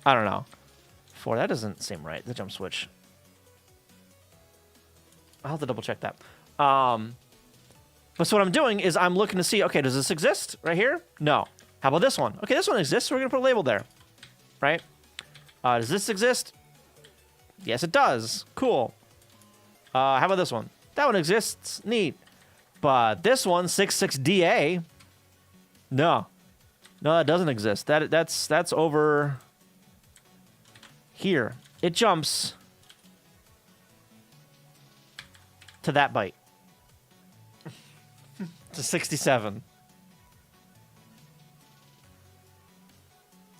I don't know. 4, that doesn't seem right. The jump switch. I'll have to double check that. But so what I'm doing is I'm looking to see, okay, does this exist right here? No. How about this one? Okay, this one exists, so we're going to put a label there, right? Does this exist? Yes, it does. Cool. How about this one? That one exists. Neat. But this one, 66DA, no, that doesn't exist. That's over here. It jumps to that byte. To 67.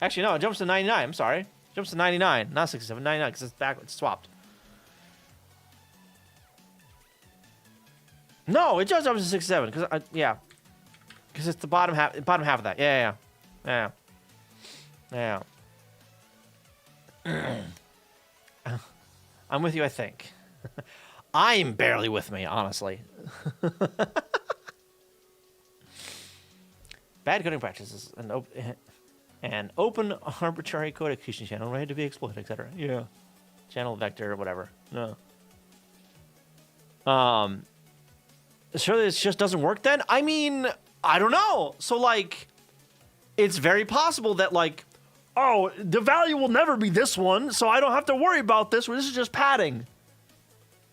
Actually, no, it jumps to 99. I'm sorry. It jumps to 99, not 67. 99, because it's backwards. Swapped. No, it just jumps to 67. Because, yeah. Because it's the bottom half of that. Yeah. I'm with you, I think. I'm barely with me, honestly. Bad coding practices. An open arbitrary code execution channel ready to be exploited, etc. Yeah. Channel vector, whatever. No. Sure this just doesn't work then? I mean, I don't know. So, like, it's very possible that, like, oh, the value will never be this one, so I don't have to worry about this, where this is just padding.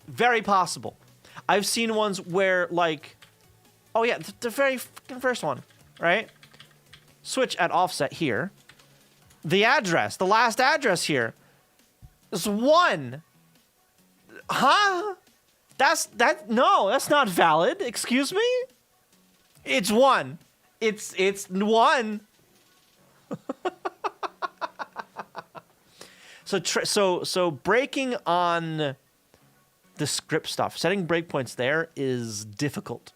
Very possible. I've seen ones where, like, oh yeah, the very first one, right? Switch at offset here. The address, the last address here is 1. Huh? No, that's not valid. Excuse me? It's 1. It's one. So breaking on the script stuff, setting breakpoints there is difficult.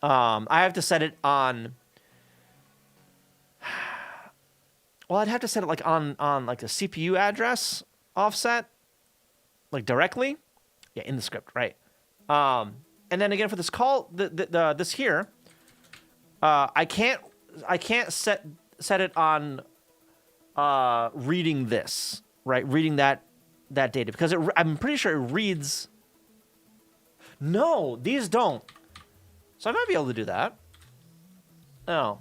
I have to set it on. Well, I'd have to set it like on like a CPU address offset, like directly, yeah, in the script, right? And then again for this call, this here, I can't set it on reading this, right? Reading that data because I'm pretty sure it reads. No, these don't. So I might be able to do that. Oh.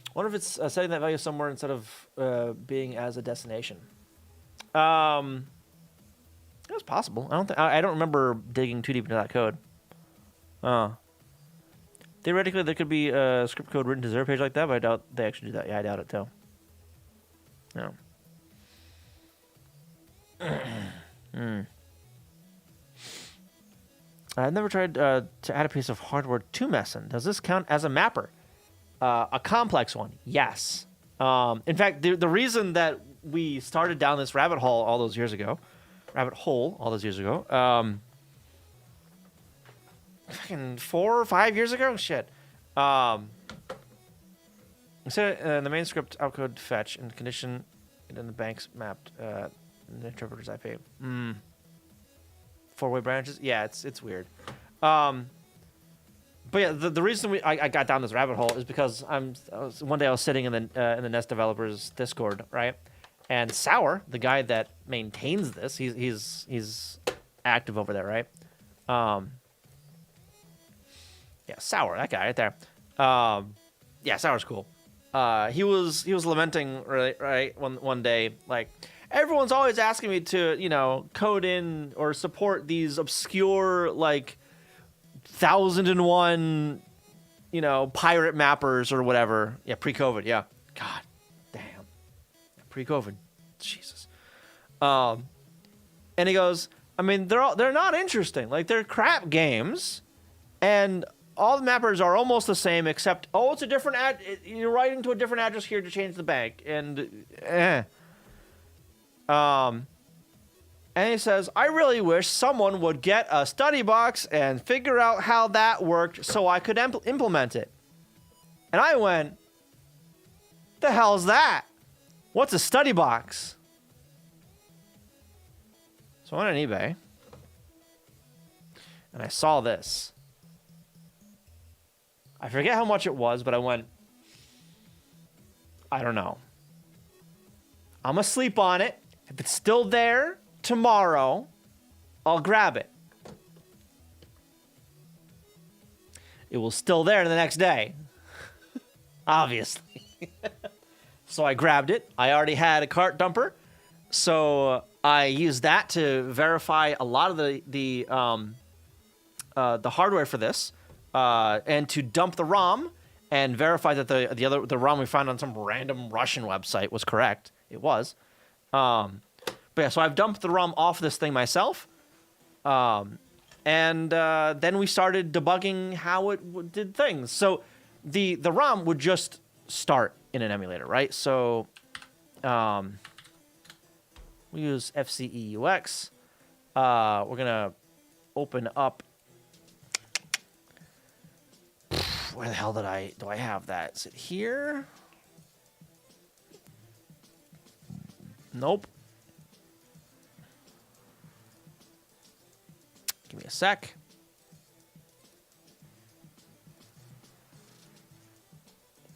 I wonder if it's setting that value somewhere instead of being as a destination. It's possible. I don't remember digging too deep into that code. Theoretically, there could be a script code written to zero page like that, but I doubt they actually do that. Yeah, I doubt it too. No. I've never tried to add a piece of hardware to Messen. Does this count as a mapper? A complex one, yes. In fact, the reason that we started down this rabbit hole all those years ago, fucking 4 or 5 years ago, shit. Instead, the main script outcode fetch and condition it in the banks mapped the interpreter's IP. 4-way branches, yeah, it's weird. But yeah, the reason I got down this rabbit hole is because one day I was sitting in the Nest developers Discord, right? And Sour, the guy that maintains this, he's active over there, right? Yeah, Sour, that guy right there. Yeah, Sour's cool. He was lamenting right one day, like, everyone's always asking me to code in or support these obscure like 1001 pirate mappers or whatever. Yeah, pre-COVID. Yeah, god damn, pre-COVID, Jesus. And he goes, I mean, they're not interesting, like they're crap games, and all the mappers are almost the same except it's a different you're writing to a different address here to change the bank, and and he says, I really wish someone would get a StudyBox and figure out how that worked so I could implement it. And I went, the hell's that? What's a StudyBox? So I went on eBay, and I saw this. I forget how much it was, but I went, I don't know. I'm going to sleep on it. If it's still there tomorrow, I'll grab it. It was still there the next day. Obviously. So I grabbed it. I already had a cart dumper. So I used that to verify a lot of the hardware for this, and to dump the ROM and verify that the ROM we found on some random Russian website was correct. It was. But yeah, so I've dumped the ROM off this thing myself. And then we started debugging how it did things. So the ROM would just start in an emulator, right? So we use FCEUX. We're going to open up. Where the hell do I have that? Is it here? Nope. Give me a sec.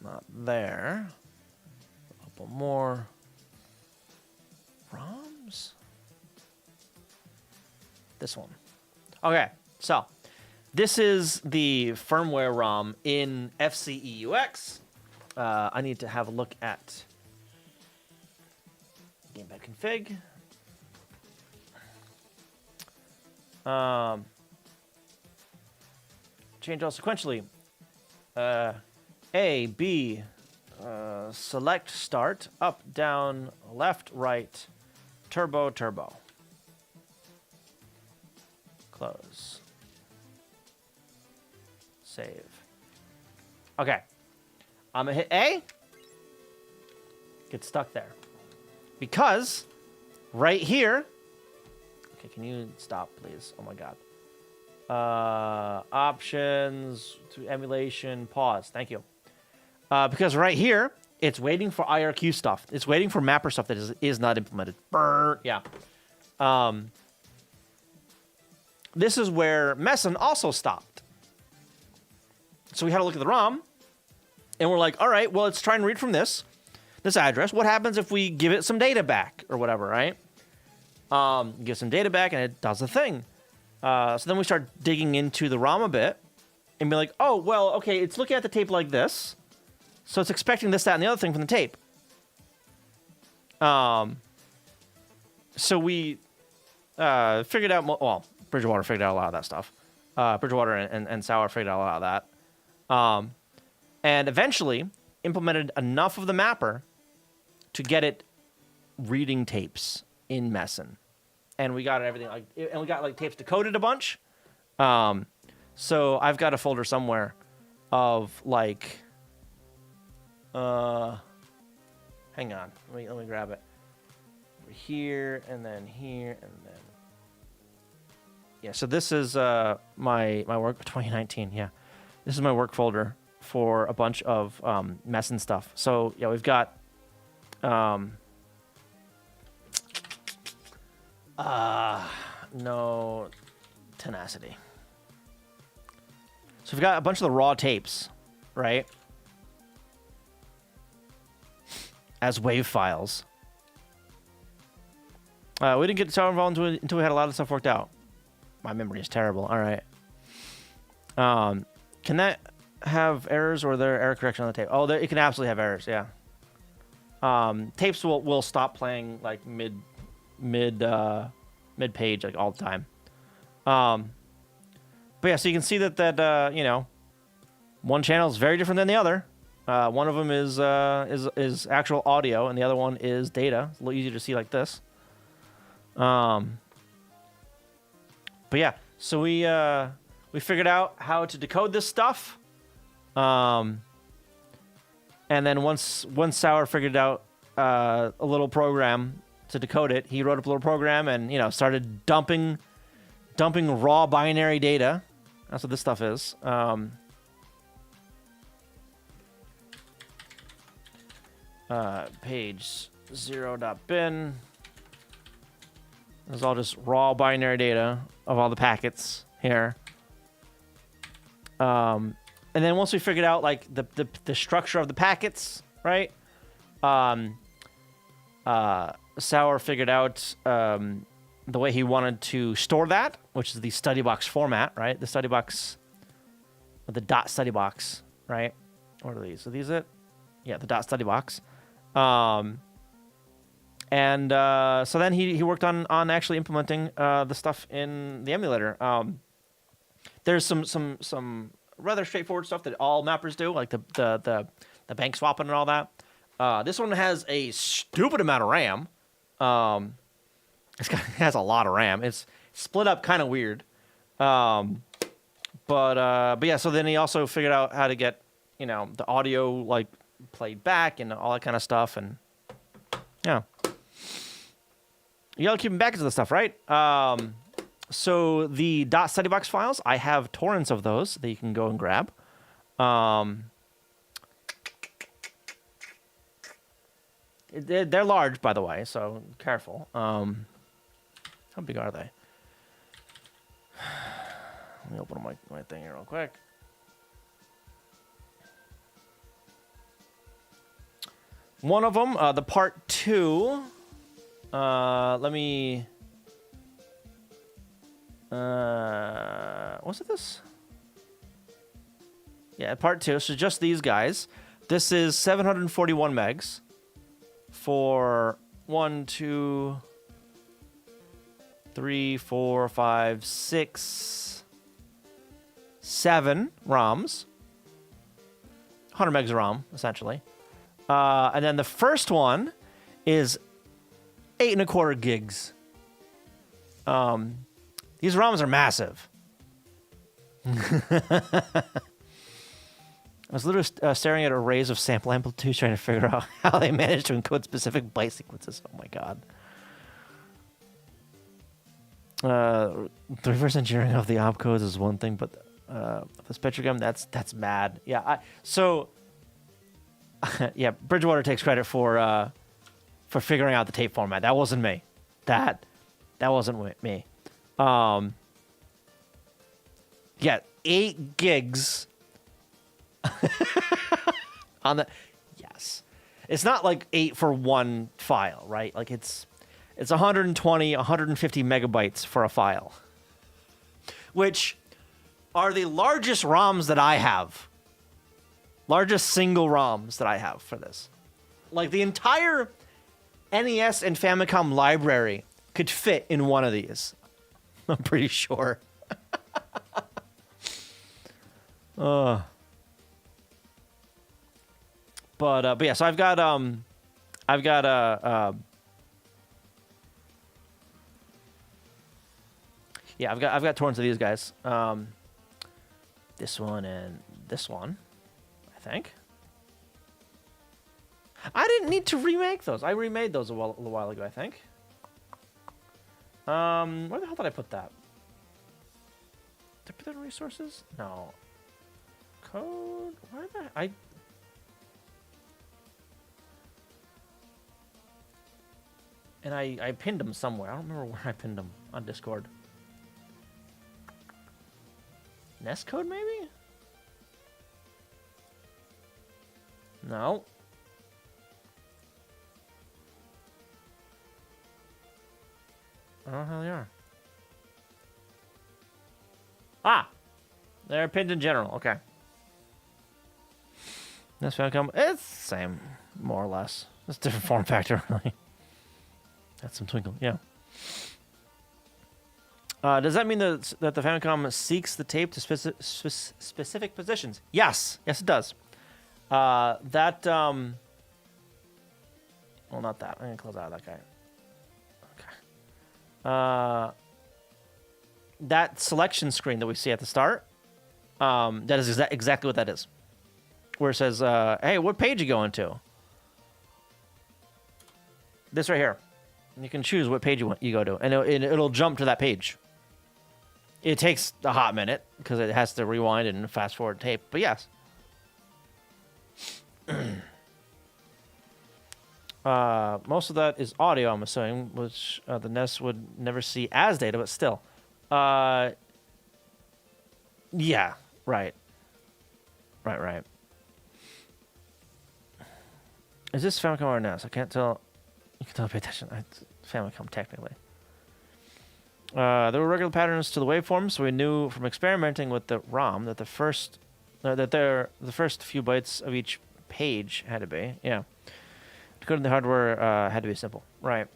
Not there. A couple more ROMs. This one. Okay, so this is the firmware ROM in FCEUX. I need to have a look at gamepad config. Change all sequentially. A, B, select start, up, down, left, right, turbo, turbo. Close. Save. Okay. I'm going to hit A. Get stuck there. Because right here... Okay, can you stop, please? Oh, my God. Options, to emulation, pause. Thank you. Because right here, it's waiting for IRQ stuff. It's waiting for mapper stuff that is not implemented. Brr, yeah. This is where Messen also stopped. So we had to look at the ROM, and we're like, all right, well, let's try and read from this address. What happens if we give it some data back or whatever, right? Give some data back, and it does the thing. So then we start digging into the ROM a bit and be like, oh, well, okay, it's looking at the tape like this. So it's expecting this, that, and the other thing from the tape. So we figured out, well, Bridgewater figured out a lot of that stuff. Bridgewater and Sauer figured out a lot of that. And eventually implemented enough of the mapper to get it reading tapes in Messen. And we got everything, and we got like tapes decoded a bunch. So I've got a folder somewhere of like, hang on, let me grab it. Over here, and then here, and then, yeah. So this is my work 2019. Yeah, this is my work folder for a bunch of Messen stuff. So yeah, we've got no tenacity. So we've got a bunch of the raw tapes, right? As WAV files. We didn't get so involved until we had a lot of stuff worked out. My memory is terrible. All right. Can that have errors, or are there error correction on the tape? Oh, it can absolutely have errors. Yeah. Tapes will stop playing like mid page like all the time. But yeah, so you can see that you know, one channel is very different than the other. One of them is actual audio, and the other one is data. It's a little easier to see like this. But yeah, so we figured out how to decode this stuff. And then once Sauer figured out a little program to decode it, he wrote up a little program and, you know, started dumping raw binary data. That's what this stuff is. Page 0.bin. This is all just raw binary data of all the packets here. And then once we figured out like the structure of the packets, right? Sauer figured out the way he wanted to store that, which is the StudyBox format, right? The StudyBox, or the .StudyBox, right? What are these? Are these it? Yeah, the .StudyBox. And so then he worked on actually implementing the stuff in the emulator. There's some rather straightforward stuff that all mappers do, like the bank swapping and all that. This one has a stupid amount of RAM. It has a lot of RAM. It's split up kind of weird. But yeah, so then he also figured out how to get, you know, the audio like played back and all that kind of stuff. And yeah, you gotta keep them back into the stuff, right? So the .StudyBox files, I have torrents of those that you can go and grab. They're large, by the way, so careful. How big are they? Let me open my thing here real quick. One of them, the part 2. Let me... was it this? Yeah, part 2. So just these guys. This is 741 megs for 1, 2, 3, 4, 5, 6, 7 ROMs. 100 megs of ROM, essentially. And then the first one is 8.25 gigs. These ROMs are massive. I was literally staring at arrays of sample amplitudes trying to figure out how they managed to encode specific byte sequences. Oh my god. The reverse engineering of the opcodes is one thing, but the spectrogram, that's mad. Yeah, yeah, Bridgewater takes credit for figuring out the tape format. That wasn't me. That wasn't me. Yeah, 8 gigs on the yes. It's not like 8 for one file, right? Like it's 120, 150 megabytes for a file, which are the largest ROMs that I have. Largest single ROMs that I have for this. Like the entire NES and Famicom library could fit in one of these. I'm pretty sure. But yeah, so I've got yeah, I've got torrents of these guys. This one and this one, I think. I didn't need to remake those. I remade those a little while ago, I think. Where the hell did I put that? Did I put that in resources? No. Code? Where the I pinned them somewhere. I don't remember where I pinned them on Discord. NES code, maybe? No. I don't know how they are. Ah! They're pinned in general. Okay. NES Famicom. It's the same, more or less. It's a different form factor, really. That's some twinkle. Yeah. Does that mean that the Famicom seeks the tape to specific positions? Yes. Yes, it does. Well, not that. I'm going to close out that guy. Okay. That selection screen that we see at the start, that is exactly what that is. Where it says, hey, what page you going to? This right here. You can choose what page you go to, and it'll jump to that page. It takes a hot minute because it has to rewind and fast forward tape, but yes. Most of that is audio, I'm assuming, which the NES would never see as data, but still. Yeah, right. Right. Is this Famicom or NES? I can't tell. You can tell, pay attention. It's Famicom, technically. There were regular patterns to the waveforms, so we knew from experimenting with the ROM that the first few bytes of each page had to be. Yeah. Decoding the hardware had to be simple. Right.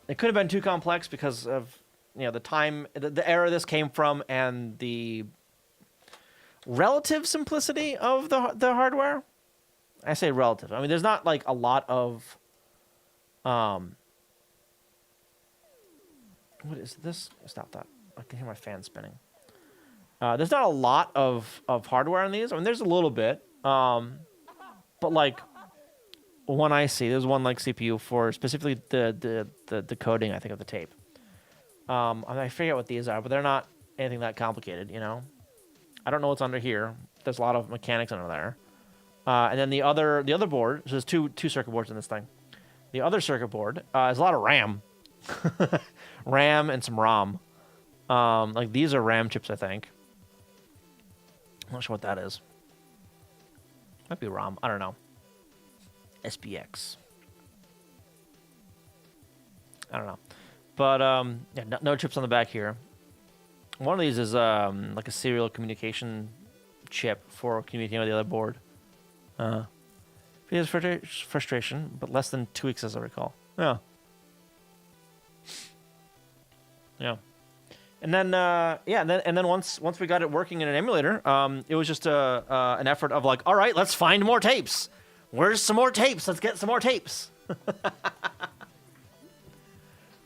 It could have been too complex because of the time, the era this came from, and the relative simplicity of the hardware. I say relative. I mean, there's not like a lot of what is this? Stop that. I can hear my fan spinning. There's not a lot of hardware on these. I mean, there's a little bit. But like one I see, there's one like CPU for specifically the decoding, I think, of the tape. I forget what these are, but they're not anything that complicated, I don't know what's under here. There's a lot of mechanics under there. And then the other board, so there's two circuit boards in this thing. The other circuit board is a lot of RAM. RAM and some ROM. Like these are RAM chips, I think. I'm not sure what that is. Might be ROM. I don't know. SPX. I don't know. But yeah, no chips on the back here. One of these is like a serial communication chip for communicating with the other board. Because frustration, but less than 2 weeks, as I recall. Yeah. And then and then once we got it working in an emulator, it was just an effort of like, all right, let's find more tapes. Where's some more tapes? Let's get some more tapes.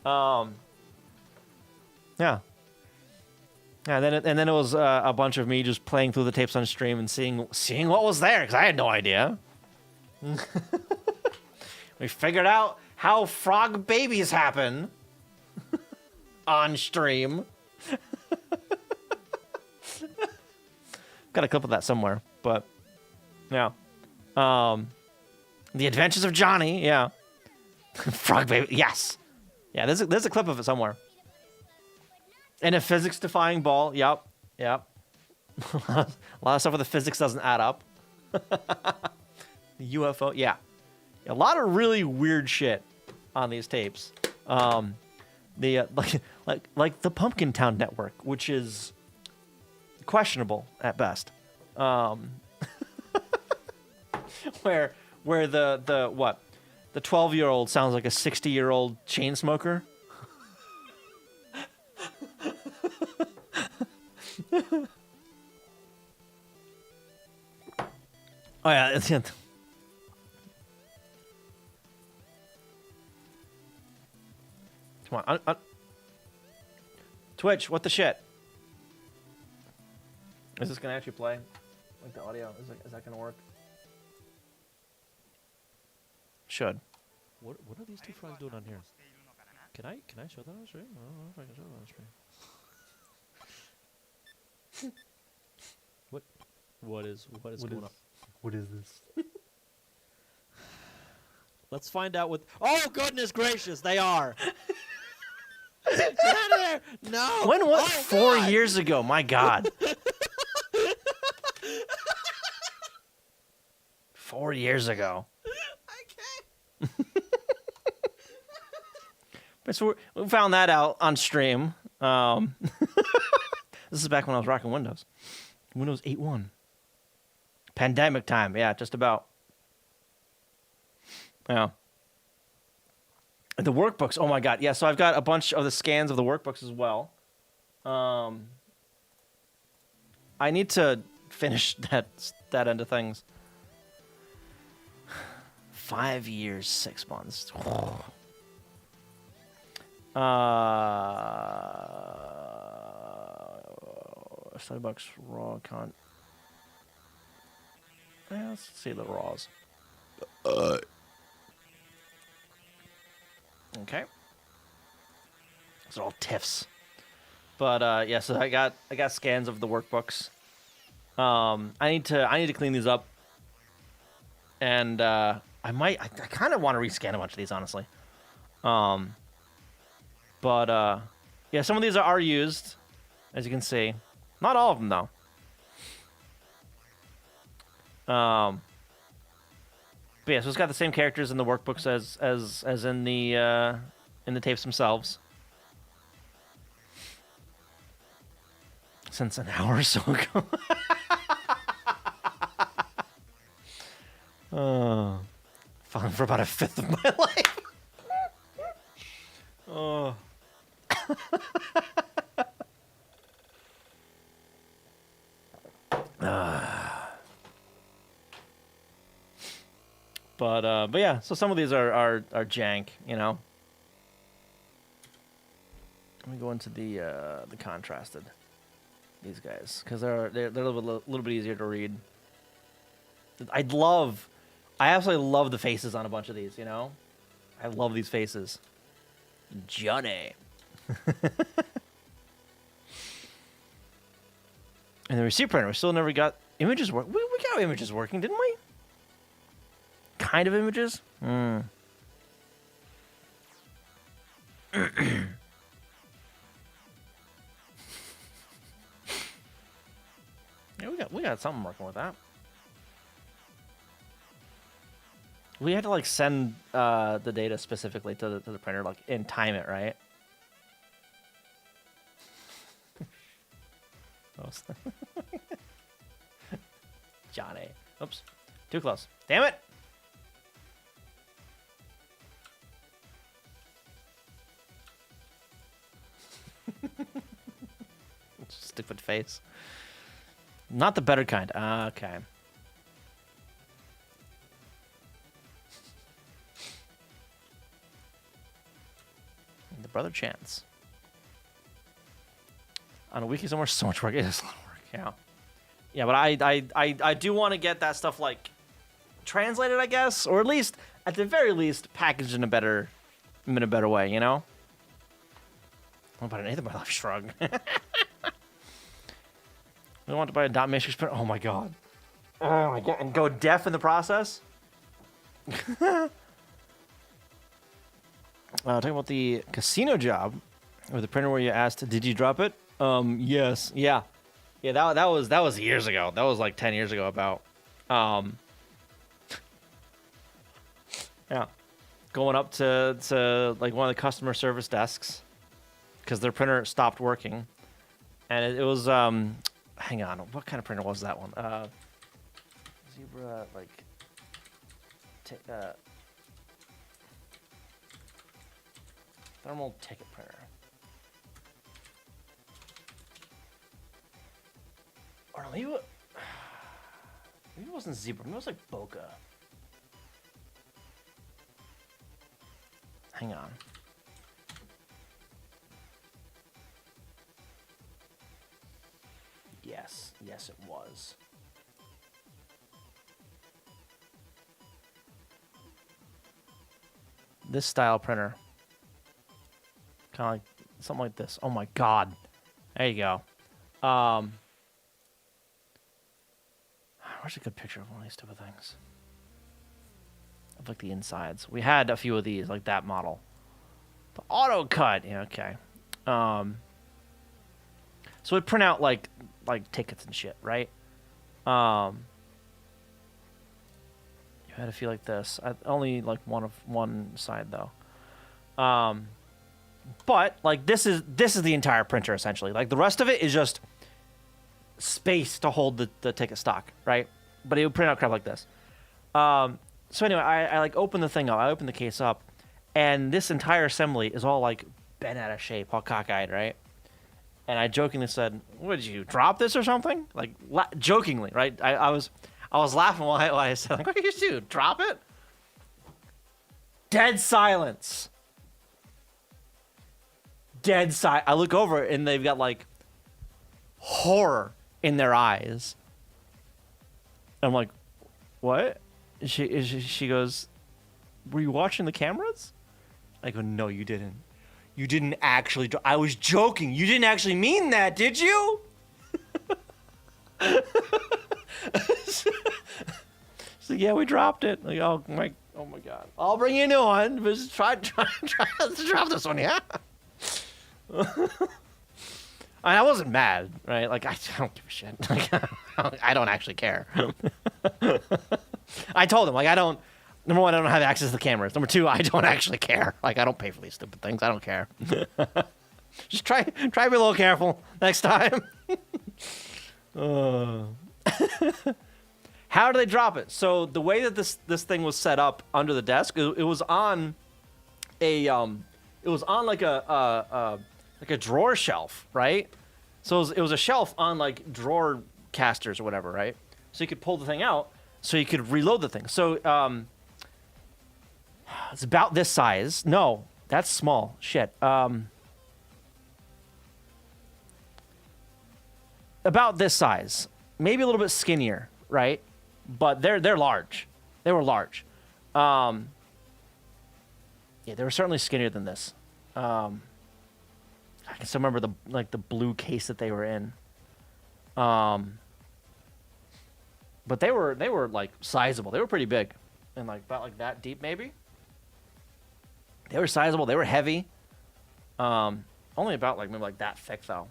Yeah. And then it was a bunch of me just playing through the tapes on stream and seeing what was there because I had no idea. We figured out how frog babies happen on stream. Got a clip of that somewhere, but yeah. The Adventures of Johnny, yeah. Frog baby, yes. Yeah, there's a clip of it somewhere. And a physics-defying ball, yep. A lot of stuff where the physics doesn't add up. The UFO, yeah. A lot of really weird shit on these tapes. The like the Pumpkin Town Network, which is questionable at best. Where the 12-year-old sounds like a 60-year-old chain smoker. Oh yeah, it's come on, Twitch, what the shit? Is this gonna actually play? Like the audio, is that gonna work? Should. What are these two frogs doing on here? Can I show that on stream? I don't know if I can show that on stream. What is going on? What is this? Let's find out what. Oh goodness gracious, they are. Get out of there! No. When was 4 God. years ago? My God. 4 years ago. I can't. But so we found that out on stream. This is back when I was rocking Windows. Windows 8.1. Pandemic time. Yeah, just about. Yeah. The workbooks. Oh my God. Yeah, so I've got a bunch of the scans of the workbooks as well. I need to finish that end of things. 5 years, 6 months. StudyBox raw con. Yeah, let's see the raws. Okay. Those are all TIFFs. But yeah, so I got scans of the workbooks. I need to clean these up. And I kind of want to rescan a bunch of these, honestly. But yeah, some of these are used, as you can see. Not all of them, though. But yeah, so it's got the same characters in the workbooks as in the tapes themselves. Since an hour or so ago. Falling for about a fifth of my life. Oh. But yeah, so some of these are jank, you know. Let me go into the contrasted. These guys, because they're a little bit easier to read. I absolutely love the faces on a bunch of these, you know. I love these faces. Johnny. And the receipt printer, we still never got images work. We got images working, didn't we? Kind of images. Yeah, we got something working with that. We had to like send the data specifically to the printer, like, and time it, right? Johnny. Oops. Too close. Damn it! Stupid face. Not the better kind. Okay. The brother Chance. On a weekly somewhere, so much work. It is a lot of work. Yeah. Yeah, but I do want to get that stuff like translated, I guess, or at least at the very least packaged in a better way, you know? What about an eighth of my life shrug? We want to buy a dot matrix printer. Oh my god. Oh my god. And go deaf in the process? Talking about the casino job or the printer where you asked, did you drop it? Yes. Yeah. Yeah, that was years ago. That was like 10 years ago about. Yeah. Going up to like one of the customer service desks because their printer stopped working. And it was hang on, what kind of printer was that one? Zebra like thermal ticket printer. Or maybe it wasn't Zebra. Maybe it was like Boca. Hang on. Yes, it was. This style printer. Kind of like something like this. Oh my god. There you go. Where's a good picture of one of these type of things? Of like the insides. We had a few of these, like that model. The auto cut. Yeah, okay. So it'd print out like tickets and shit, right? You had a few like this. Only like one side though. But like this is the entire printer essentially. Like the rest of it is just space to hold the ticket stock, right? But it would print out crap like this. So anyway, I like open the thing up. I open the case up, and this entire assembly is all like bent out of shape, all cockeyed, right? And I jokingly said, "What did you drop this or something?" Like jokingly, right? I was laughing while I said, like, "What did you do? Drop it?" Dead silence. Dead silence. I look over and they've got like horror in their eyes. I'm like, "What?" She goes, "Were you watching the cameras?" I go, "No, you didn't. You didn't actually. I was joking. You didn't actually mean that, did you?" So yeah, we dropped it. Like, oh my god. I'll bring you a new one. But just try to drop this one, yeah. I wasn't mad, right? Like I don't give a shit. Like I don't actually care. I told him like I don't. Number one, I don't have access to the cameras. Number two, I don't actually care. Like I don't pay for these stupid things. I don't care. Just try to be a little careful next time. How do they drop it? So the way that this thing was set up under the desk, it was on a like a drawer shelf, right? So it was a shelf on like drawer casters or whatever, right? So you could pull the thing out, so you could reload the thing. So it's about this size. No, that's small. Shit. About this size, maybe a little bit skinnier, right? But they're large. They were large. Yeah, they were certainly skinnier than this. I can still remember the blue case that they were in. But they were like sizable. They were pretty big, and like about like that deep maybe. They were sizable. They were heavy. Only about like maybe like that thick though.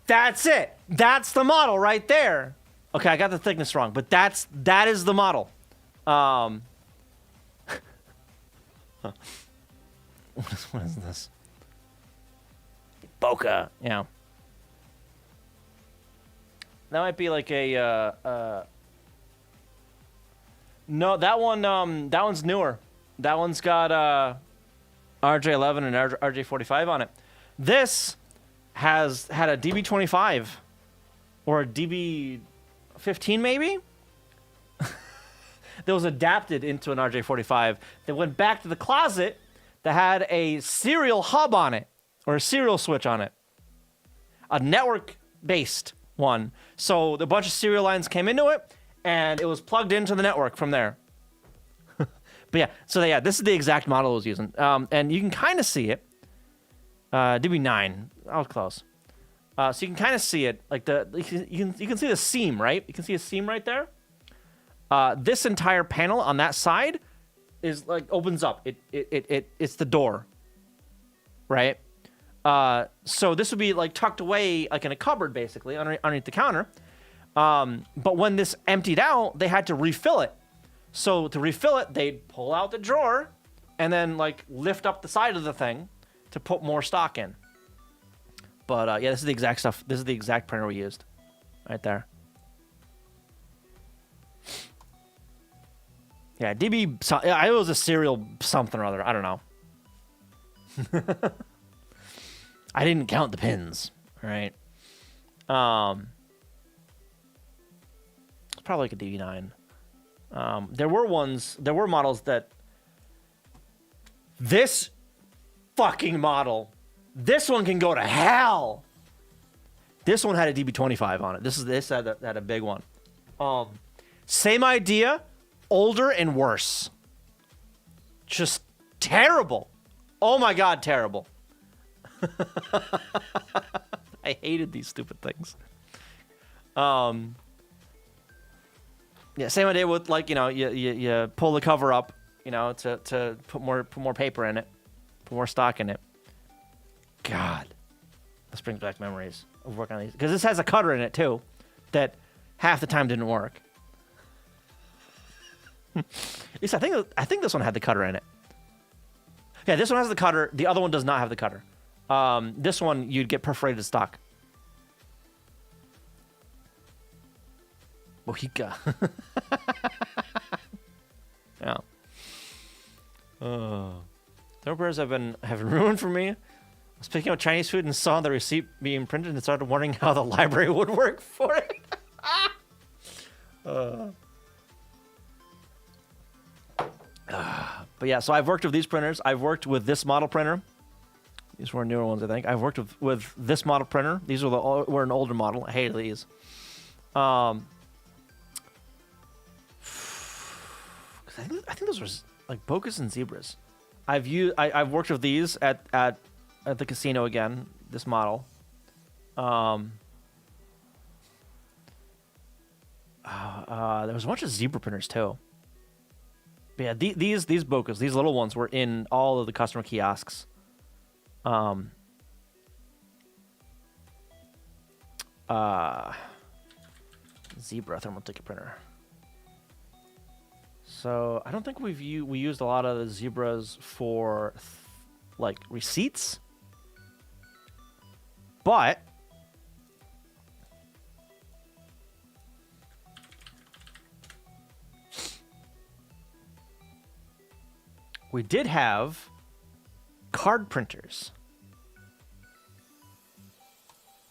That's it. That's the model right there. Okay, I got the thickness wrong, but that is the model. What is this? Boca. Yeah. That might be like a no, that one's newer. That one's got RJ11 and RJ45 on it. This has had a DB25 or a DB15 maybe. That was adapted into an RJ45. That went back to the closet that had a serial hub on it, or a serial switch on it. A network-based one. So a bunch of serial lines came into it, and it was plugged into the network from there. But yeah, so yeah, this is the exact model I was using. And you can kind of see it. DB9, I was close. So you can kind of see it, like you can see the seam, right? You can see a seam right there. This entire panel on that side is like opens up. It's the door, right? So this would be like tucked away like in a cupboard, basically underneath the counter. But when this emptied out, they had to refill it. So to refill it, they'd pull out the drawer and then like lift up the side of the thing to put more stock in. But yeah, this is the exact stuff. This is the exact printer we used right there. Yeah, DB. It was a serial something or other. I don't know. I didn't count the pins. Right. It's probably like a DB9. There were models that. This fucking model. This one can go to hell. This one had a DB25 on it. This had a big one. Same idea, older and worse. Just terrible. Oh my god, terrible. I hated these stupid things. Yeah, same idea with like, you know, you pull the cover up, you know, to put more paper in it, put more stock in it. God, this brings back memories of working on these, because this has a cutter in it too, that half the time didn't work. At least I think this one had the cutter in it. Yeah, this one has the cutter. The other one does not have the cutter. This one you'd get perforated stock. Mohica. Yeah. Thermoprinters have ruined for me. I was picking up Chinese food and saw the receipt being printed and started wondering how the library would work for it. But yeah, so I've worked with these printers. I've worked with this model printer. These were newer ones, I think. I've worked with this model printer. These were an older model. I hated these. I think those were like Bocas and Zebras. I've worked with these at the casino again. This model. There was a bunch of zebra printers too. But yeah, these Bocas, these little ones, were in all of the customer kiosks. Zebra thermal ticket printer. So I don't think we used a lot of the Zebras for like receipts, but we did have card printers.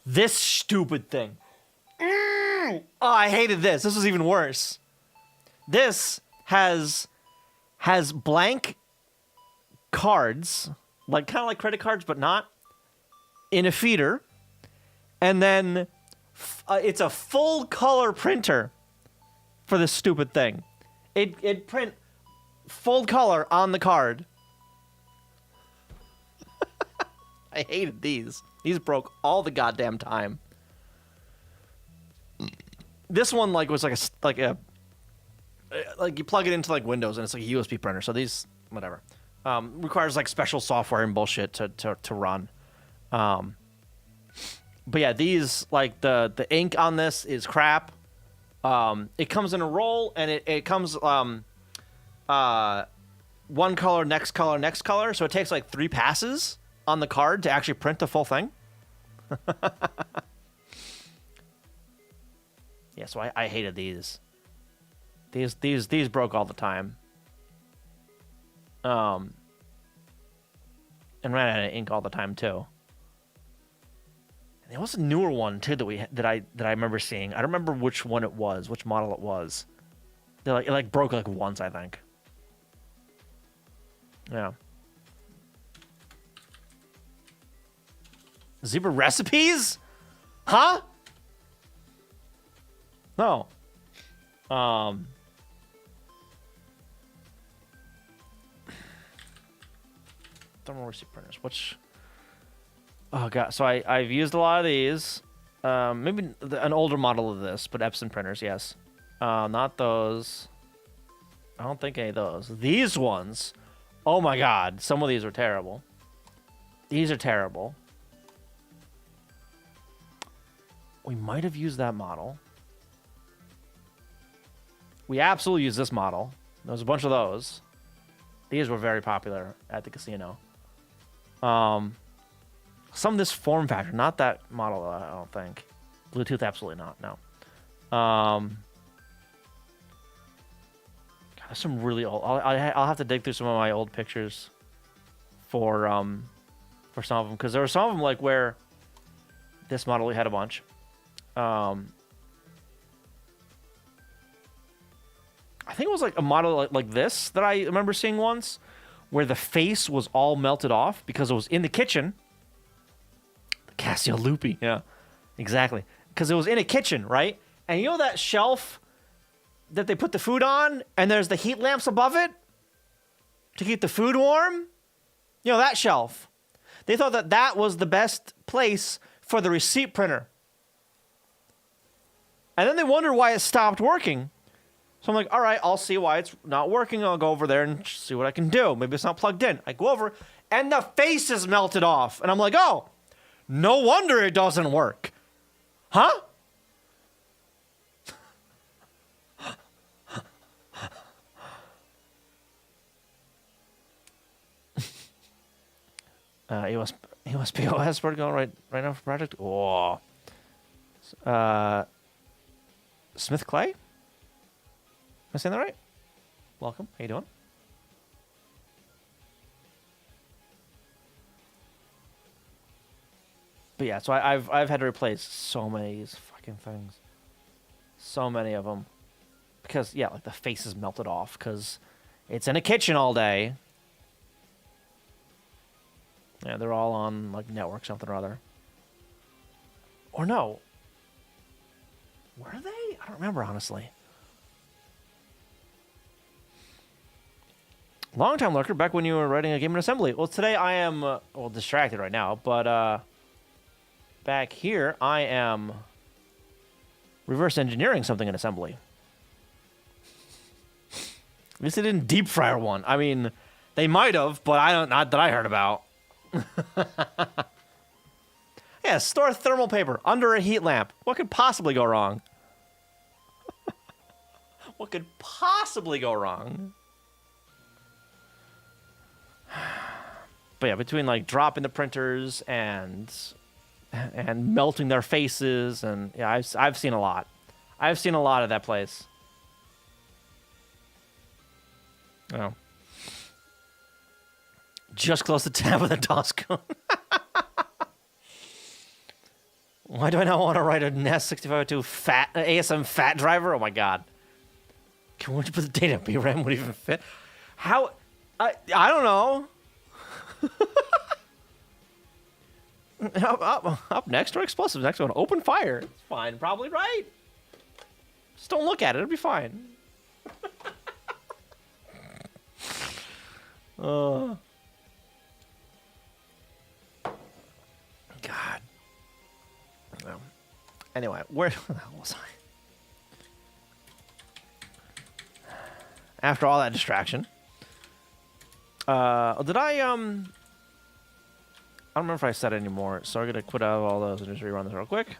This stupid thing. Oh, I hated this. This was even worse. This has blank cards, like kind of like credit cards, but not, in a feeder, and then it's a full color printer for this stupid thing. It print full color on the card. I hated these. These broke all the goddamn time. This one was like you plug it into like Windows and it's like a USB printer. So these whatever requires like special software and bullshit to run. But yeah, these like the ink on this is crap. It comes in a roll and it comes one color, next color, next color. So it takes like 3 passes on the card to actually print the full thing. Yeah, so I hated these. These broke all the time. And ran out of ink all the time too. And there was a newer one too that I remember seeing. I don't remember which one it was, which model it was. It broke like once, I think. Yeah. Zebra recipes? Huh? No. Thermal receipt printers. Which? Oh god. So I've used a lot of these. Maybe an older model of this, but Epson printers, yes. Not those. I don't think any of those. These ones. Oh my god. Some of these are terrible. These are terrible. We might have used that model. We absolutely used this model. There was a bunch of those. These were very popular at the casino. Some of this form factor, not that model, I don't think. Bluetooth, absolutely not. No. God, there's some really old. I'll have to dig through some of my old pictures for some of them, because there were some of them like where this model we had a bunch. I think it was like a model like this that I remember seeing once, where the face was all melted off because it was in the kitchen. The Casio Loopy, yeah, exactly. Because it was in a kitchen, right? And you know that shelf that they put the food on, and there's the heat lamps above it to keep the food warm? You know, that shelf. They thought that that was the best place for the receipt printer. And then they wondered why it stopped working. So I'm like, all right, I'll see why it's not working. I'll go over there and see what I can do. Maybe it's not plugged in. I go over, and the face is melted off. And I'm like, oh, no wonder it doesn't work. Huh? USPOS protocol right now for project. Oh. Smith Clay? Am I saying that right? Welcome. How you doing? But yeah, so I've had to replace so many of these fucking things. So many of them. Because, yeah, like the face is melted off because it's in a kitchen all day. Yeah, they're all on, like, network something or other. Or no. Were they? I don't remember, honestly. Long time lurker, back when you were writing a game in assembly. Well, today I am, well, distracted right now, but, back here, I am reverse engineering something in assembly. At least they didn't deep fryer one. I mean, they might have, but not that I heard about. Yeah, store thermal paper under a heat lamp. What could possibly go wrong? What could possibly go wrong? But yeah, between like dropping the printers and melting their faces, and yeah, I've seen a lot. I've seen a lot of that place. Oh. Just close the tab with a DOS cone. Why do I not want to write a NES 6502 ASM fat driver? Oh my god. Can we put the data VRAM would even fit? How? I don't know. Up next or explosives next one. Open fire. It's fine, probably, right? Just don't look at it. It'll be fine. God. Well, anyway, where the hell was I? After all that distraction. Did I don't remember if I said it anymore, so I'm gonna quit out of all those and just rerun this real quick.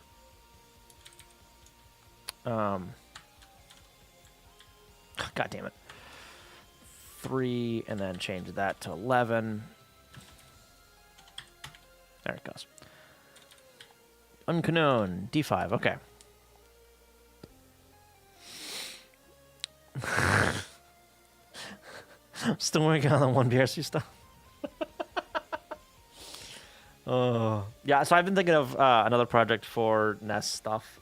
God damn it. 3, and then change that to 11. There it goes. Unknown, D5, okay. I'm still working on the one BRC stuff. Oh, yeah, so I've been thinking of another project for NES stuff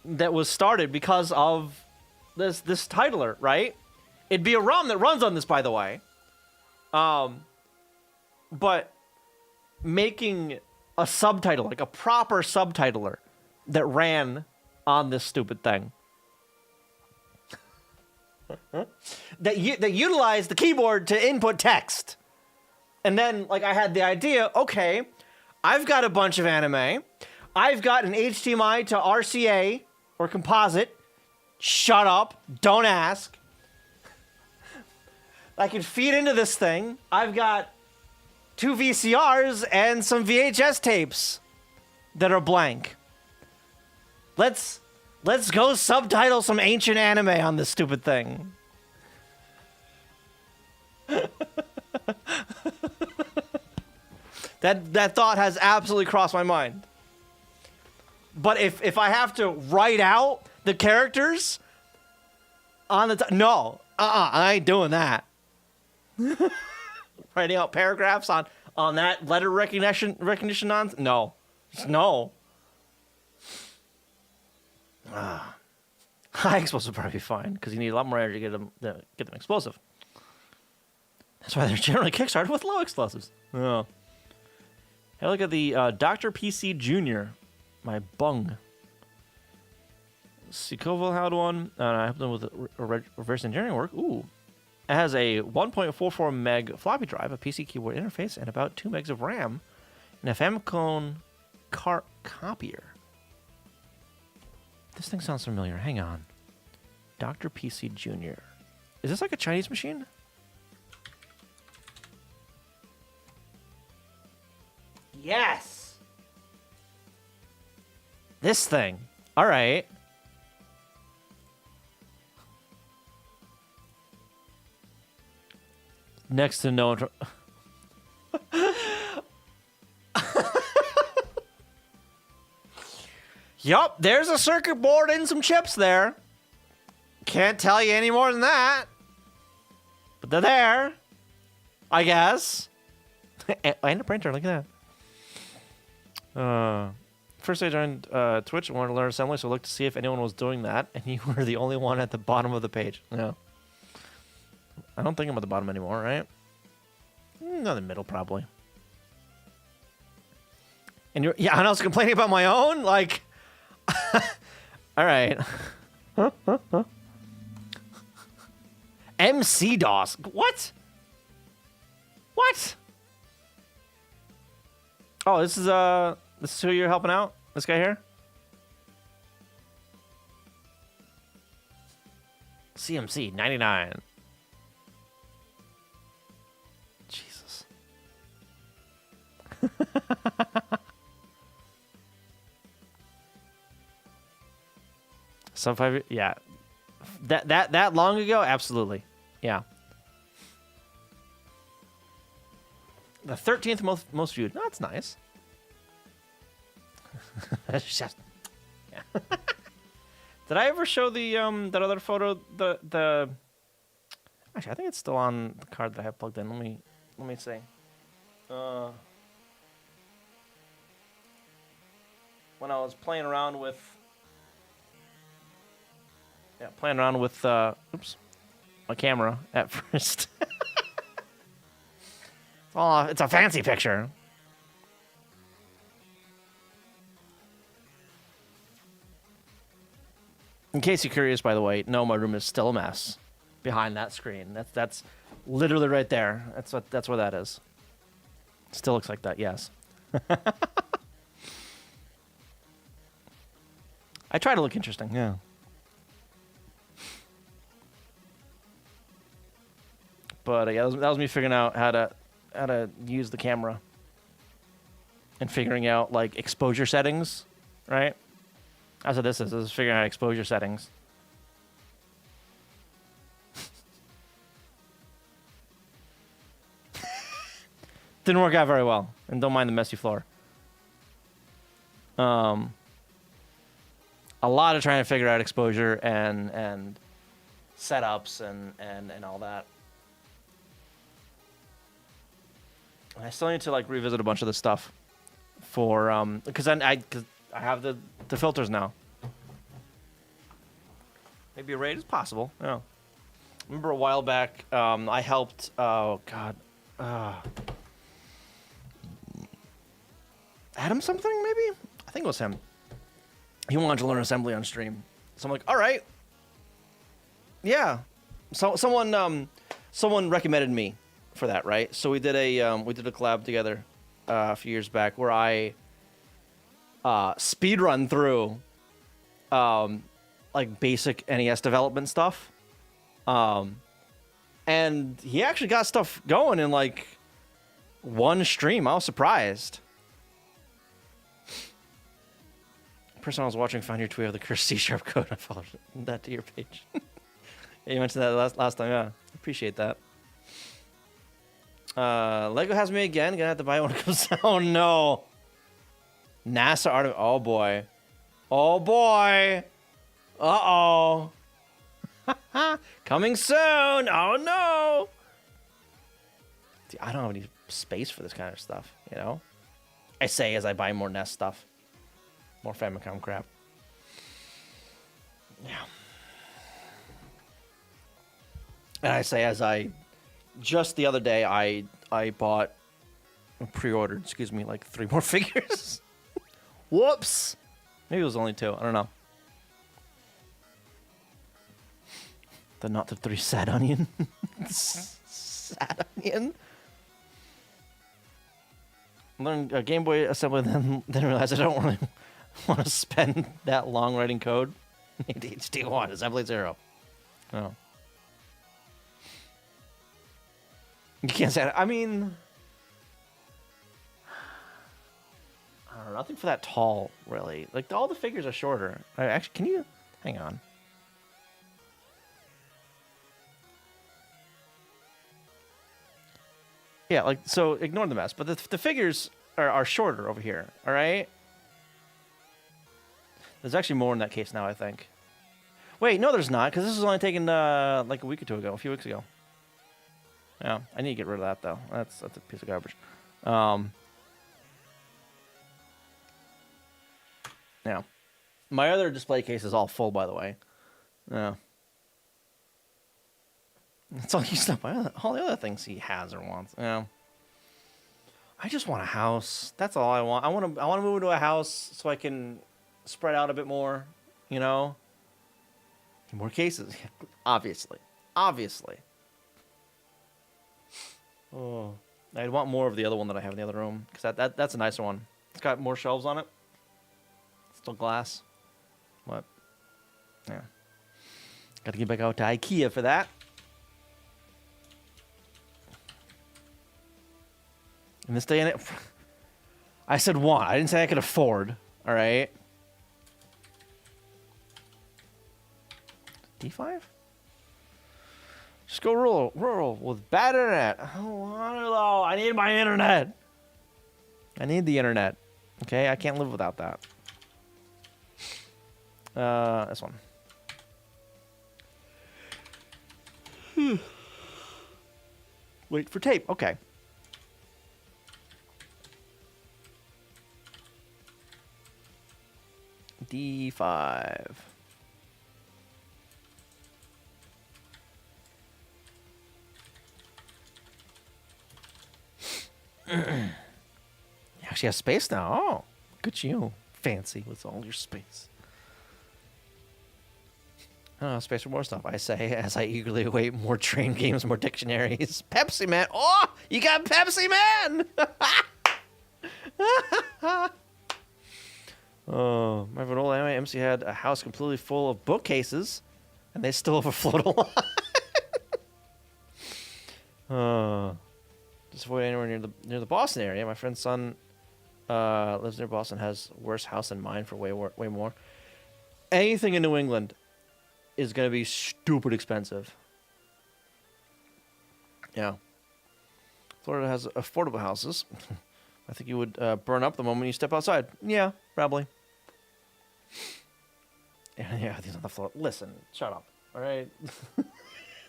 that was started because of this titler, right? It'd be a ROM that runs on this, by the way. But making a subtitle, like a proper subtitler that ran on this stupid thing. that utilized the keyboard to input text. And then, like, I had the idea, okay, I've got a bunch of anime. I've got an HDMI to RCA or composite. Shut up. Don't ask. I can feed into this thing. I've got 2 VCRs and some VHS tapes that are blank. Let's go subtitle some ancient anime on this stupid thing. That thought has absolutely crossed my mind. But if I have to write out the characters on the no, I ain't doing that. Writing out paragraphs on that letter recognition nonsense? No. Just no. High explosive would probably be fine because you need a lot more energy to get them explosive. That's why they're generally kickstarted with low explosives. Oh. Hey, look at the Dr. PC Jr. My bung. Sikoval had one. I helped them with reverse engineering work. Ooh. It has a 1.44 meg floppy drive, a PC keyboard interface, and about 2 megs of RAM, and a Famicom copier. This thing sounds familiar. Hang on. Dr. PC Jr. Is this like a Chinese machine? Yes! This thing. All right. Next to no... Yup, there's a circuit board and some chips there. Can't tell you any more than that. But they're there. I guess. And a printer, look at that. First I joined Twitch and wanted to learn assembly, so I looked to see if anyone was doing that, and you were the only one at the bottom of the page. No. I don't think I'm at the bottom anymore, right? No, the middle, probably. And you're... Yeah, and I was complaining about my own? Like... All right. MC-DOS. What? What? Oh, this is who you're helping out? This guy here? CMC 99. Jesus. Some 5, yeah. That long ago, absolutely. Yeah. The 13th most viewed. No, that's nice. That's just, yeah. Did I ever show the that other photo? The actually, I think it's still on the card that I have plugged in. Let me see. When I was playing around with oops, my camera at first. Oh, it's a fancy picture. In case you're curious, by the way, no, my room is still a mess behind that screen. That's literally right there. That's where that is. Still looks like that, yes. I try to look interesting, yeah. But yeah, that was me figuring out how to use the camera and figuring out like exposure settings, right? That's what this is. This is figuring out exposure settings. Didn't work out very well, and don't mind the messy floor. A lot of trying to figure out exposure and setups and all that. I still need to like revisit a bunch of this stuff for because I have the filters now. Maybe a raid is possible. Yeah. Remember a while back, I helped. Oh God. Adam something maybe. I think it was him. He wanted to learn assembly on stream, so I'm like, all right, yeah. So someone recommended me for that, right? So we did a collab together a few years back where I speed run through like basic NES development stuff. And he actually got stuff going in like one stream. I was surprised. The person I was watching found your tweet of the cursed C# code. I followed that to your page. Yeah, you mentioned that last time. Yeah, appreciate that. Lego has me again. Gonna have to buy it when it comes out. Oh no. NASA art. Oh boy. Oh boy. Uh-oh. Coming soon. Oh no. See, I don't have any space for this kind of stuff, you know? I say as I buy more NES stuff. More Famicom crap. Yeah. And I say as I just the other day I bought pre-ordered, excuse me, like 3 more figures. Whoops. Maybe it was only 2. I don't know. The not the 3 sad onion. Sad onion. Learned a Game Boy assembly, then realized I don't really want to spend that long writing code. ADHD 1, assembly 0. Oh. You can't say that. I mean, I don't know. Nothing for that tall, really. Like, all the figures are shorter. Actually, can you... Hang on. Yeah, like, so ignore the mess. But the figures are shorter over here, all right? There's actually more in that case now, I think. Wait, no, there's not, because this was only taken, like, a week or two ago, a few weeks ago. Yeah, I need to get rid of that, though. That's a piece of garbage. Yeah. My other display case is all full, by the way. Yeah. That's all used up by all the other things he has or wants. Yeah. I just want a house. That's all I want. I want to move into a house so I can spread out a bit more, you know? More cases. Obviously. Obviously. Oh, I'd want more of the other one that I have in the other room, because that's a nicer one. It's got more shelves on it. Still glass. What? Yeah. Got to get back out to IKEA for that. In this day and age, I said want. I didn't say I could afford. All right. D5? Just go rural with bad internet. I don't want it though. I need my internet. I need the internet. Okay, I can't live without that. This one. Wait for tape. Okay. D5. You actually have space now. Oh, good you. Fancy with all your space. Oh, space for more stuff. I say as I eagerly await more train games, more dictionaries. Pepsi Man. Oh, you got Pepsi Man. Oh, my old anime MC had a house completely full of bookcases, and they still overflowed a lot. Just avoid anywhere near the Boston area. My friend's son lives near Boston, has worse house than mine for way more. Anything in New England is going to be stupid expensive. Yeah. Florida has affordable houses. I think you would burn up the moment you step outside. Yeah, probably. Yeah, these on the floor. Listen, shut up. All right.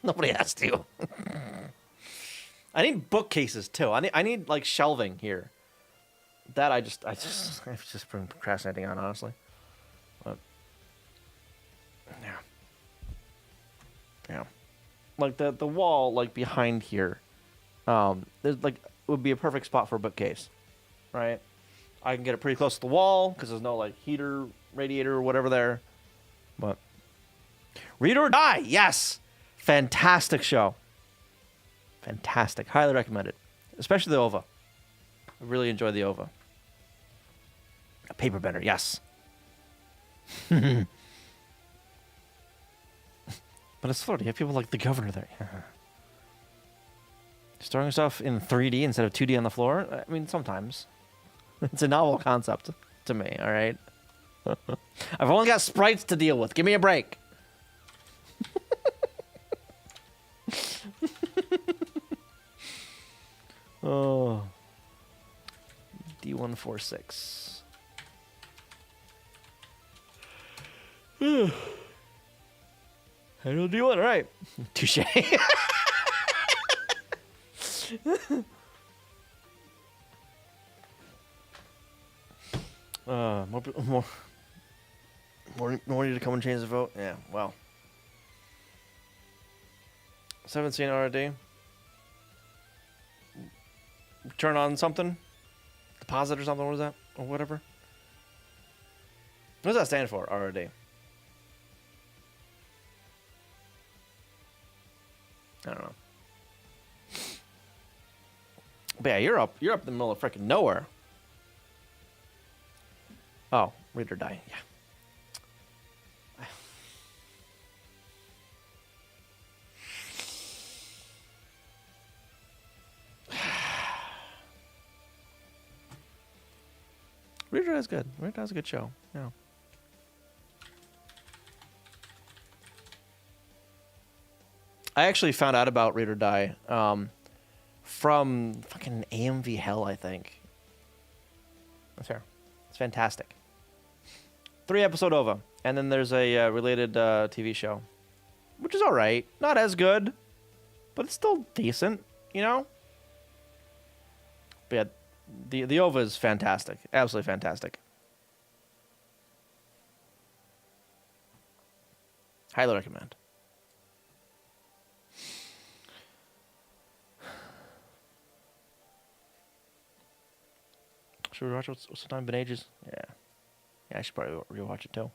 Nobody has to. I need bookcases too. I need like shelving here. That I've just been procrastinating on, honestly. But yeah. Like the wall like behind here, there's like would be a perfect spot for a bookcase, right? I can get it pretty close to the wall because there's no like heater, radiator, or whatever there. But Read or Die, yes, fantastic show. Fantastic, highly recommend it, especially the OVA. I really enjoyed the OVA. A paper bender, yes. But it's floaty. You have people like the governor there. Storing stuff in 3D instead of 2D on the floor. I mean, sometimes. It's a novel concept to me, all right? I've only got sprites to deal with. Give me a break. Oh. D146. I don't do it. All right. Touche. More need to come and change the vote. Yeah, well. 17 RD. Turn on something. Deposit or something. What is that? Or whatever. What does that stand for? RD. I don't know. But yeah, you're up in the middle of freaking nowhere. Oh, Read or Die. Yeah. Read or Die is good. Read or Die is a good show. Yeah. I actually found out about Read or Die from fucking AMV Hell, I think. That's fair. It's fantastic. 3-episode OVA. And then there's a related TV show, which is all right. Not as good, but it's still decent, you know? But yeah, the OVA is fantastic. Absolutely fantastic. Highly recommend. Should we watch what's the time? Been ages? Yeah. Yeah, I should probably rewatch it too.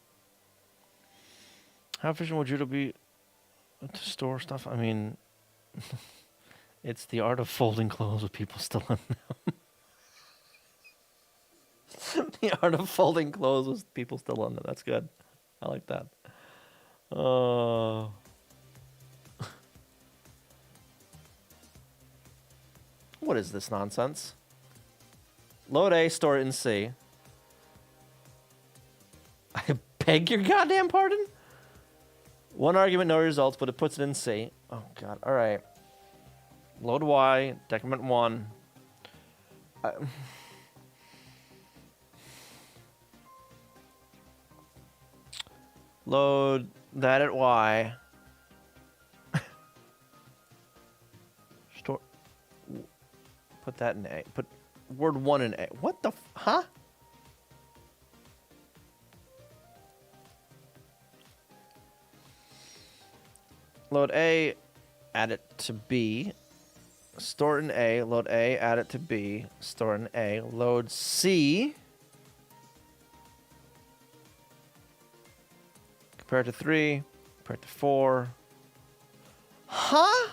How efficient would you be to store stuff? I mean, it's the art of folding clothes with people still in them. The art of folding clothes with people still in them. That's good. I like that. What is this nonsense? Load A, store it in C. I beg your goddamn pardon? One argument, no results, but it puts it in C. Oh, God. All right. Load Y, decrement 1. Load that at Y. Store. Put that in A. Put word 1 in A. What the huh? Load A, add it to B. Store it in A. Load A, add it to B. Store it in A. Load C. Compare it to 3. Compare it to 4. Huh?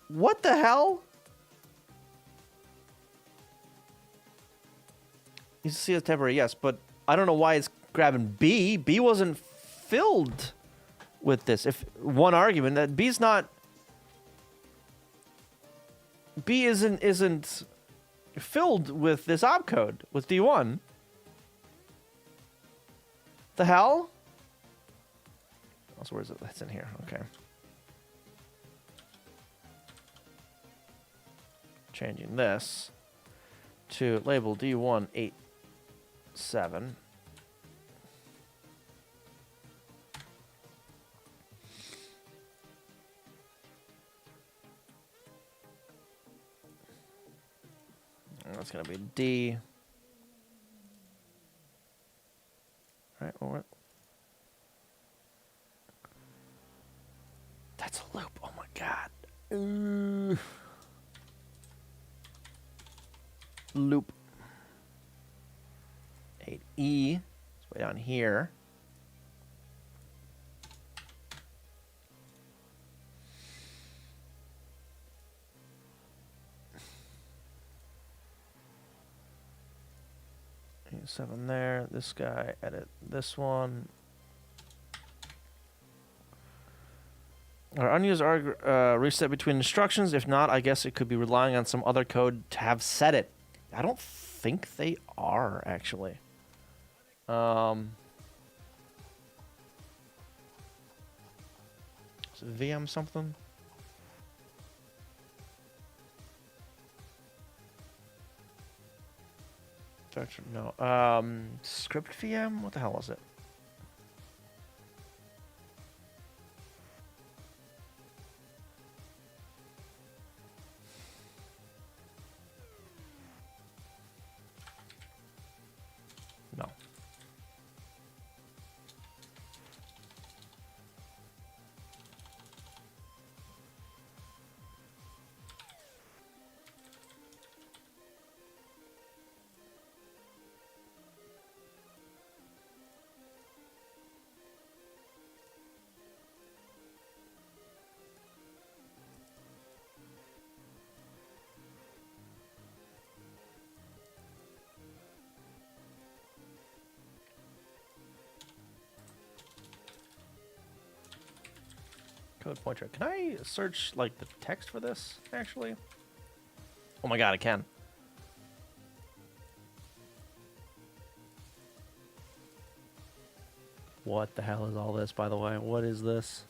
What the hell? You see it's temporary, yes, but I don't know why it's grabbing B. B wasn't filled with this. If one argument that B's not, B isn't filled with this opcode with D1. The hell? Also, where is it? That's in here. Okay. Changing this to label D187. That's going to be D. All right, well, what? That's a loop. Oh my God. loop. 8E. It's way down here. Seven there. This guy, edit this one. Are unused reset between instructions? If not, I guess it could be relying on some other code to have set it. I don't think they are, actually. Is it VM something? No. Script VM? What the hell was it? No. Code pointer. Can I search like the text for this actually? Oh my god, I can. What the hell is all this, by the way? What is this?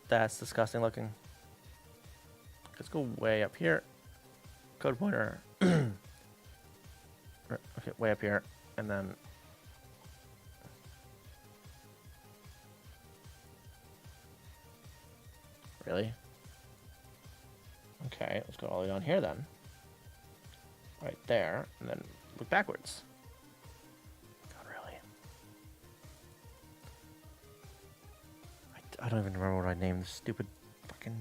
That's disgusting looking. Let's go way up here. Code pointer. Okay, way up here. And then really? Okay, let's go all the way down here then. Right there, and then look backwards. God, really? I don't even remember what I named this stupid fucking...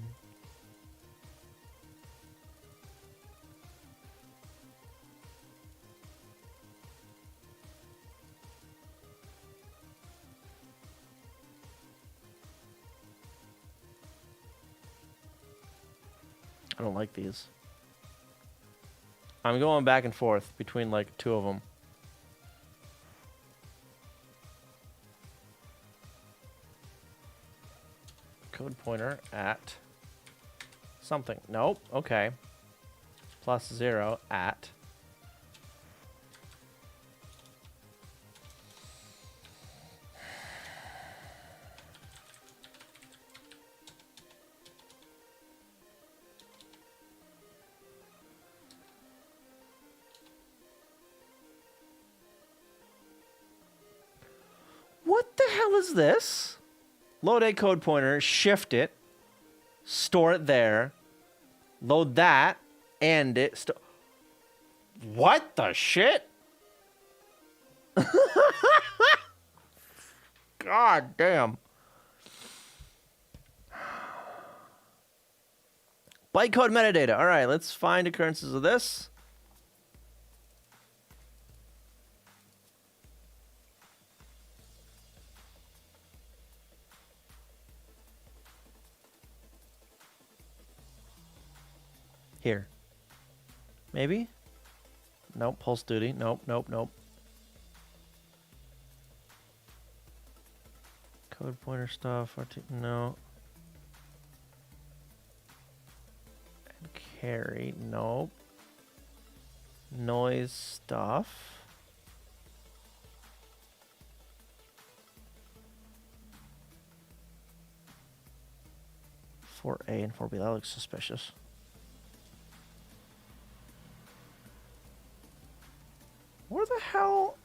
I don't like these. I'm going back and forth between like two of them. Code pointer at something. Nope. Okay. +0 at. What the hell is this? Load a code pointer, shift it, store it there, load that, and it. What the shit? God damn. Bytecode metadata. All right, let's find occurrences of this. Here. Maybe? Nope. Pulse duty. Nope, nope, nope. Code pointer stuff. No. And carry. Nope. Noise stuff. For A and 4B. That looks suspicious. Where the hell?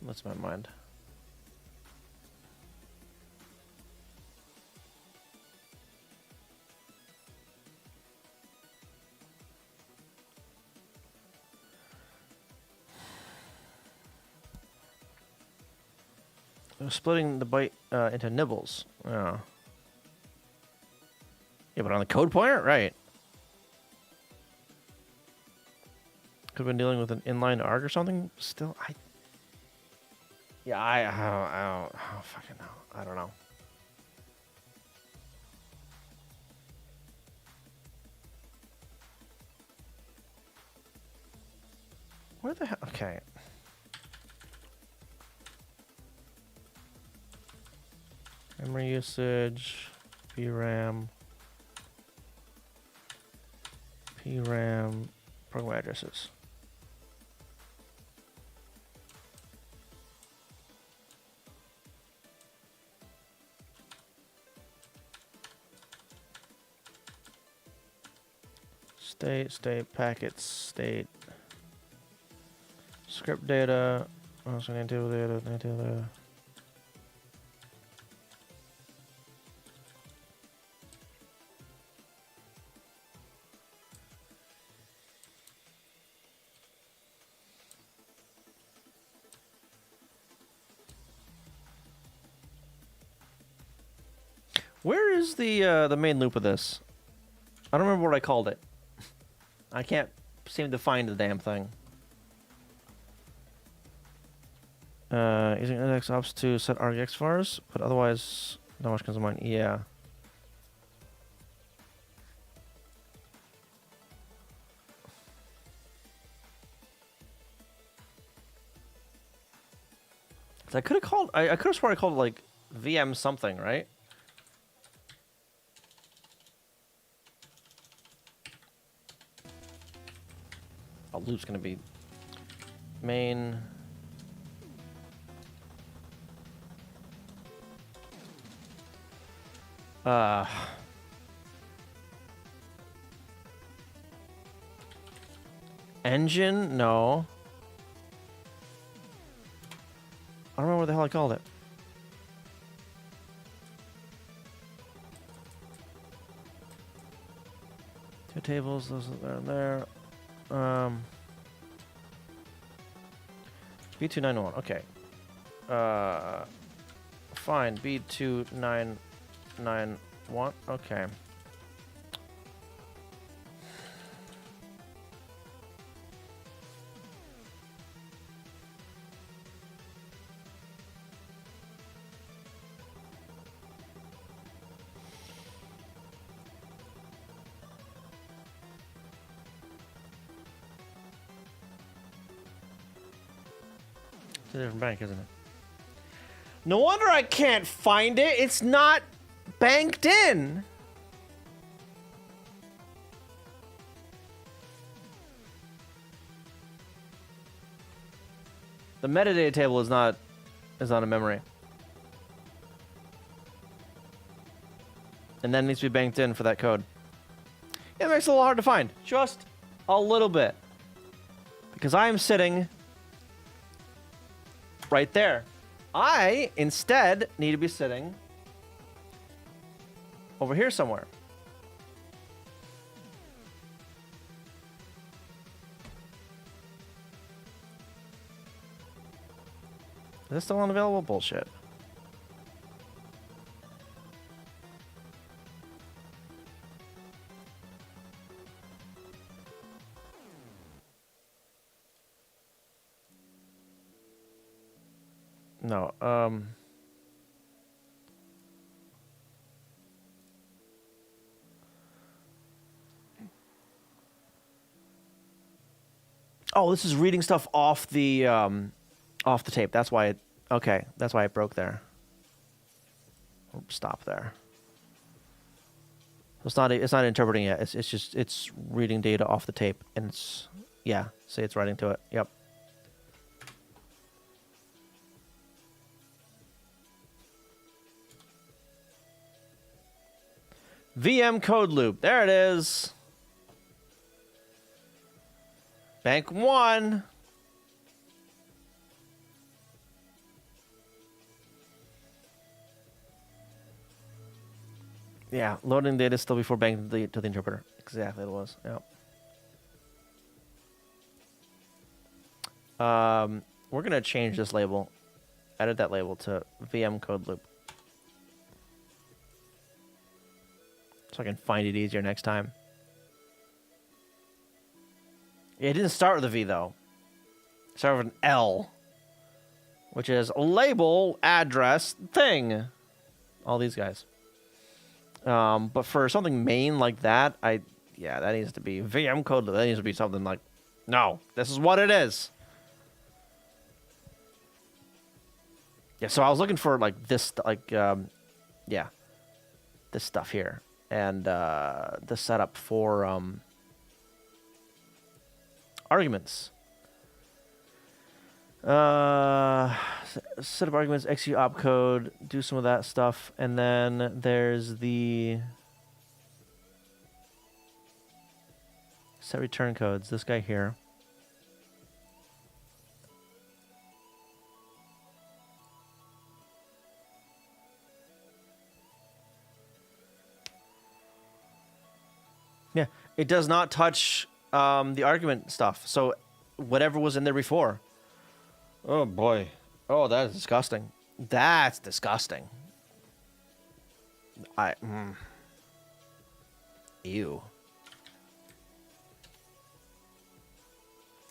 What's my mind? Splitting the byte into nibbles. Oh. Yeah, but on the code pointer? Right. Could have been dealing with an inline arc or something. Still, I don't fucking know. I don't know. Where the hell? Okay. Memory usage, VRAM, PRAM, program addresses. State, packets, state, script data, also native data. Where is the main loop of this? I don't remember what I called it. I can't seem to find the damn thing. Using index ops to set argx vars, but otherwise not much comes to mind. Yeah. I could have called. I could have sworn I called it like VM something, right? Oh, loop's gonna be main. Engine? No. I don't remember what the hell I called it. Two tables, those are there. B291, okay. Fine, B2991, okay. It's a different bank, isn't it? No wonder I can't find it. It's not banked in. The metadata table is not a memory. And that needs to be banked in for that code. It makes it a little hard to find. Just a little bit. Because I am sitting right there. I, instead, need to be sitting over here somewhere. Is this still unavailable? Bullshit. No, oh, this is reading stuff off the tape. That's why it, okay, that's why it broke there. Stop there. It's not interpreting it. It's just, it's reading data off the tape, and it's, yeah, say it's writing to it. Yep. VM code loop. There it is. Bank 1. Yeah, loading data still before banking to the interpreter. Exactly it was. Yep. We're going to change this label. Edit that label to VM code loop. So I can find it easier next time. It didn't start with a V though. It started with an L, which is label, address, thing. All these guys. But for something main like that, yeah, that needs to be VM code. That needs to be something like, no, this is what it is. Yeah, so I was looking for like this, yeah, this stuff here, and the setup for arguments. Set up arguments, execute opcode, do some of that stuff, and then there's the set return codes. This guy here. Yeah, it does not touch the argument stuff. So whatever was in there before. Oh boy. Oh, that is disgusting. That's disgusting. Ew.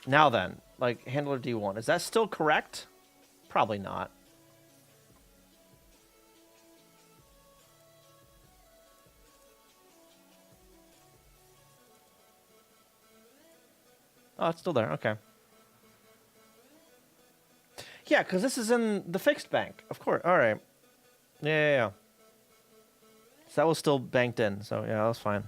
Now then, like handler D1, is that still correct? Probably not. Oh, it's still there. Okay. Yeah, because this is in the fixed bank. Of course. All right. Yeah. So that was still banked in. So, yeah, that was fine.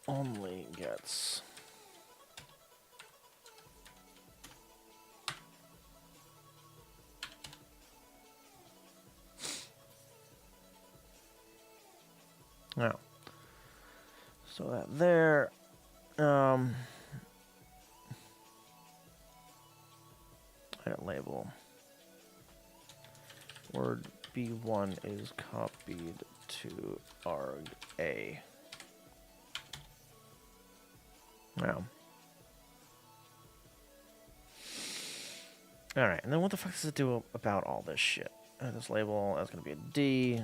Only gets... Now, so that there, edit label, word B1 is copied to arg A. Now, all right, and then what the fuck does it do about all this shit? This label, that's gonna be a D.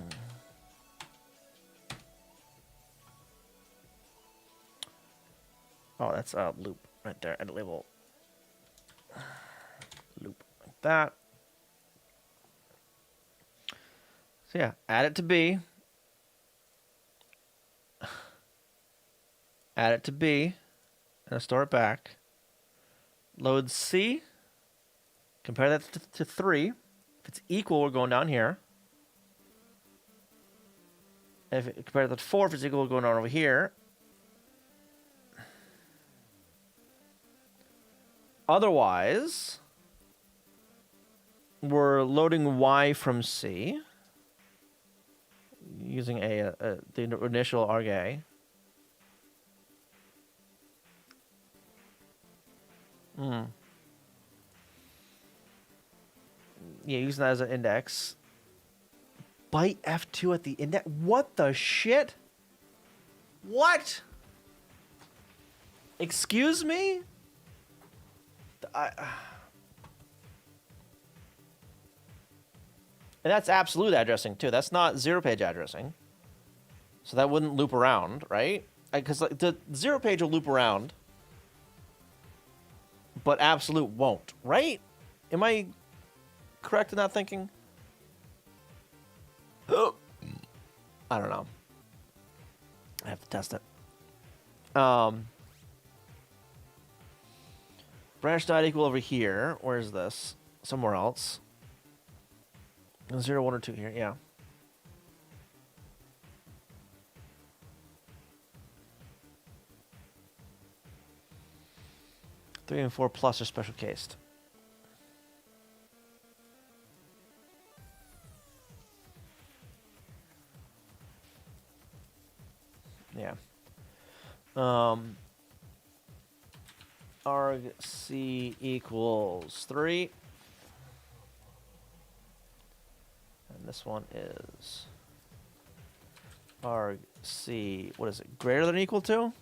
Oh, that's a loop right there. Edit label. Loop like that. So yeah, add it to B. Add it to B. And store it back. Load C. Compare that to 3. If it's equal, we're going down here. If it, compare that to 4, if it's equal, we're going down over here. Otherwise, we're loading Y from C using the initial arg A. Yeah, using that as an index. Byte F2 at the index. What the shit? What? Excuse me? And that's absolute addressing too. That's not zero page addressing. So that wouldn't loop around, right? Because like, the zero page will loop around, but absolute won't, right? Am I correct in that thinking? I don't know. I have to test it. Branch not equal over here. Where's this? Somewhere else. 0, 1, or 2 here. Yeah. Three and 4 plus are special cased. Arg C equals 3. And this one is arg C, what is it, greater than or equal to?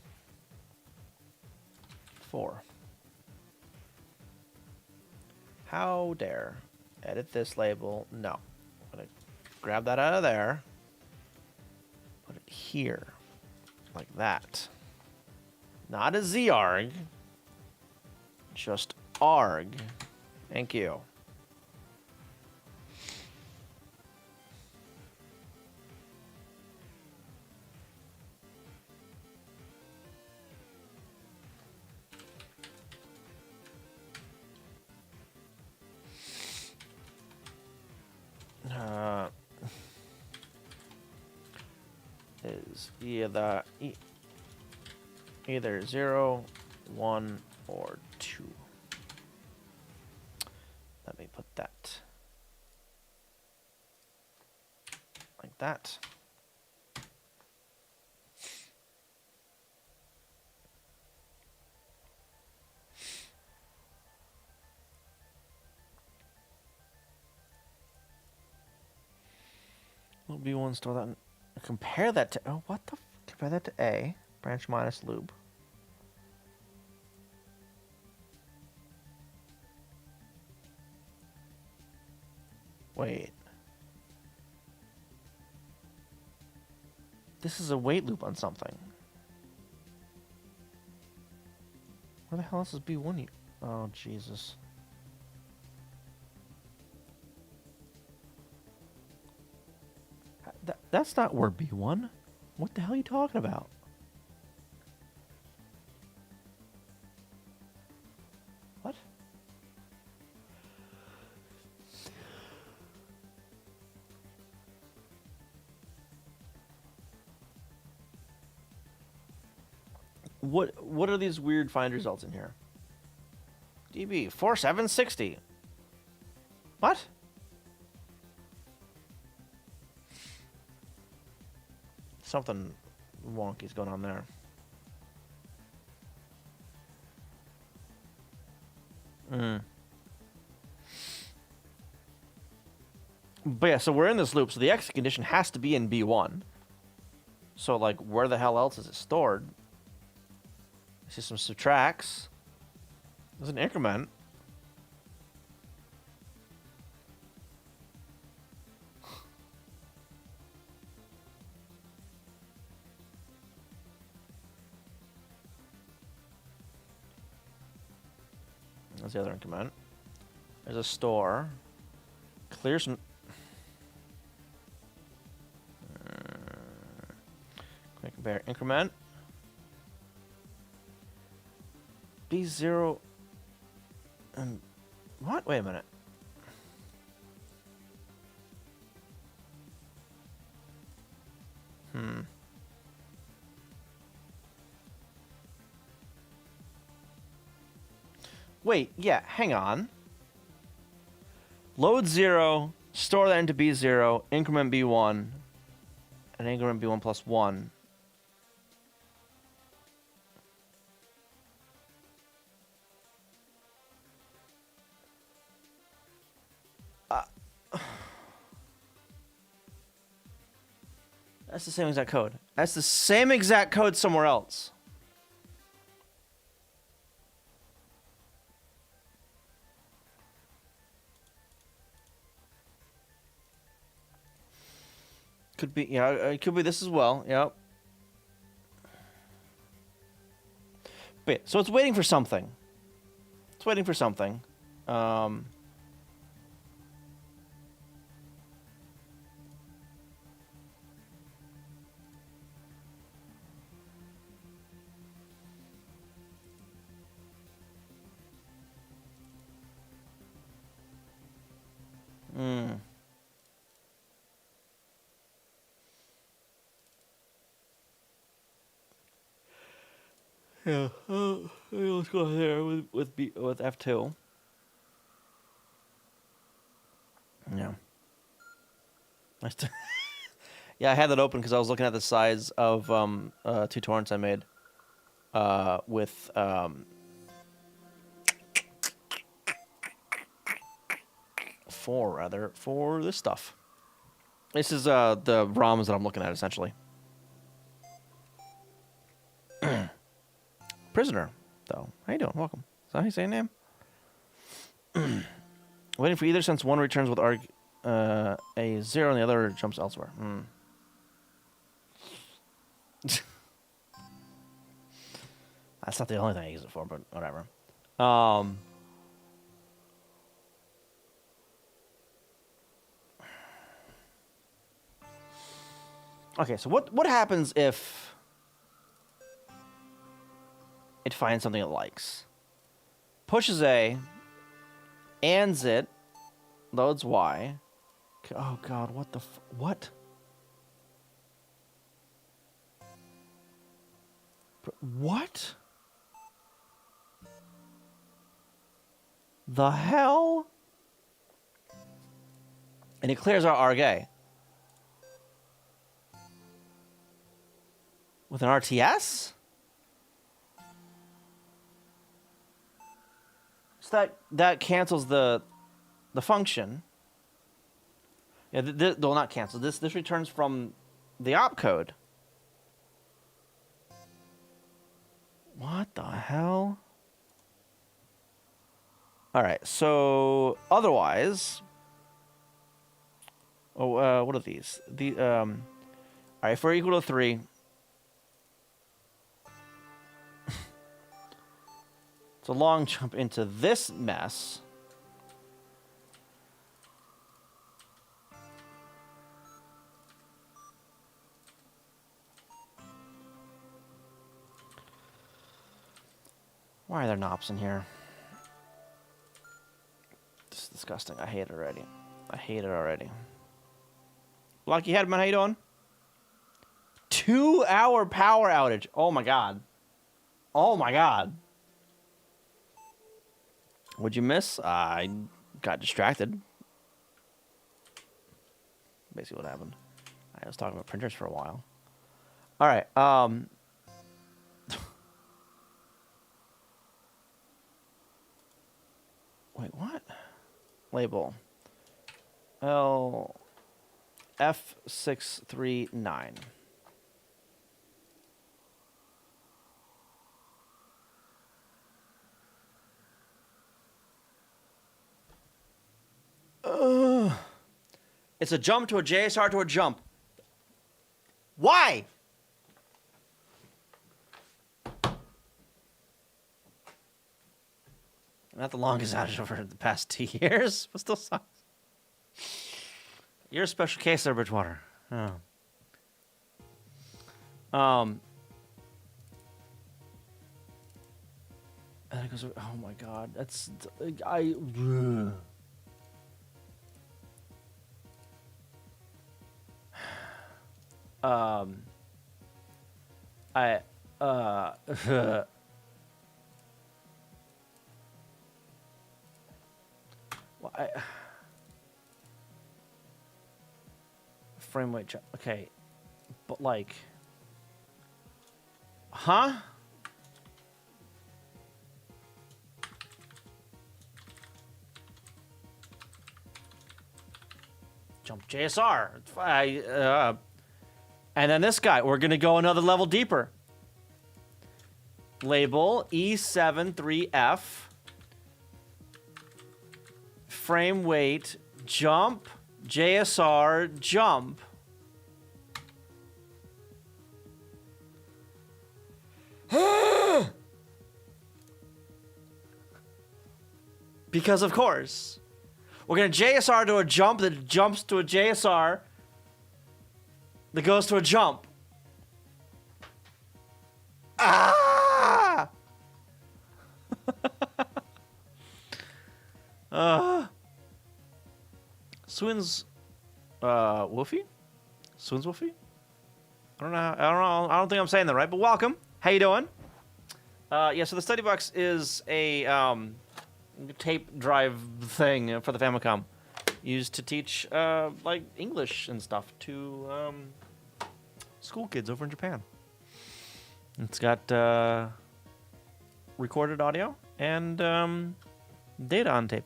4. How dare. Edit this label. No. I'm going to grab that out of there. Put it here. Like that. Not a zarg. Just arg. Thank you. Is either 0, 1, or 2. Let me put that like that. Will B1 store that? Compare that to, oh, what the? Compare that to A, branch minus loop. Wait. This is a wait loop on something. Where the hell else is B1? Oh, Jesus. That's not word B1. What the hell are you talking about? What? What are these weird find results in here? DB 4760. What? Something wonky's going on there. But yeah, so we're in this loop, so the exit condition has to be in B1. So, like, where the hell else is it stored? I see some subtracts. There's an increment. There's the other increment. There's a store. Clear some. Quick compare increment. B0. And what? Wait a minute. Wait, yeah, hang on. Load 0, store that into B0, increment B1, and increment B1 plus 1. That's the same exact code. That's the same exact code somewhere else. Could be, yeah, it could be this as well. Yep. But yeah, so it's waiting for something. It's waiting for something. Yeah. Let's go there with F2. Yeah. Yeah, I had that open because I was looking at the size of 2 torrents I made. with for this stuff. This is the ROMs that I'm looking at essentially. Prisoner, though. How you doing? Welcome. Is that how you say your name? Waiting for either since one returns with a 0 and the other jumps elsewhere. That's not the only thing I use it for, but whatever. Okay, so what happens if it finds something it likes? Pushes A, ands it, loads Y. Oh God, what the what? What? The hell? And it clears our arg with an RTS? So that cancels the function. Yeah, well, not cancel. This returns from the opcode. What the hell? All right. So otherwise, what are these? All right. If we're equal to 3. It's a long jump into this mess. Why are there knobs in here? This is disgusting. I hate it already. I hate it already. Lucky Headman, how you doing? 2-hour power outage. Oh my God. Oh my God. What'd you miss? I got distracted. Basically what happened. I was talking about printers for a while. All right. Wait, what? Label. F639. It's a jump to a JSR to a jump. Why? Not the longest outage over the past 2 years, but still sucks. You're a special case there, Bridgewater. Oh. And it goes, oh my God, that's I. Well, frame rate jump. Okay, but like, huh? Jump JSR. And then this guy, we're gonna go another level deeper. Label E73F. Frame weight, jump, JSR, jump. Because of course. We're going to JSR to a jump that jumps to a JSR that goes to a jump. Ah! Swins, Wolfie? Swins Wolfie? I don't know. I don't think I'm saying that right, but welcome. How you doing? Yeah, so the StudyBox is a tape drive thing for the Famicom, used to teach like English and stuff to school kids over in Japan. It's got recorded audio and data on tape.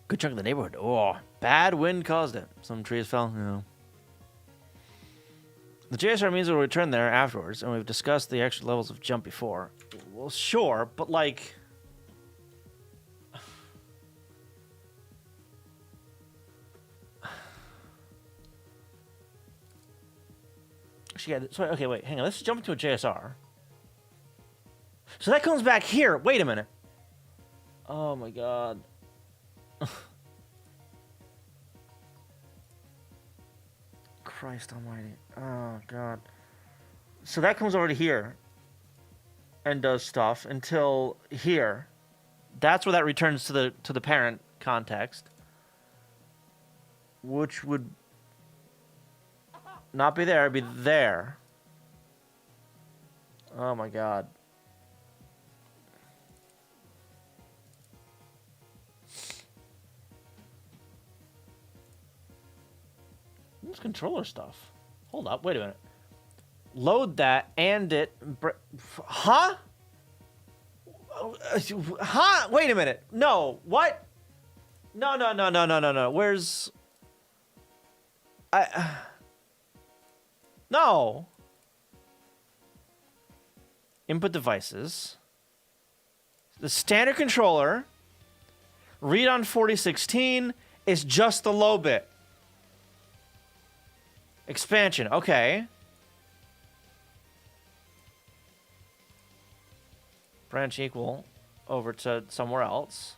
Good chunk of the neighborhood. Oh, bad wind caused it. Some trees fell. No. The JSR means we'll return there afterwards, and we've discussed the extra levels of jump before. Well, sure, but like... So, okay, wait, hang on. Let's jump into a JSR. So that comes back here. Wait a minute. Oh my god. Christ almighty. Oh god. So that comes over to here and does stuff until here. That's where that returns to the parent context, which would not be there, it'd be there. Oh my god. This controller stuff. Hold up, wait a minute. Load that and it... Huh? Huh? Wait a minute. No, what? No. Where's... No. Input devices. The standard controller. Read on 4016 is just the low bit. Expansion. Okay. Branch equal over to somewhere else.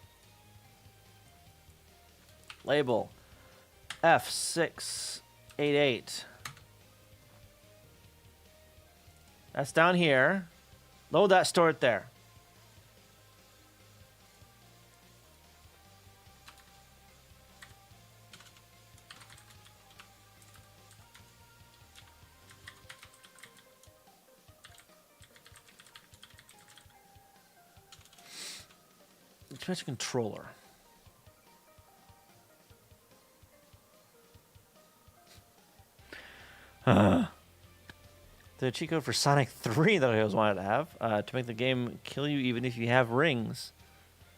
Label F688. That's down here. Load that, store it there. Expansion controller. The cheat code for Sonic 3 that I always wanted to have to make the game kill you even if you have rings.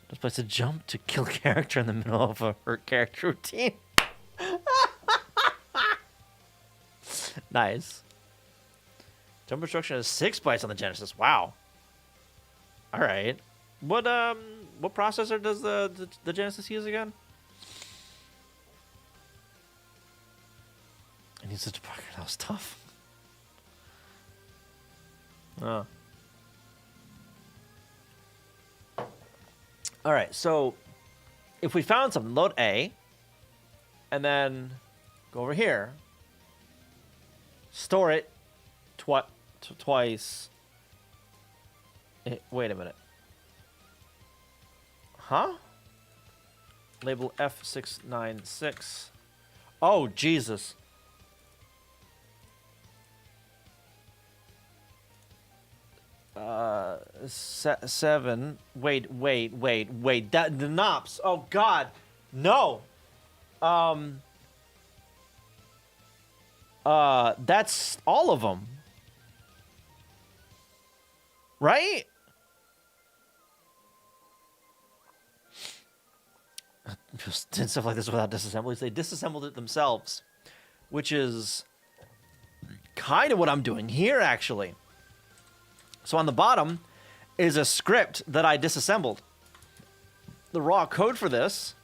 Just place a jump to kill character in the middle of a hurt character routine. Nice. Jump instruction has 6 bytes on the Genesis. Wow. All right. What processor does the Genesis use again? It needs a debugger. That was tough. Oh. All right, so if we found something, load A, and then go over here, store it twice. Wait a minute. Huh? Label F696. Oh, Jesus. Seven. Wait. That the knops. Oh God, no. That's all of them, right? Just did stuff like this without disassemblies. They disassembled it themselves, which is kind of what I'm doing here, actually. So on the bottom is a script that I disassembled. The raw code for this.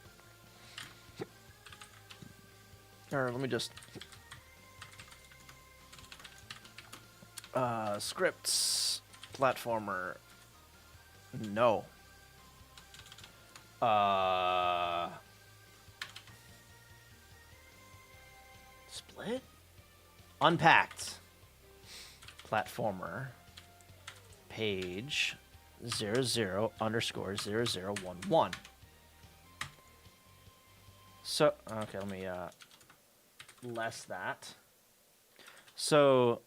Or let me just... scripts. Platformer. No. Split? Unpacked. Platformer. Page 00_0011. So, okay, let me less that. So,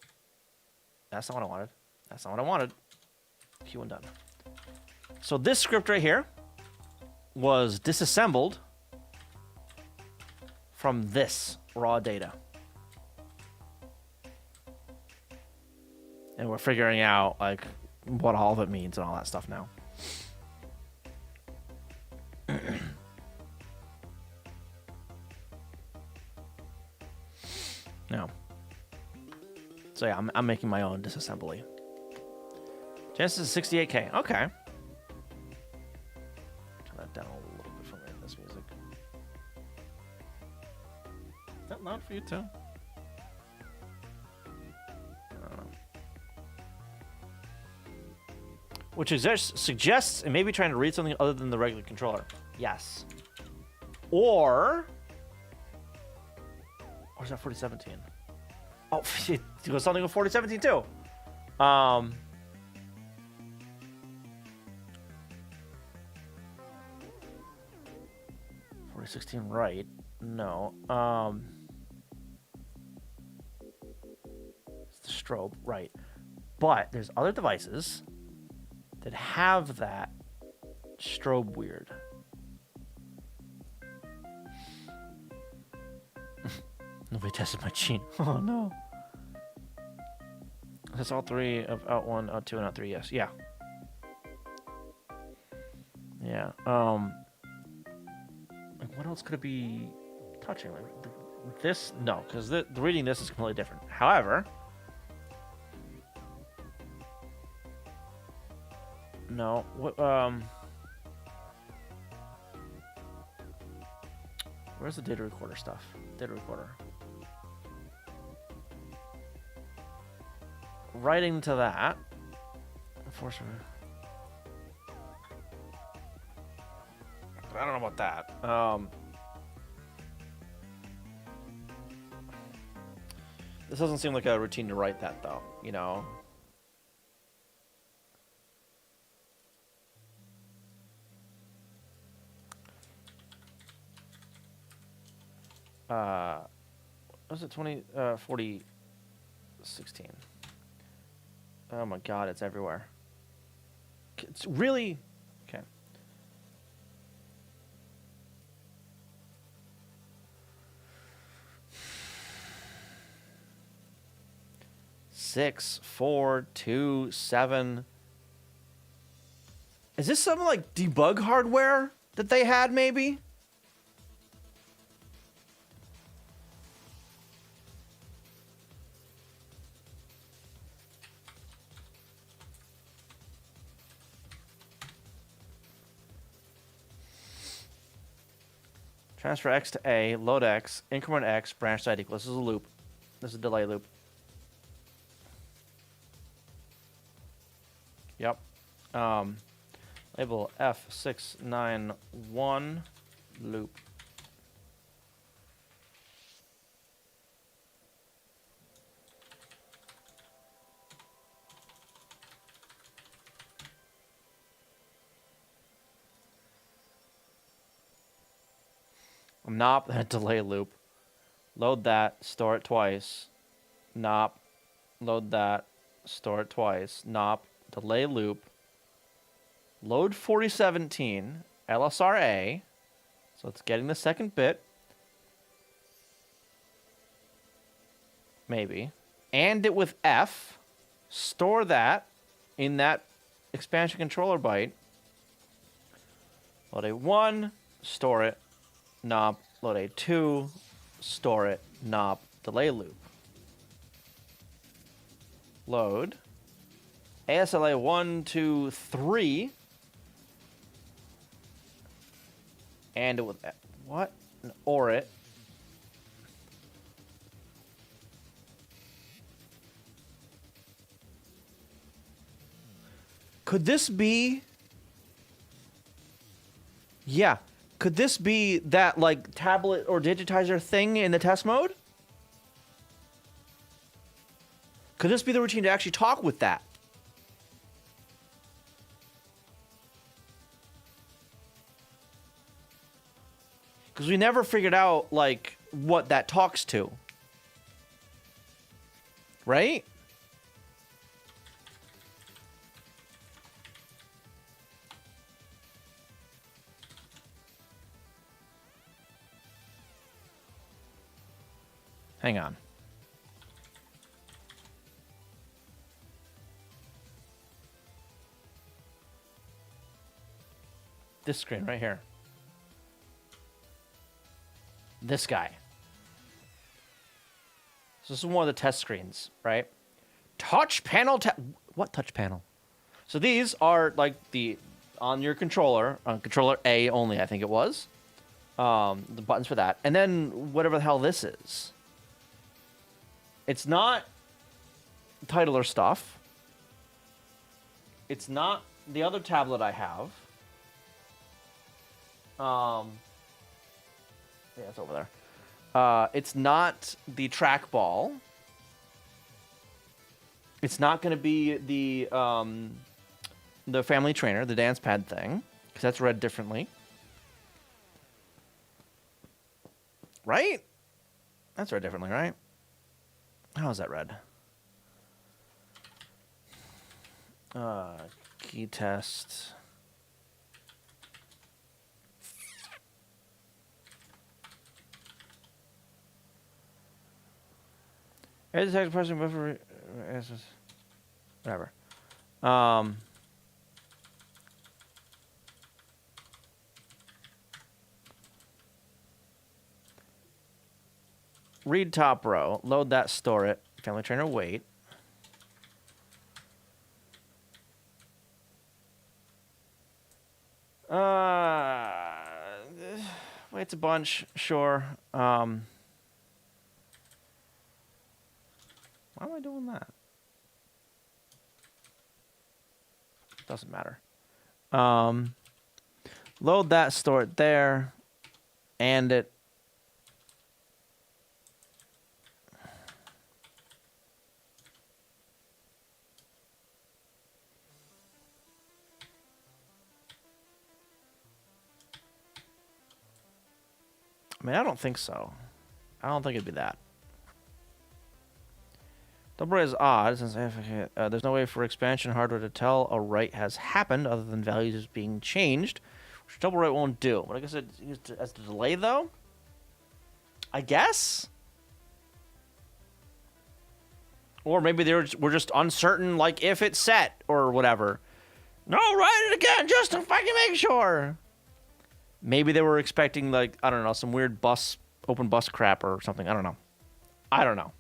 that's not what I wanted. That's not what I wanted. Q1 done. So this script right here was disassembled from this raw data. And we're figuring out like what all of it means and all that stuff now. No. So yeah, I'm making my own disassembly. Genesis is 68K. Okay. Turn that down a little bit for me in this music. Is that loud for you too? I don't know. Which suggests it may be trying to read something other than the regular controller. Yes. Or is that 4017? Oh, it goes something with 4017 too. 4016 right? No. It's the strobe, right? But there's other devices that have that strobe weird. Nobody tested my gene. Oh no. That's all three of out 1, out 2, and out 3. Yes. Yeah. Yeah. Like what else could it be touching? Like this? No, because the reading this is completely different. However, no. What? Where's the data recorder stuff? Data recorder. Writing to that. Unfortunately. I don't know about that. This doesn't seem like a routine to write that, though. You know. Was it 40, 16? Oh my god, it's everywhere. It's really... Okay. Six, 4, 2, 7. Is this some like debug hardware that they had maybe? Transfer X to A, load X, increment X, branch side equals. This is a loop. This is a delay loop. Yep. Label F691 loop. Nop, then a delay loop. Load that, store it twice. Nop, load that, store it twice. Nop, delay loop. Load 4017, LSRA. So it's getting the second bit. Maybe. And it with F. Store that in that expansion controller byte. Load A1, store it. Nop, load A2, store it, nop, delay loop. Load. ASLA 1, 2, 3. And it with what? Or it. Could this be? Yeah. Could this be that, like, tablet or digitizer thing in the test mode? Could this be the routine to actually talk with that? Because we never figured out, like, what that talks to. Right? Hang on. this screen right here. This guy. So this is one of the test screens, right? Touch panel. What touch panel? So these are like the on your controller, on controller A only, I think it was. The buttons for that, and then whatever the hell this is. It's not titler stuff. It's not the other tablet I have. Yeah, it's over there. It's not the trackball. It's not going to be the family trainer, the dance pad thing, because that's read differently. Right? That's read differently, right? How is that read? Key test. Edit text person buffer. Whatever. Read top row. Load that, store it. Family trainer, wait. Waits a bunch, sure. Why am I doing that? Doesn't matter. Load that, store it there, and it. I mean, I don't think so. I don't think it'd be that. Double write is odd since there's no way for expansion hardware to tell a write has happened other than values being changed, which double write won't do. But I guess it's used as a delay, though. I guess. Or maybe we're just uncertain, like if it's set or whatever. No, write it again just to fucking make sure. Maybe they were expecting, like, I don't know, some weird open bus crap or something. I don't know. I don't know.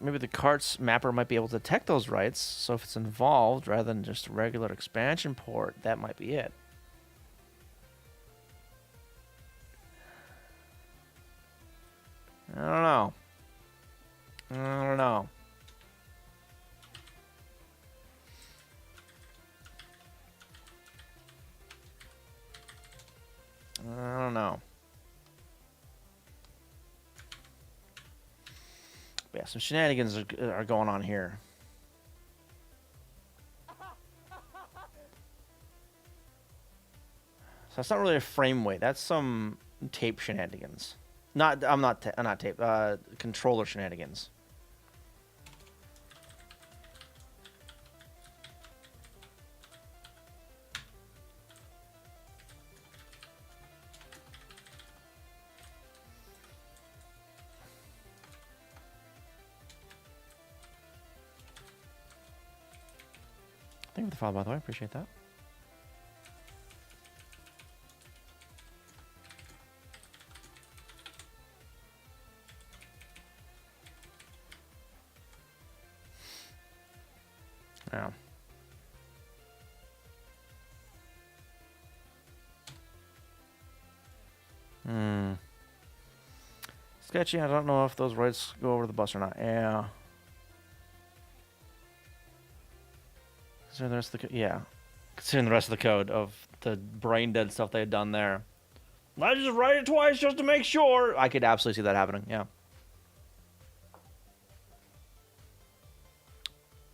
Maybe the carts mapper might be able to detect those writes. So if it's involved rather than just a regular expansion port, that might be it. I don't know. I don't know. I don't know. But yeah, some shenanigans are going on here. So that's not really a frame weight. That's some tape shenanigans. Not tape. Controller shenanigans. Thank you for the follow, by the way. Appreciate that. Yeah. Sketchy. I don't know if those writes go over the bus or not. Yeah. Considering the rest of the considering the rest of the code of the brain dead stuff they had done there. I just write it twice just to make sure. I could absolutely see that happening. Yeah.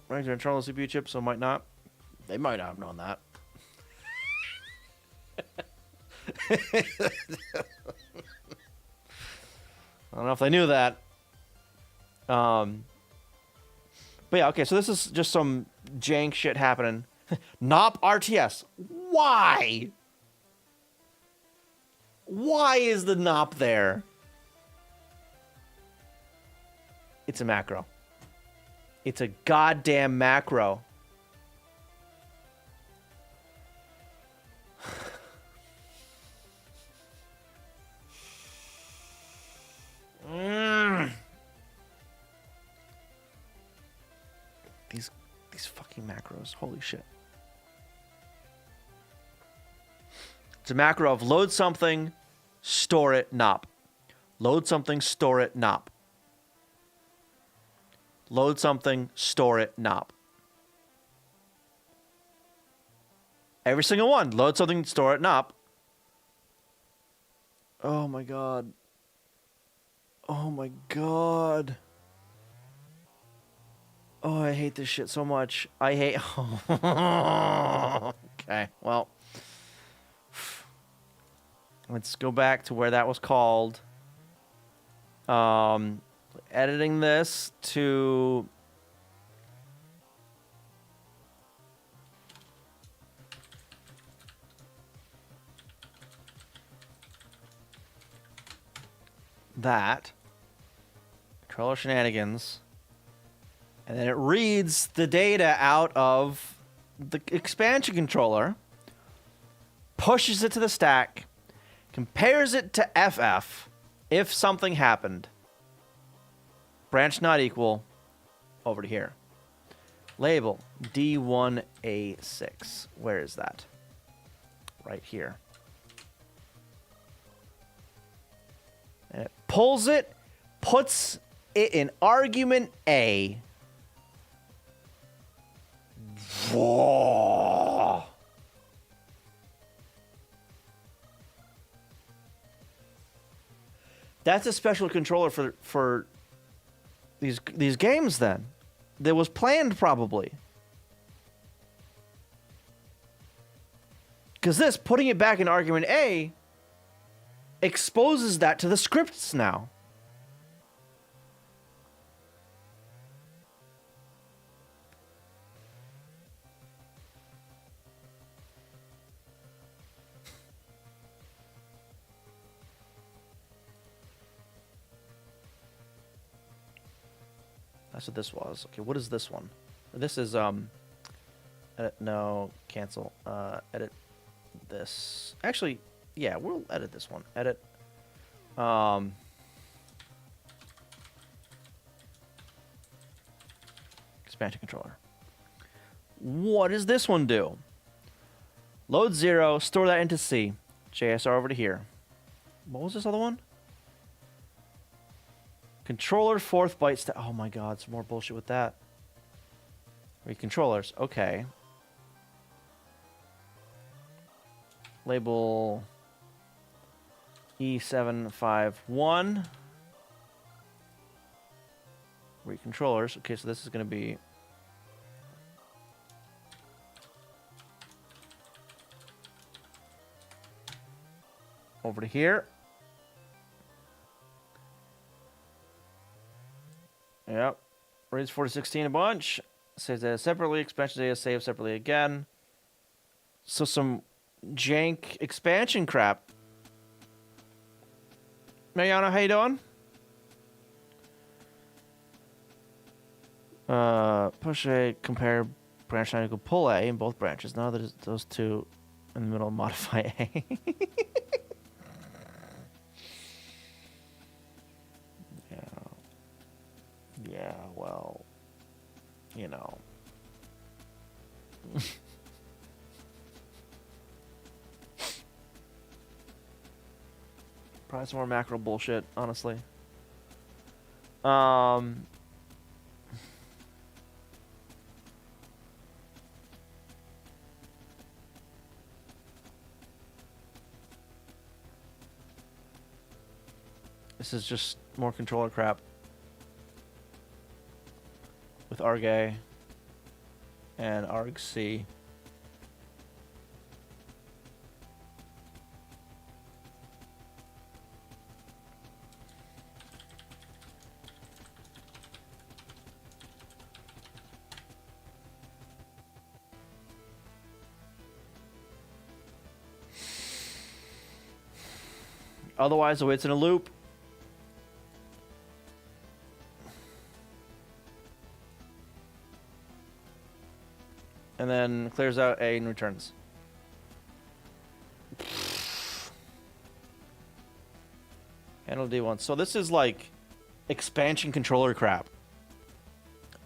Running to internal CPU chip, so might not. They might not have known that. I don't know if they knew that. But yeah, okay, so this is just some jank shit happening. NOP RTS. Why? Why is the NOP there? It's a macro. It's a goddamn macro. Mm. These fucking macros. Holy shit. It's a macro of load something, store it, nop. Load something, store it, nop. Load something, store it, nop. Every single one. Load something, store it, nop. Oh my god. Oh my god. Oh, I hate this shit so much. I hate... Okay, well. Let's go back to where that was called. Editing this to... that. Controller shenanigans. And then it reads the data out of the expansion controller, pushes it to the stack, compares it to FF if something happened. Branch not equal, over to here. Label D1A6. Where is that? Right here. And it pulls it, puts it in argument A. Whoa. That's a special controller for these games then. That was planned probably. Because this, putting it back in argument A, exposes that to the scripts now. That's what this was. Okay, what is this one? This is edit, no, cancel. Edit this. Actually, yeah, we'll edit this one. Edit. Expansion controller. What does this one do? Load 0, store that into C. JSR over to here. What was this other one? Controller fourth byte stack. Oh my god, some more bullshit with that. Read controllers. Okay. Label E751. Read controllers. Okay, so this is going to be over to here. Yep. Reads 4016 a bunch. Saves data separately. Expansion data saved separately again. So some jank expansion crap. Mariana, how you doing? Push A, compare branch not equal pull A in both branches. Now there's those two in the middle, modify A. Yeah, well, you know. Probably some more macro bullshit, honestly. This is just more controller crap. With arg-A and arg-C. Otherwise, the way it's in a loop. and then clears out A and returns. Handle D1. So this is like expansion controller crap,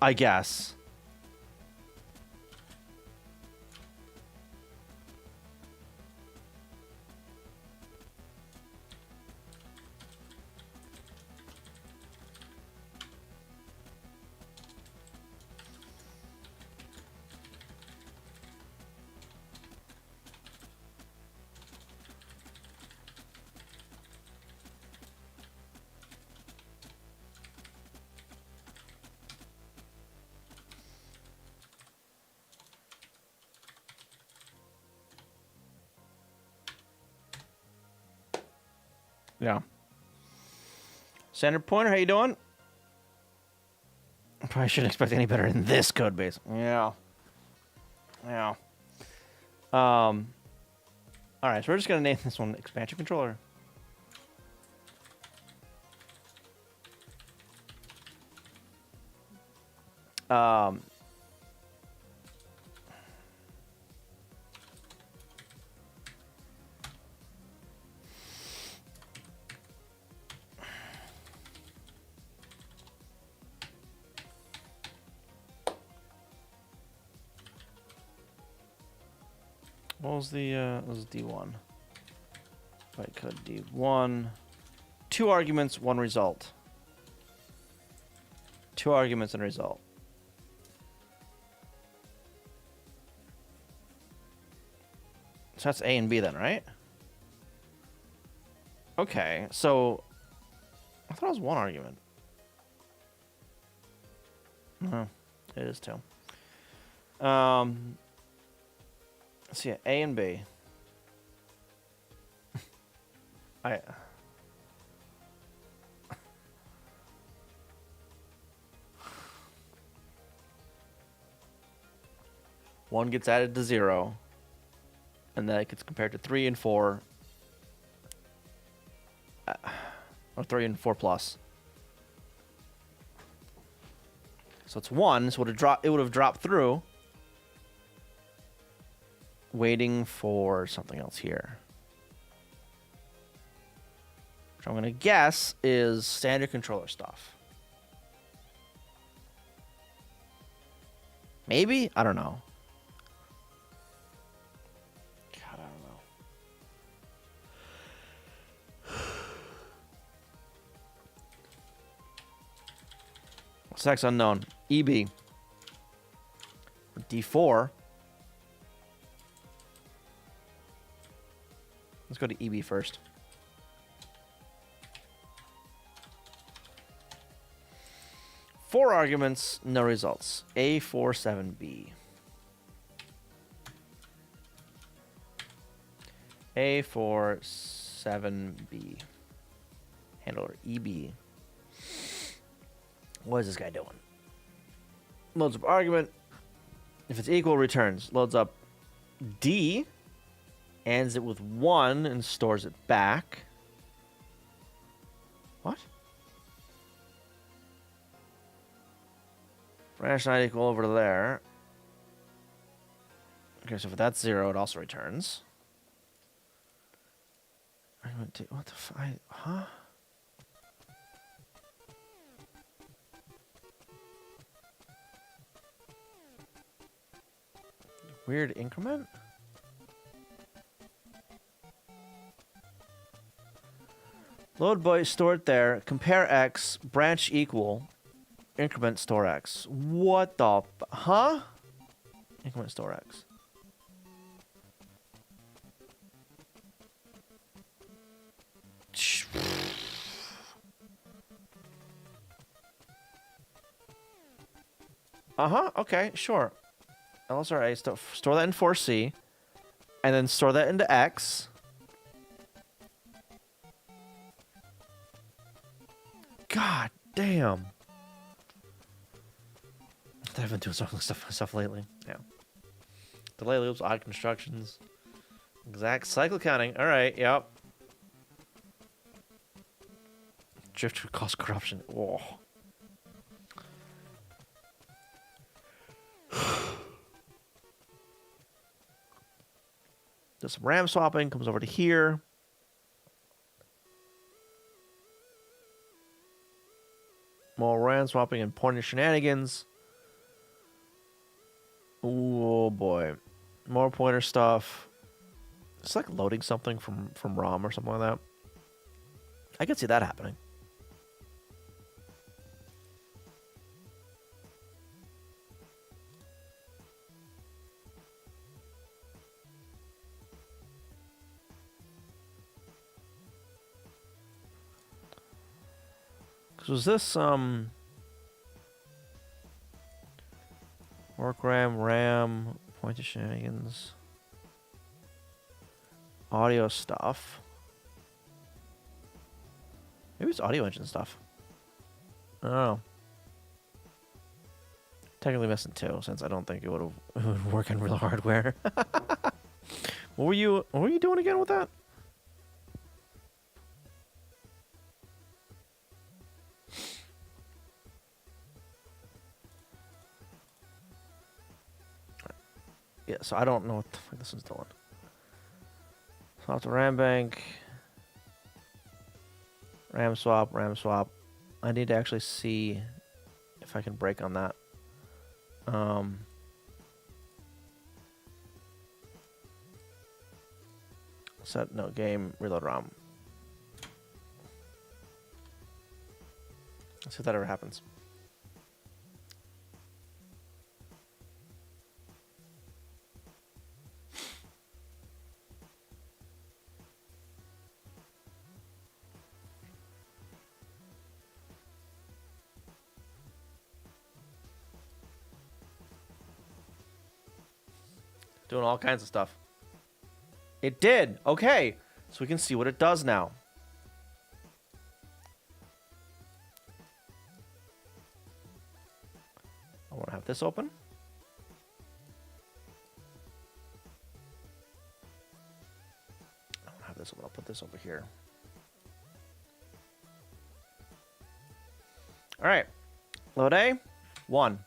I guess. Yeah. Standard Pointer, how you doing? Probably shouldn't expect any better in this code base. Yeah. Yeah. All right, so we're just gonna name this one expansion controller. What was the it was D1. Byte code D1. 2 arguments, 1 result. 2 arguments and a result. So that's A and B then, right? Okay, so I thought it was 1 argument. No, it is 2. So yeah, A and B. One gets added to 0, and then it gets compared to 3 and 4, or 3 and 4 plus. So it's 1. So it would have dropped through. Waiting for something else here. Which I'm going to guess is standard controller stuff. Maybe? I don't know. God, I don't know. What's next unknown? EB. D4. Let's go to EB first. Four arguments, no results. A47B. A47B. Handler EB. What is this guy doing? Loads up argument. If it's equal, returns. Loads up D. Ends it with 1 and stores it back. What? Branch not equal over to there. Okay, so if that's 0, it also returns. What the fuck? Huh? Weird increment? Load byte, store it there. Compare X, branch equal, increment store X. What the huh? Increment store X. Okay, sure. LSRA, store that in 4C, and then store that into X. God damn. I've been doing some stuff lately. Yeah. Delay loops, odd constructions. Exact cycle counting. Alright, yep. Drift would cause corruption. Whoa. Does some RAM swapping, comes over to here. More RAM swapping and pointer shenanigans. Oh boy. More pointer stuff. It's like loading something from ROM or something like that. I could see that happening. Was this work RAM, pointer shenanigans, audio stuff? Maybe it's audio engine stuff. I don't know. Technically missing two, since I don't think it would work on real hardware. What were you doing again with that? Yeah, so I don't know what the fuck this is doing. So off the RAM bank. RAM swap. I need to actually see if I can break on that. Set no game, reload ROM. Let's see if that ever happens. Doing all kinds of stuff. It did. Okay. So we can see what it does now. I want to have this open. I want to have this open. I'll put this over here. All right. Load A. 1.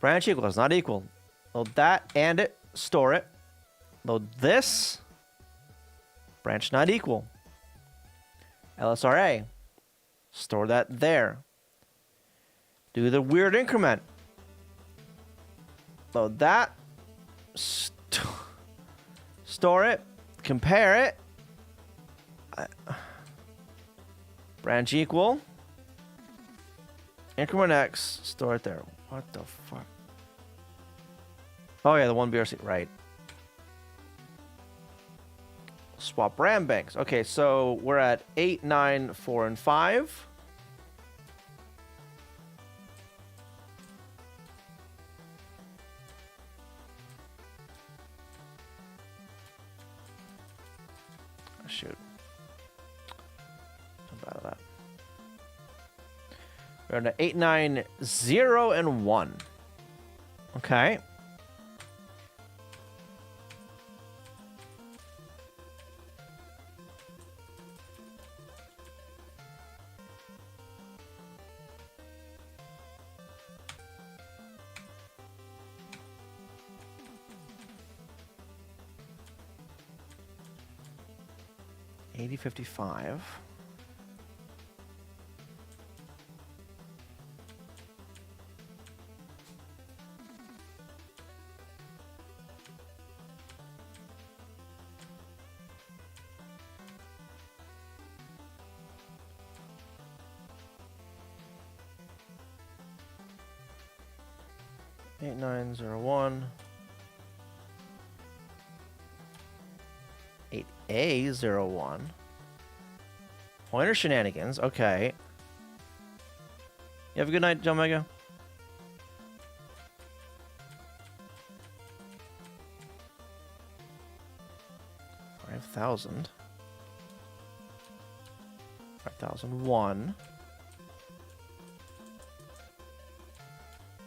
Branch equals not equal. Load that and it. Store it. Load this. Branch not equal. LSRA. Store that there. Do the weird increment. Load that. Store it. Compare it. Branch equal. Increment X. Store it there. What the fuck? Oh yeah, the one BRC, right. Swap RAM banks. Okay, so we're at 8, 9, 4, and 5. Oh, shoot. Jump out of that. We're at 8, 9, 0, and 1. Okay. $80.55. Eight nine zero one. 8A01. Pointer shenanigans. Okay. You have a good night, John Mega. $5,000. 5,001.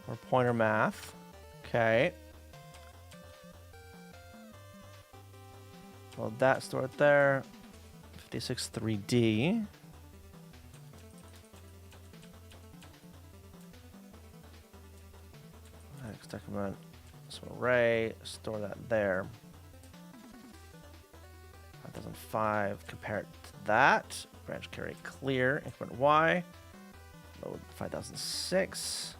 More pointer math. Okay. Well, that store it there. 56 3D. Next document. So array. Store that there. 5005, compare it to that. Branch carry clear, increment Y. Load 5006.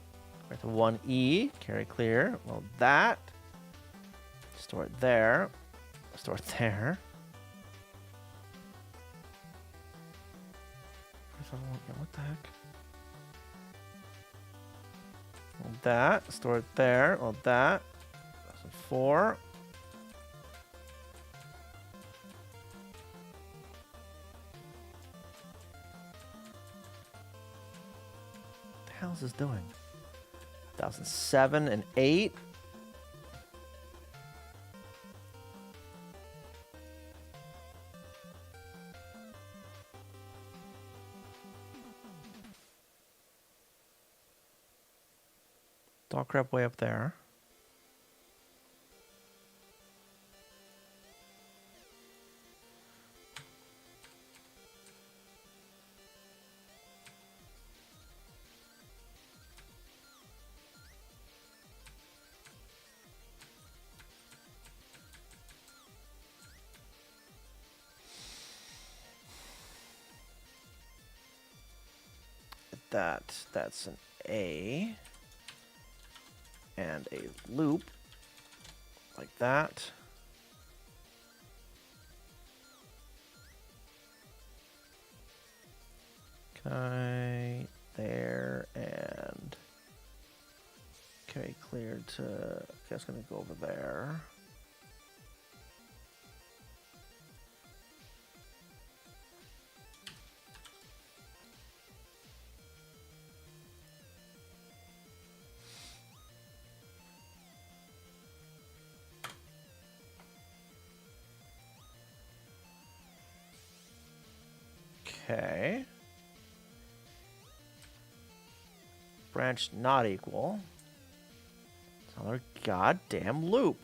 Right to 1E, carry clear. Load that. Store it there. Store it there. What the heck? Load that. Store it there. Load that. 4. What the hell is this doing? 1007 and 8. Dog crap way up there. That's an A and a loop like that. Okay, there and okay, cleared to. Okay, it's gonna go over there. Okay. Branch not equal. It's another goddamn loop.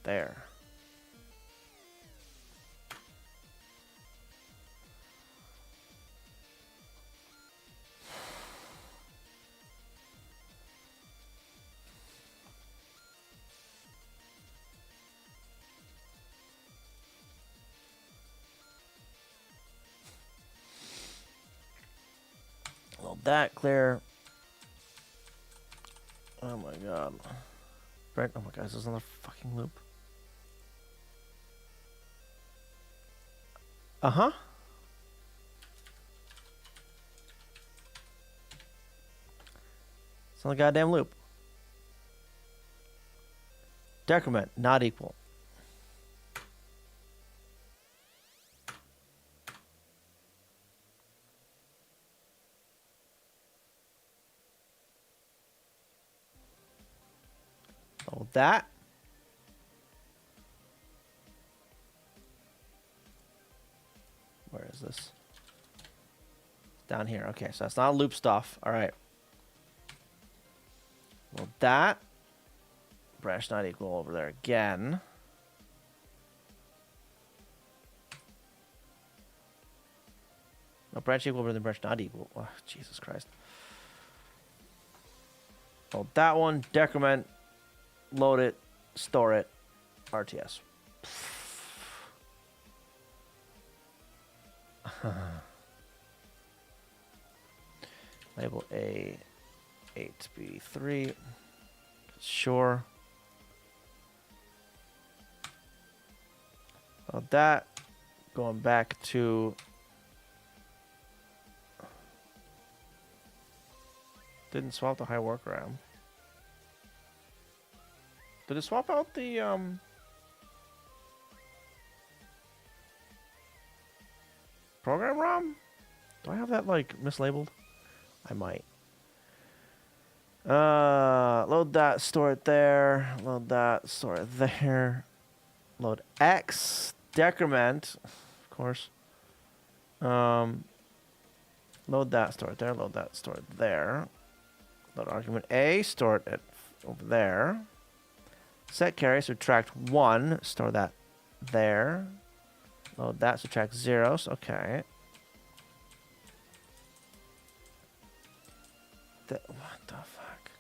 There. Load that, clear. Oh my god. Right, oh my god, this is another fucking loop. Uh-huh. It's another goddamn loop. Decrement, not equal. Hold that. Where is this? Down here. Okay, so that's not loop stuff. All right. Well, that. Branch not equal over there again. No, branch equal over the branch not equal. Oh, Jesus Christ. Hold that one. Decrement. Load it. Store it. RTS. Label A 8B3. Sure. Well, that going back to didn't swap the high work RAM. Did it swap out the program ROM? Do I have that like mislabeled? I might. Load that, store it there. Load that, store it there. Load X, decrement, of course. Load that, store it there. Load that, store it there. Load argument A, store it over there. Set carry, subtract 1, store that there. Load that, subtract 0, okay. What the fuck?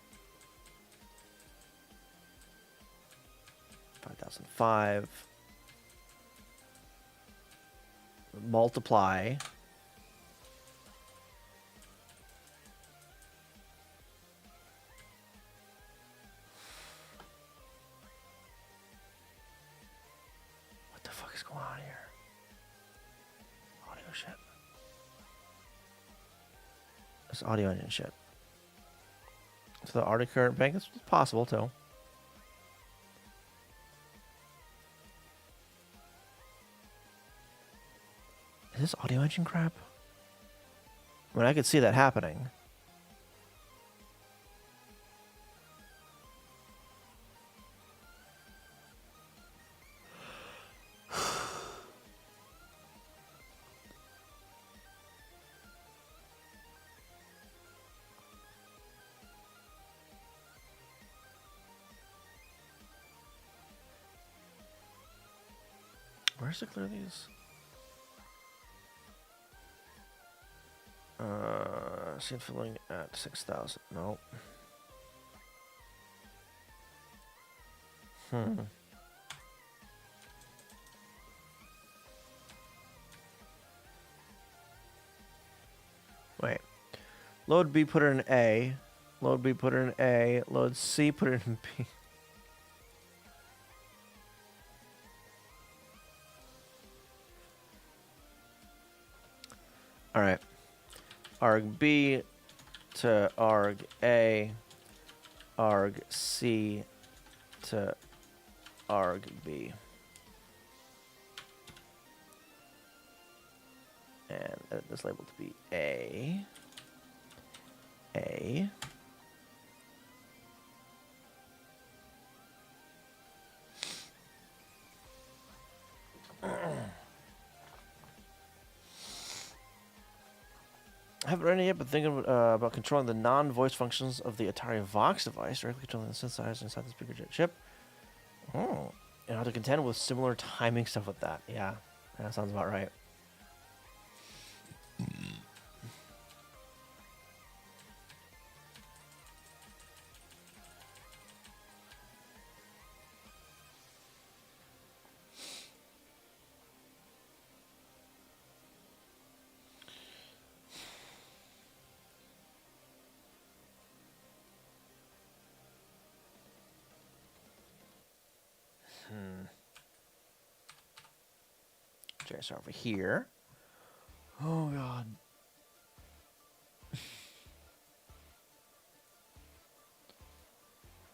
5005. Multiply. What the fuck is going on here? Audio shit. It's audio engine shit. So the Arctic current bank is possible too. Is this audio engine crap? I mean, I could see that happening. Where's the clear these? Scene filling at 6,000. Nope. Wait. Load B, put it in A. Load B, put it in A. Load C, put it in B. All right. Arg B to arg A, arg C to arg B. And edit this label to be A. A. I haven't read it yet, but thinking about controlling the non-voice functions of the Atari Vox device, directly controlling the synthesizer inside the speaker chip. Oh, and how to contend with similar timing stuff with that. Yeah, that sounds about right. JSR over here. Oh god.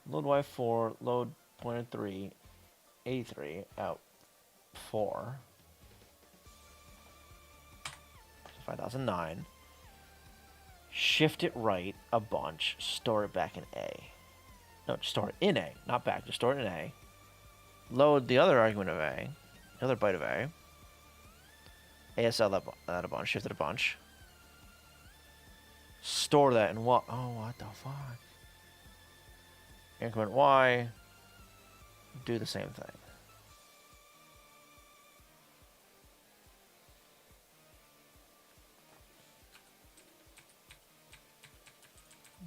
Load Y4, load pointer 3, 83, out 4. 5009. Shift it right a bunch, store it back in A. No, just store it in A, not back, just store it in A. Load the other argument of A, the other byte of A. ASL that a bunch, shift it a bunch. Store that in what? Oh, what the fuck? Increment Y. Do the same thing.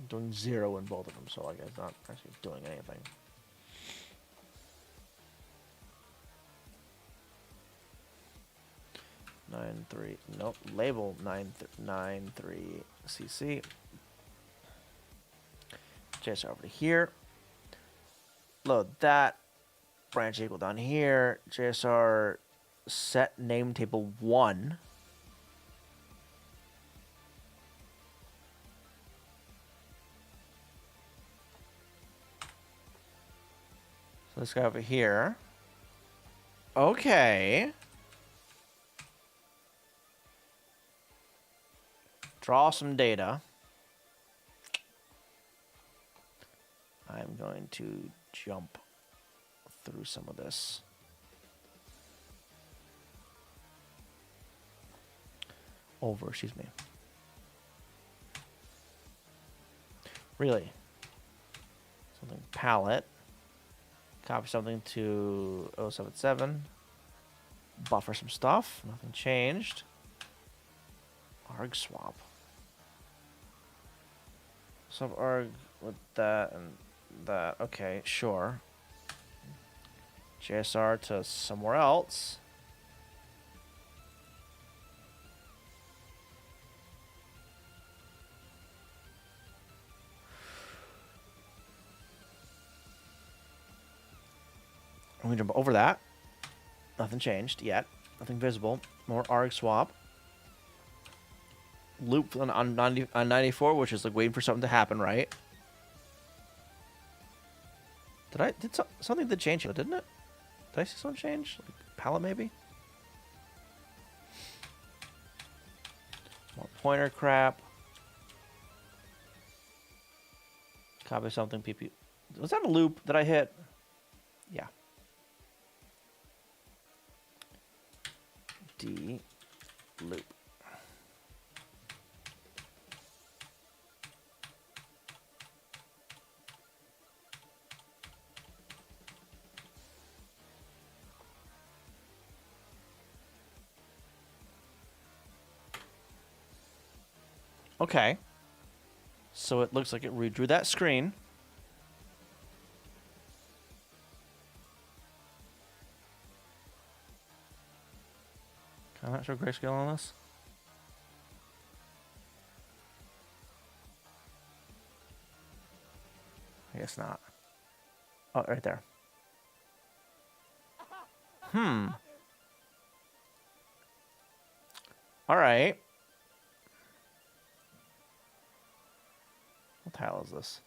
I'm doing 0 in both of them, so like it's not actually doing anything. Nine three. Nope. Label 993 CC. JSR over to here. Load that. Branch equal down here. JSR set name table 1. So this guy over here. Okay. Draw some data. I'm going to jump through some of this. Excuse me. Really? Something palette. Copy something to 077. Buffer some stuff. Nothing changed. Arg swap. Sub arg with that and that. Okay, sure. JSR to somewhere else. I'm gonna jump over that. Nothing changed yet. Nothing visible. More arg swap. Loop on 94, which is like waiting for something to happen, right? Something did change, didn't it? Did I see something change? Like palette maybe? More pointer crap. Copy something. PP. Was that a loop that I hit? Yeah. D loop. Okay. So it looks like it redrew that screen. Can I not show grayscale on this? I guess not. Oh, right there. All right. What tile is this?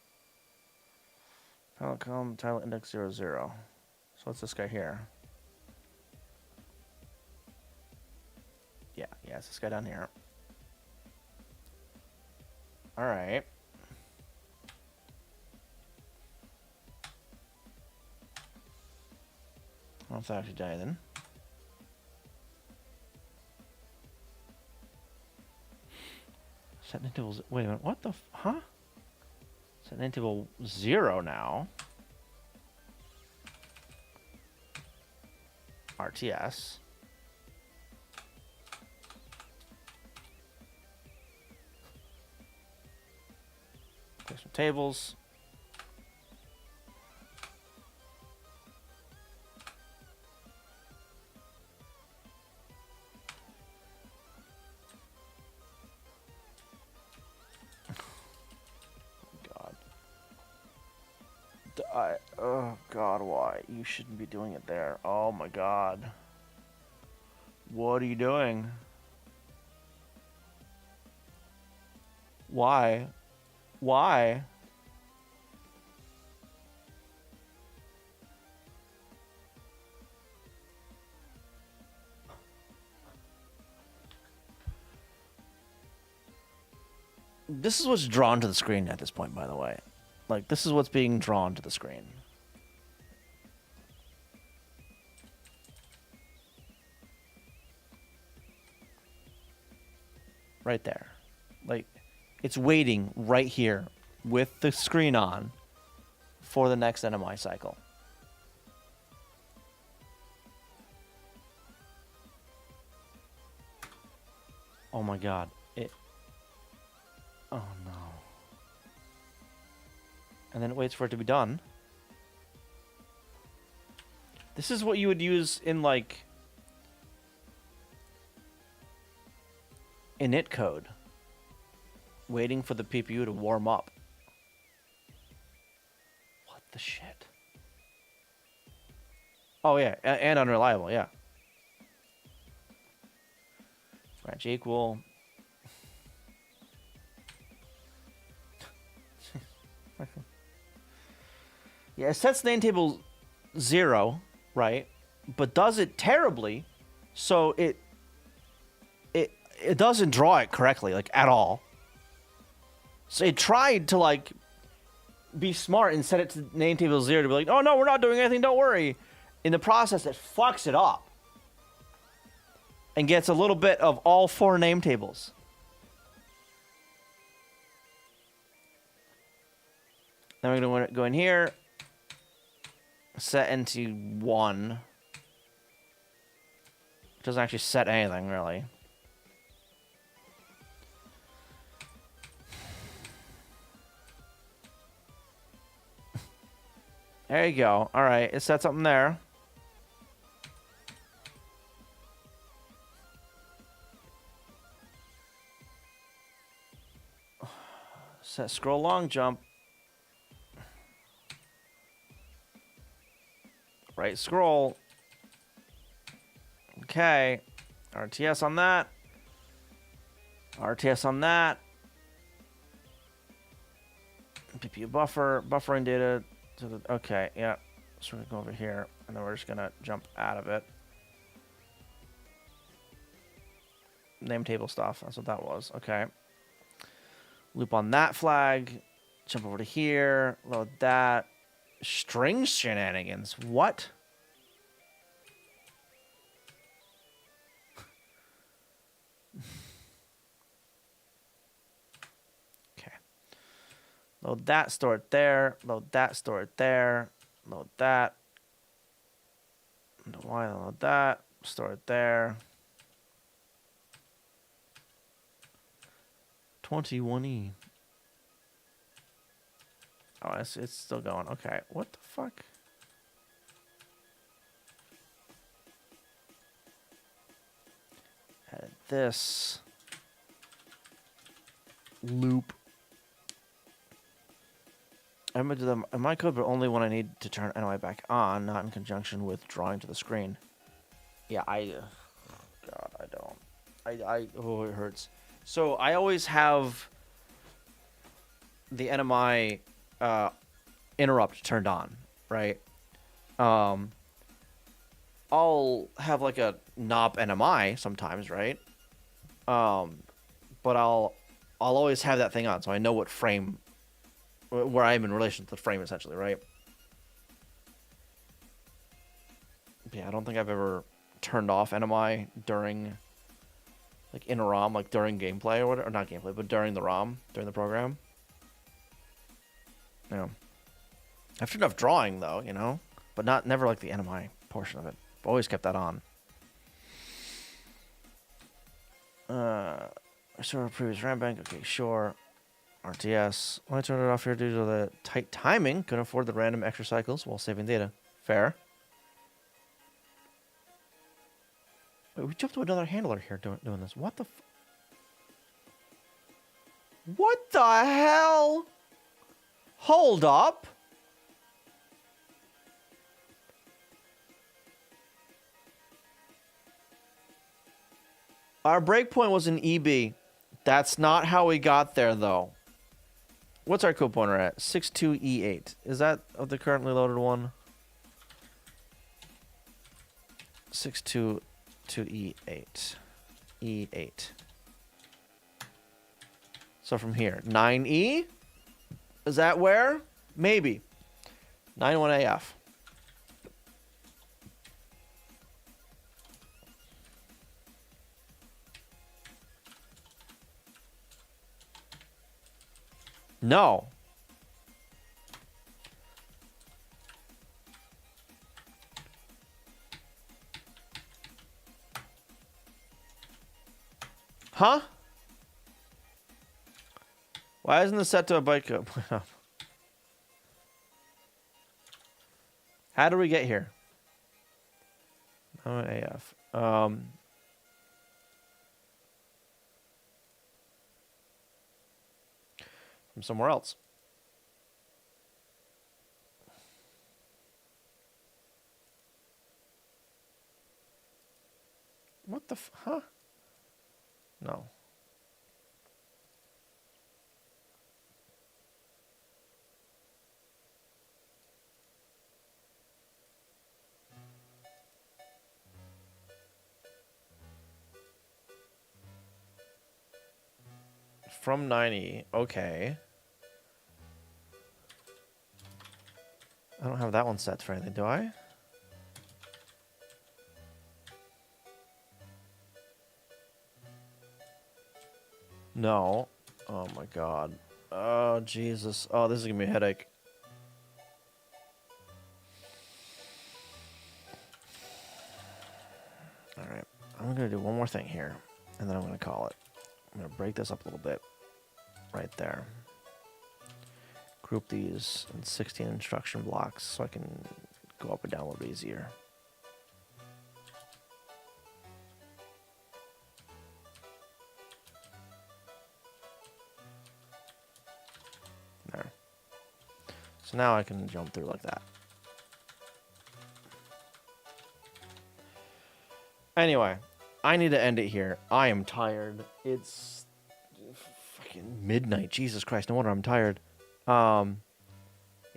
Tile column, tile index 00. So what's this guy here? Yeah, it's this guy down here. All right. I don't know if that actually died then. Set intervals. Wait a minute. What the? Huh? Set interval 0 now. RTS. Play some tables. Oh God, why? You shouldn't be doing it there. Oh my God. What are you doing? Why? Why? This is what's drawn to the screen at this point, by the way. Like, this is what's being drawn to the screen. Right there. Like, it's waiting right here with the screen on for the next NMI cycle. Oh my God. Oh no. And then it waits for it to be done. This is what you would use in, like, init code. Waiting for the PPU to warm up. What the shit? Oh yeah, and unreliable, yeah. Branch equal. Yeah, it sets name table 0, right? But does it terribly, so it doesn't draw it correctly, like, at all. So it tried to, like, be smart and set it to name table 0 to be like, oh no, we're not doing anything, don't worry. In the process, it fucks it up and gets a little bit of all 4 name tables. Then we're going to go in here, set into 1. It doesn't actually set anything, really. There you go. All right, it set something there. Set scroll long jump. Right scroll. Okay. RTS on that. RTS on that. PPU buffer. Buffering data. To the, okay, yeah. So we're going to go over here. And then we're just going to jump out of it. Name table stuff. That's what that was. Okay. Loop on that flag. Jump over to here. Load that. String shenanigans. What? Okay. Load that, store it there. Load that, store it there. Load that. Why load that? Store it there. 21E. Oh, it's still going. Okay. What the fuck? Add this. Loop. I'm going to do them in my code, but only when I need to turn NOI back on, not in conjunction with drawing to the screen. Yeah, God, I don't. Oh, it hurts. So I always have the NMI interrupt turned on, right? I'll have like a knob NMI sometimes, right? But I'll always have that thing on, so I know what frame, where I am in relation to the frame, essentially, right? Yeah, I don't think I've ever turned off NMI during, like, in a ROM, like during gameplay or whatever, or not gameplay, but during the ROM, during the program. Yeah. I've turned off drawing though, you know, but never like the NMI portion of it. I've always kept that on. Restore previous RAM bank. Okay, sure. RTS. Why turn it off here due to the tight timing? Couldn't afford the random extra cycles while saving data. Fair. Wait, we jumped to another handler here doing this. What the? What the hell? Hold up. Our breakpoint was an EB. That's not how we got there, though. What's our code pointer at? 62E8. Is that of the currently loaded one? 622E8. E8. So from here, 9E? Is that where? Maybe. 91AF. No. Huh? Why isn't this set to a byte code? How do we get here? Oh, AF. From somewhere else. What the huh? No. From 90. Okay. I don't have that one set for anything, do I? No. Oh my god. Oh, Jesus. Oh, this is gonna be a headache. Alright. I'm gonna do one more thing here, and then I'm gonna call it. I'm gonna break this up a little bit. Right there. group these in 16 instruction blocks so I can go up and down a little bit easier. There. So now I can jump through like that. Anyway, I need to end it here. I am tired. It's fucking midnight. Jesus Christ, no wonder I'm tired.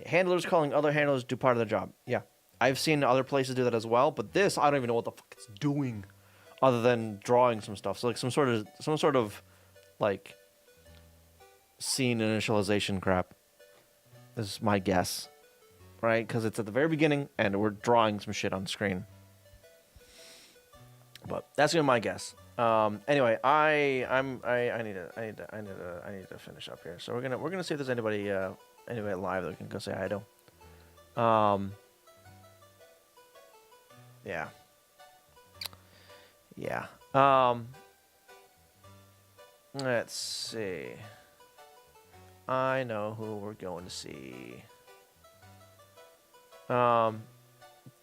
Handlers calling other handlers to do part of their job. Yeah. I've seen other places do that as well, but this, I don't even know what the fuck it's doing other than drawing some stuff. So like some sort of like scene initialization crap is my guess. Right? Because it's at the very beginning and we're drawing some shit on screen. But that's gonna be my guess. Anyway, I need to finish up here. So we're gonna see if there's anybody live that we can go say hi to. Yeah. Yeah. Let's see. I know who we're going to see.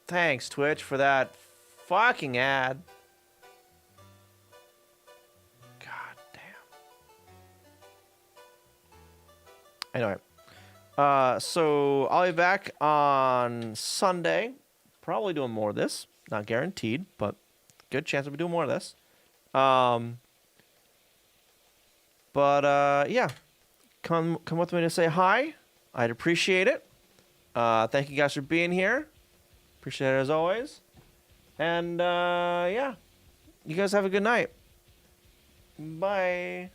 Thanks Twitch for that fucking ad. Anyway, so I'll be back on Sunday. Probably doing more of this. Not guaranteed, but good chance I'll be doing more of this. Yeah, come with me to say hi. I'd appreciate it. Thank you guys for being here. Appreciate it as always. And yeah, you guys have a good night. Bye.